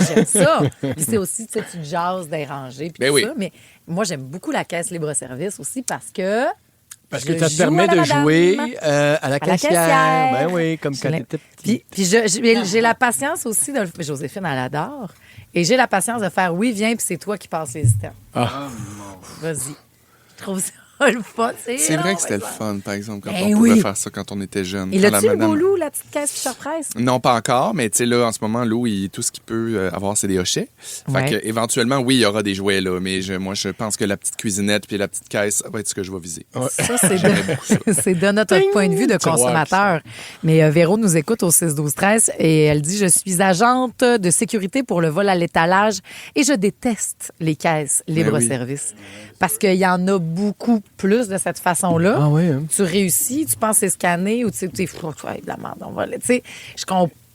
J'aime ça. Puis c'est aussi, tu jases déranger puis tout ça. Mais moi, j'aime beaucoup la caisse libre-service aussi parce que ça te permet de jouer à la caissière. Ben oui, comme quand t'étais petit. Puis j'ai la patience aussi de... Joséphine, elle adore. Et j'ai la patience de faire oui, viens, puis c'est toi qui passes les items. Vas-y. Je trouve ça le fun. C'est vrai que c'était le fun, par exemple, quand on pouvait faire ça quand on était jeune. Et l'as-tu le beau Lou, la petite caisse Fisher-Price? Non, pas encore, mais tu sais, là, en ce moment, Lou, tout ce qu'il peut avoir, c'est des hochets. Fait que, éventuellement, oui, il y aura des jouets, là, mais moi, je pense que la petite cuisinette puis la petite caisse, ça va être ce que je vais viser. Ouais. Ça, c'est de notre point de vue de consommateur. Mais Véro nous écoute au 6-12-13 et elle dit « Je suis agente de sécurité pour le vol à l'étalage et je déteste les caisses libre-service. Parce qu'il y en a beaucoup plus de cette façon-là. Ah oui, hein? Tu réussis, tu penses c'est scanné ou tu sais, de la merde, on va... Tu sais,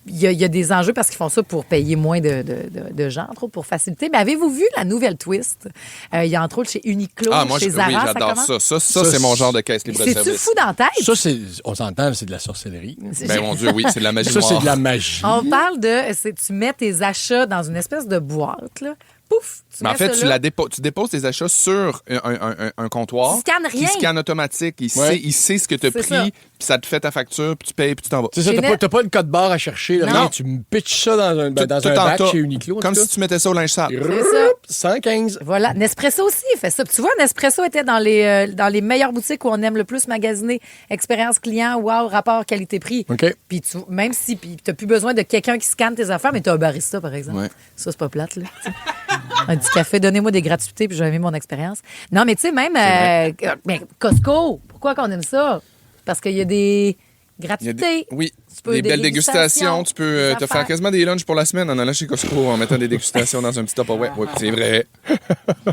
il y a des enjeux parce qu'ils font ça pour payer moins de gens, entre autres, pour faciliter. Mais avez-vous vu la nouvelle twist? Il y a entre autres chez Uniqlo, chez Zara. Oui, j'adore ça. Ça, c'est mon genre de caisse libre-service. C'est-tu fou dans la tête? Ça, on s'entend, c'est de la sorcellerie. Ben mon Dieu, oui, c'est de la magie noire. Ça, c'est de la magie. On parle tu mets tes achats dans une espèce de boîte, là. Pouf! Mais en fait, tu déposes tes achats sur un comptoir. Il scanne rien. Qui scanne automatique. Il sait ce que tu as pris, puis ça te fait ta facture, puis tu payes, puis tu t'en vas. C'est ça, t'as pas une code barre à chercher. Là, non. Tu me pitches ça dans un bac chez Uniqlo. Comme si tu mettais ça au linge sale. C'est ça. 115. Voilà. Nespresso aussi fait ça. Puis tu vois, Nespresso était dans les meilleures boutiques où on aime le plus magasiner. Expérience client, wow, rapport qualité-prix. OK. Puis même si tu n'as plus besoin de quelqu'un qui scanne tes affaires, mais tu as un barista, par exemple. Ouais. Ça, c'est pas plate, là. Un petit café, donnez-moi des gratuités, puis je vais aimer mon expérience. Non, mais tu sais, même mais Costco, pourquoi qu'on aime ça? Parce qu'il y a des gratuités. Oui, des belles dégustations. Tu peux te faire quasiment des lunchs pour la semaine en allant chez Costco en mettant des dégustations dans un petit Tupperware. Oui, c'est vrai.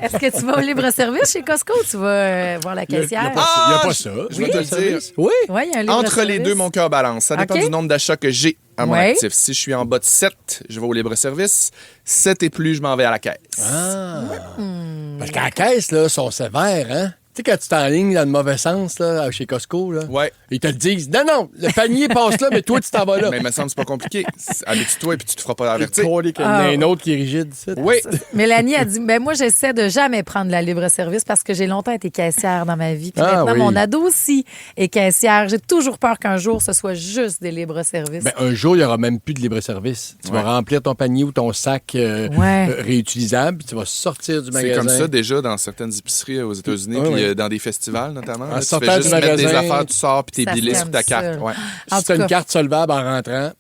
Est-ce que tu vas au libre-service chez Costco ou tu vas voir la caissière? Il n'y a pas ça. Je vais te le dire. Oui. Il y a un libre-service. Entre les deux, mon cœur balance. Ça dépend du nombre d'achats que j'ai à mon actif. Si je suis en bas de 7, je vais au libre-service. 7 et plus, je m'en vais à la caisse. Parce qu'à la caisse, là, ils sont sévères, hein? Tu sais, quand tu t'enlignes dans le mauvais sens, là, chez Costco, là, ils te le disent. Non, le panier passe là, mais toi, tu t'en vas là. Mais il me semble que c'est pas compliqué. Habitue-toi et puis tu te feras pas avertir. Il y en a un autre qui est rigide. Ça. Oui. Mélanie a dit, moi, j'essaie de jamais prendre la libre-service parce que j'ai longtemps été caissière dans ma vie. Puis maintenant, mon ado aussi est caissière. J'ai toujours peur qu'un jour, ce soit juste des libres-services. Ben, un jour, il n'y aura même plus de libre-service. Tu vas remplir ton panier ou ton sac réutilisable, puis tu vas sortir du magasin. C'est comme ça déjà dans certaines épiceries aux États-Unis, puis dans des festivals notamment. En Là, sortant tu fais juste du magasin, mettre des affaires, tu sors, puis t'es billé sur ta carte. Ouais. Si tu as une carte solvable en rentrant,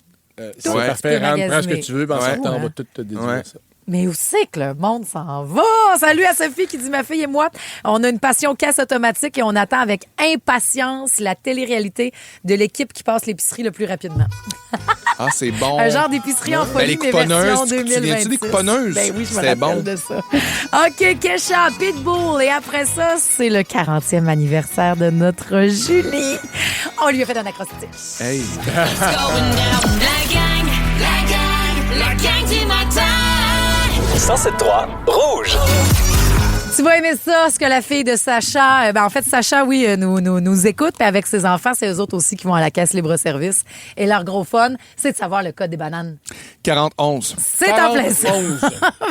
c'est parfait. Rentre, prends ce que tu veux, puis en sortant, on va tout te déduire ça. Mais où c'est que le monde s'en va? Salut à Sophie qui dit, ma fille et moi, on a une passion caisse automatique et on attend avec impatience la télé-réalité de l'équipe qui passe l'épicerie le plus rapidement. Ah, c'est bon. Un genre d'épicerie en folie, mais version 2026. Tu viens-tu des couponneuses? Ben oui, je me rappelle de ça. OK, Kesha, Pitbull. Et après ça, c'est le 40e anniversaire de notre Julie. On lui a fait un acrostiche. Hey! La gang du matin. 107.3 Rouge. Tu vas aimer ça, ce que la fille de Sacha... en fait, Sacha, oui, nous écoute. Puis avec ses enfants, c'est eux autres aussi qui vont à la caisse libre-service. Et leur gros fun, c'est de savoir le code des bananes. 40-11. C'est en plein ça.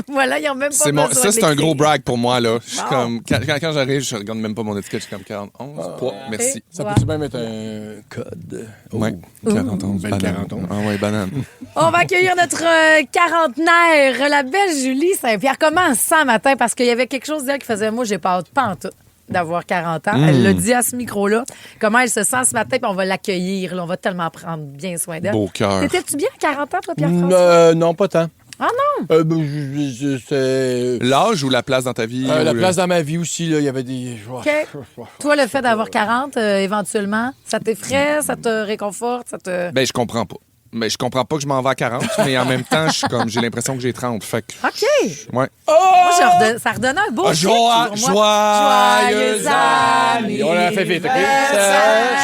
Voilà, ils n'ont même pas besoin ça, c'est un gros brag pour moi, là. Je suis Wow. comme... Quand j'arrive, je regarde même pas mon étiquette. Je suis comme 41. Merci. Ça peut-tu même être un code? Oui, 41. Belle 41. Ah ouais, banane. On va accueillir notre quarantenaire, la belle Julie Saint-Pierre. Comment elle se sent matin? Parce qu'il y avait quelque chose d'elle qui faisait, moi, j'ai pas en tout d'avoir 40 ans. Elle l'a dit à ce micro-là. Comment elle se sent ce matin, puis on va l'accueillir. Là. On va tellement prendre bien soin d'elle. Beau cœur. T'étais-tu bien à 40 ans, toi, Pierre-François? Non, pas tant. Ah non? C'est... L'âge ou la place dans ta vie? La place dans ma vie aussi, là, il y avait des... OK. Toi, le fait d'avoir 40, éventuellement, ça t'effraie, ça te réconforte, ça te... Ben, je comprends pas. Mais je comprends pas que je m'en vais à 40, mais en même temps, j'ai l'impression que j'ai 30. Fait que... OK. Ouais. Moi, ça redonnait un beau chiffre pour moi. Joyeux anniversaire! On l'a fait vite, OK?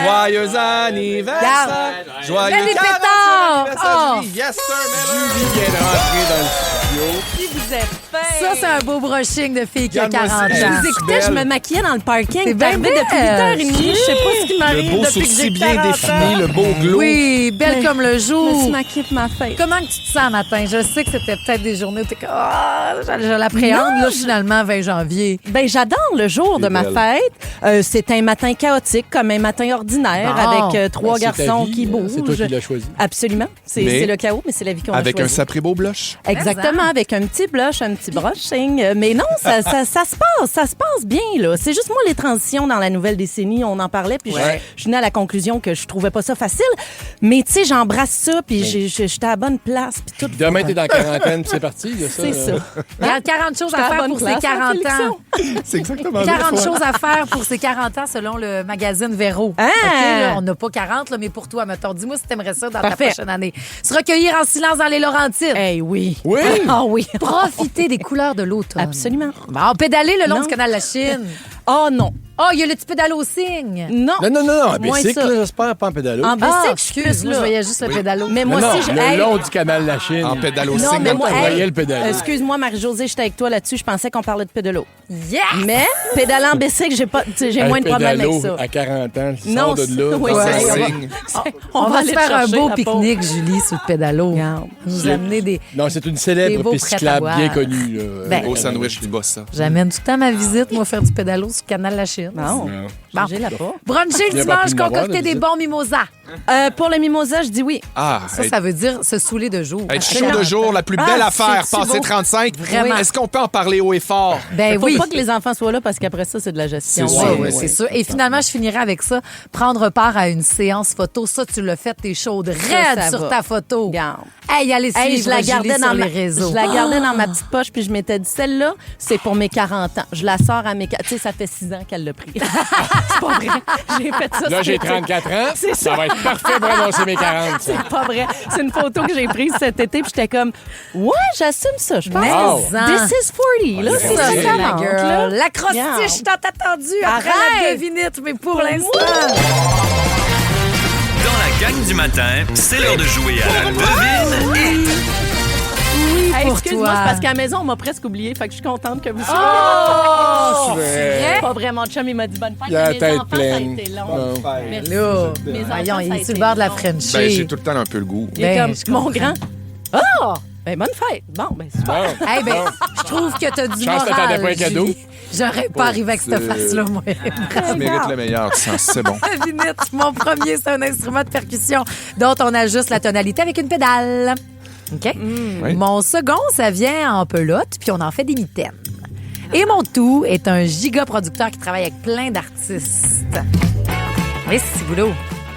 Joyeux anniversaire! Joyeux Mets les pétards! Oh! Yes, sir, Julie vient de rentrer dans le studio. Si vous êtes fin. Ça, c'est un beau brushing de fille qui a 40 ans. Je vous écoutais, je me maquillais dans le parking. C'est bien arrivé depuis 8h30. Je sais pas ce qui m'arrive Le beau depuis que sourcil j'ai bien 40 défini, ans. le beau glow. Oui, belle comme le jour. Je me suis maquillée pour ma fête. Comment que tu te sens matin? Je sais que c'était peut-être des journées où t'es comme, je l'appréhende, là, finalement, 20 janvier. Ben, j'adore le jour de ma fête. C'est un matin chaotique, comme un matin ordinaire, Bon. avec trois C'est ta garçons vie, qui bougent. C'est toi qui l'as choisi. Absolument. Mais C'est le chaos, mais c'est la vie qu'on a Avec un choisie. sapré beau blush. Exactement, avec un petit blush, un petit brushing. Mais non, ça se passe bien, là. C'est juste moi, les transitions dans la nouvelle décennie, on en parlait, puis je venais à la conclusion que je trouvais pas ça facile. Mais tu sais, j'embrasse ça, puis j'étais à la bonne place, puis tout. Demain, t'es dans la quarantaine, puis c'est parti. là, ça, C'est ça. Il y a 40 choses à faire pour ses 40 ans. C'est exactement 40 choses à faire pour ses 40 ans selon le magazine Véro. Ah! OK, là, on n'a pas 40, là, mais pour toi, mettons, dis-moi si t'aimerais ça dans Parfait. ta prochaine année. Se recueillir en silence dans les Laurentides. Eh oui. Oui! Ah oui. Profiter des couleurs de l'automne. Absolument. Bon, pédaler le long Non. du canal de la Chine. Oh non. Oh, il y a le petit pédalo au signe. Non. Non, Moins bicycle, ça. là, j'espère, pas en pédalo. En bicycle, je excuse, plus, moi, je là. voyais juste le pédalo. Mais Non, moi non, aussi, je. le Hey, long du canal de la Chine. En pédalo Non, signe. mais moi, on voyait le pédalo. Excuse-moi, Marie-Josée, j'étais avec toi là-dessus. Je pensais qu'on parlait de pédalo. Yes! Mais pédaler en bicycle, j'ai moins de problème avec ça. À 40 ans, je Non, sors de là. oui, Ça c'est- signe. On va se aller faire un chercher, beau la pauvre. pique-nique, Julie, sur le pédalo. Regarde. Nous amener des... Non, c'est une Des célèbre beaux piste prêts à cyclable boire. bien connue. là. Ben, Au sandwich du boss, ça. J'amène tout le temps ma visite, moi, faire du pédalo sur le canal de la Chine. Non. Bon. J'ai la pas. Bruncher Il y le a pas dimanche, pu m'avoir, concocter la des visite. bons mimosas. Pour le mimosa, je dis oui. Ah, Ça veut dire se saouler de jour. être chaud de jour, la plus belle affaire, c'est-tu passer beau? 35. Vraiment. Est-ce qu'on peut en parler haut et fort? Ben Faut oui. pas que les enfants soient là parce qu'après ça, c'est de la gestion. C'est Oui, sûr, oui, oui. c'est sûr. Et finalement, je finirai avec ça. Prendre part à une séance photo. Ça, tu l'as fait, t'es chaude raide ça sur va. ta photo. Regarde. Hey, allez suivre Hey, je la gardais Julie dans sur ma, les réseaux. je la gardais dans ma petite poche puis je m'étais dit celle-là, c'est pour mes 40 ans. Je la sors à mes tu sais ça fait 6 ans qu'elle l'a pris. C'est pas vrai. J'ai fait ça. Là, j'ai cet été. 34 ans. C'est Ça va être parfait pour annoncer mes 40. ça. C'est pas vrai. C'est une photo que j'ai prise cet été puis j'étais comme ouais, j'assume ça. Je pense. Wow. This is 40. Là, c'est Ça, ça, c'est ça la rentre, girl. là. L'acrostiche tant attendue après la Arrête. devinette, mais pour l'instant. Dans la gang du matin, c'est l'heure de jouer à la devine hit. Hey, pour excuse-moi, toi. c'est parce qu'à la maison, on m'a presque oublié. Fait que je suis contente que vous soyez Oh! vrai? Pas vrai, mon chum, il m'a dit bonne fête. Il a la Mes tête enfants, pleine. Ça a été long. Merci. Là, Mes enfants, voyons, il ça a est sur été le bord de la long. Frenchie. Ben, j'ai tout le temps un peu le goût. Il est Ben, comme je mon comprends. grand. Oh! Ben, bonne fête. Bon, ben, super. Eh ben, je trouve que t'as du Chance que t'attendais moral, pas un cadeau. Julie. J'aurais pas arrivé avec cette c'est- face-là, moi. Tu mérites le meilleur, tu sens, c'est bon. La vinette, mon premier, c'est un instrument de percussion dont on ajuste la tonalité avec une pédale. OK? Oui. Mon second, ça vient en pelote, puis on en fait des mitaines. Et mon tout est un giga producteur qui travaille avec plein d'artistes. Mais si boulot,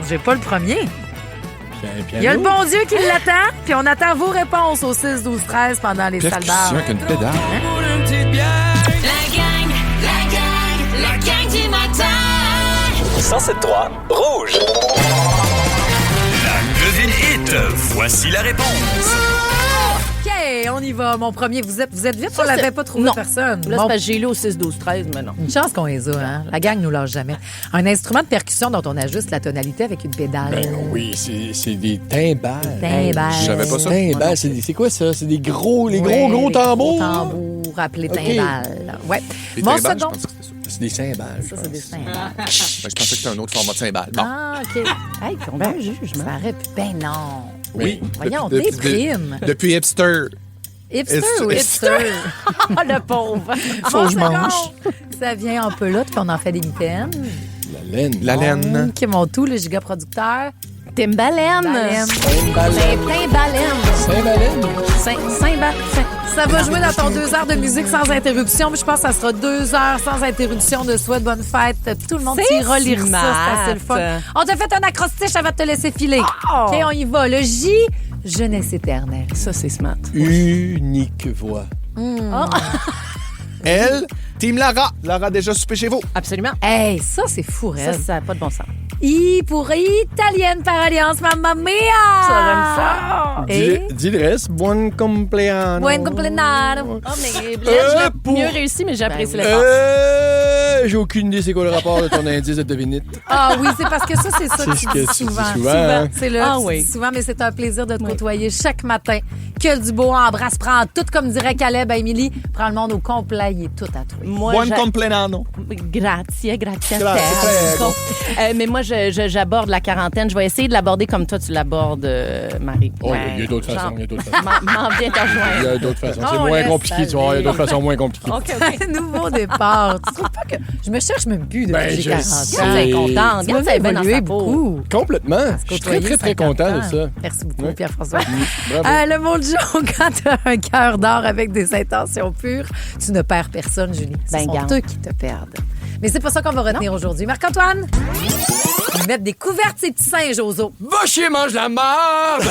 j'ai pas le premier. Il y a le bon Dieu qui l'attend, puis on attend vos réponses au 6, 12, 13 pendant les salles d'art. Percussion avec une pédale. La gang du matin. 107.3 Rouge. La devine hit. Voici la réponse. OK, on y va. Mon premier, vous êtes vite, on l'avait pas trouvé Non. personne. Là, c'est Mon- parce que j'ai lu au 6, 12, 13, mais non. Une chance qu'on les a, hein? La gang nous lâche jamais. Un instrument de percussion dont on ajuste la tonalité avec une pédale. Ben oui, c'est des timbales. Timbales. Je savais pas ça. Timbales, c'est quoi ça? C'est des gros, les Ouais, gros les tambours? Gros tambours appelés OK. timbales. Ouais. Les Bon, cymbales, ça je pensais que c'était ça. C'est des cymbales. Ça, c'est des cymbales. Ben, je pensais que c'était un autre format de cymbale. Bon. Ah, OK. Hey, on a un jugement. Ça aurait pu. Ben non. Oui. Voyons, Depuis- déprime. Depuis hipster. Hipster ou hipster? Oh, le pauvre. Faut que je mange. Ça vient en pelote, puis on en fait des mitaines. La laine. La laine. Qui est mon tout, le giga producteur. Timbalène. Timbalène. Ça va jouer dans ton 2 heures de musique sans interruption. Mais je pense que ça sera 2 heures sans interruption de souhait de bonne fête. Tout le monde C'est t'ira lire ça. smart. C'est assez le fun. On t'a fait un acrostiche avant de te laisser filer. Oh. OK, on y va. Le J, jeunesse éternelle. Ça, c'est smart. Unique voix. Elle, Team Lara. Lara, déjà soupé chez vous. Absolument. Hey, ça, c'est fou, Ça, Red. ça n'a pas de bon sens. I pour italienne par alliance, mamma mia! Ça, j'aime ça. Et Dis le reste. Buon compleanno. buen compleanno. Oh, mais là, je l'ai mieux réussi, mais j'ai apprécié l'effort. J'ai aucune idée c'est quoi le rapport de ton indice de devinite. Ah oui, c'est parce que ça, c'est ça C'est que ce tu que dis tu dis souvent. souvent, hein? C'est là, Ah tu oui. dis souvent, mais c'est un plaisir de te côtoyer chaque matin. Que du beau embrasse, prends tout, comme dirait Caleb à Émilie. Prends le monde au complet, il est tout à toi. Moi, Buon compleanno. Grazie a Grazie, te. prego. Mais moi, j'aborde la quarantaine. Je vais essayer de l'aborder comme toi, tu l'abordes, Marie. Oh, Ouais. il y a d'autres Genre, façons. Il y a d'autres façons. M'en viens te Il y rejoindre. a d'autres façons. C'est Oh, moins laisse compliqué, tu vois. Il y a d'autres façons moins compliquées. OK. Nouveau départ. Tu trouves pas que je me cherche même plus depuis Ben, que j'ai je 40 sais. ans? Elle est contente. Tu m'as Regarde, ça est bien dans évolué sa peau. beaucoup. Complètement. Je suis très, très, très content de ça. Merci beaucoup, Ouais. Pierre-François. Bravo. Le mot de jour, quand tu as un cœur d'or avec des intentions pures, tu ne perds personne, Julie. Ce Ben, sont garde. eux qui te perdent. Mais c'est pas ça qu'on va retenir aujourd'hui. Marc-Antoine? Ils mettent des couvertes, ces petits singes, Ozo. Va chier, mange la marde!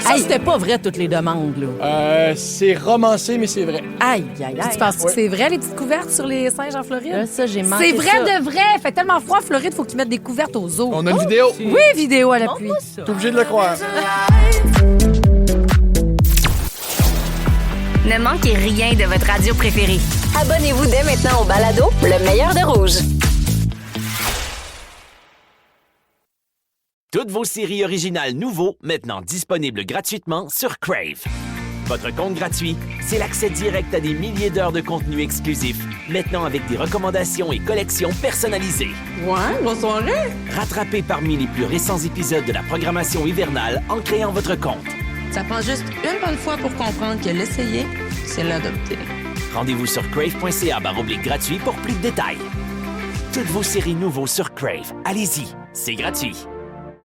Ça, c'était pas vrai, toutes les demandes, là. C'est romancé, mais c'est vrai. Aïe, aïe, aïe. Tu penses que c'est vrai, les petites couvertes sur les singes en Floride? Ça, j'ai manqué C'est vrai ça. de vrai. Fait tellement froid en Floride, faut qu'ils mettent des couvertes aux eaux. On a une vidéo. Oui, vidéo à l'appui. T'es obligé de le croire. Ne manquez rien de votre radio préférée. Abonnez-vous dès maintenant au balado Le meilleur de Rouge. Toutes vos séries originales nouveaux, maintenant disponibles gratuitement sur Crave. Votre compte gratuit, c'est l'accès direct à des milliers d'heures de contenu exclusif, maintenant avec des recommandations et collections personnalisées. Ouais, bonne soirée. Rattrapez parmi les plus récents épisodes de la programmation hivernale en créant votre compte. Ça prend juste une bonne fois pour comprendre que l'essayer, c'est l'adopter. Rendez-vous sur crave.ca/gratuit pour plus de détails. Toutes vos séries nouveaux sur Crave. Allez-y, c'est gratuit.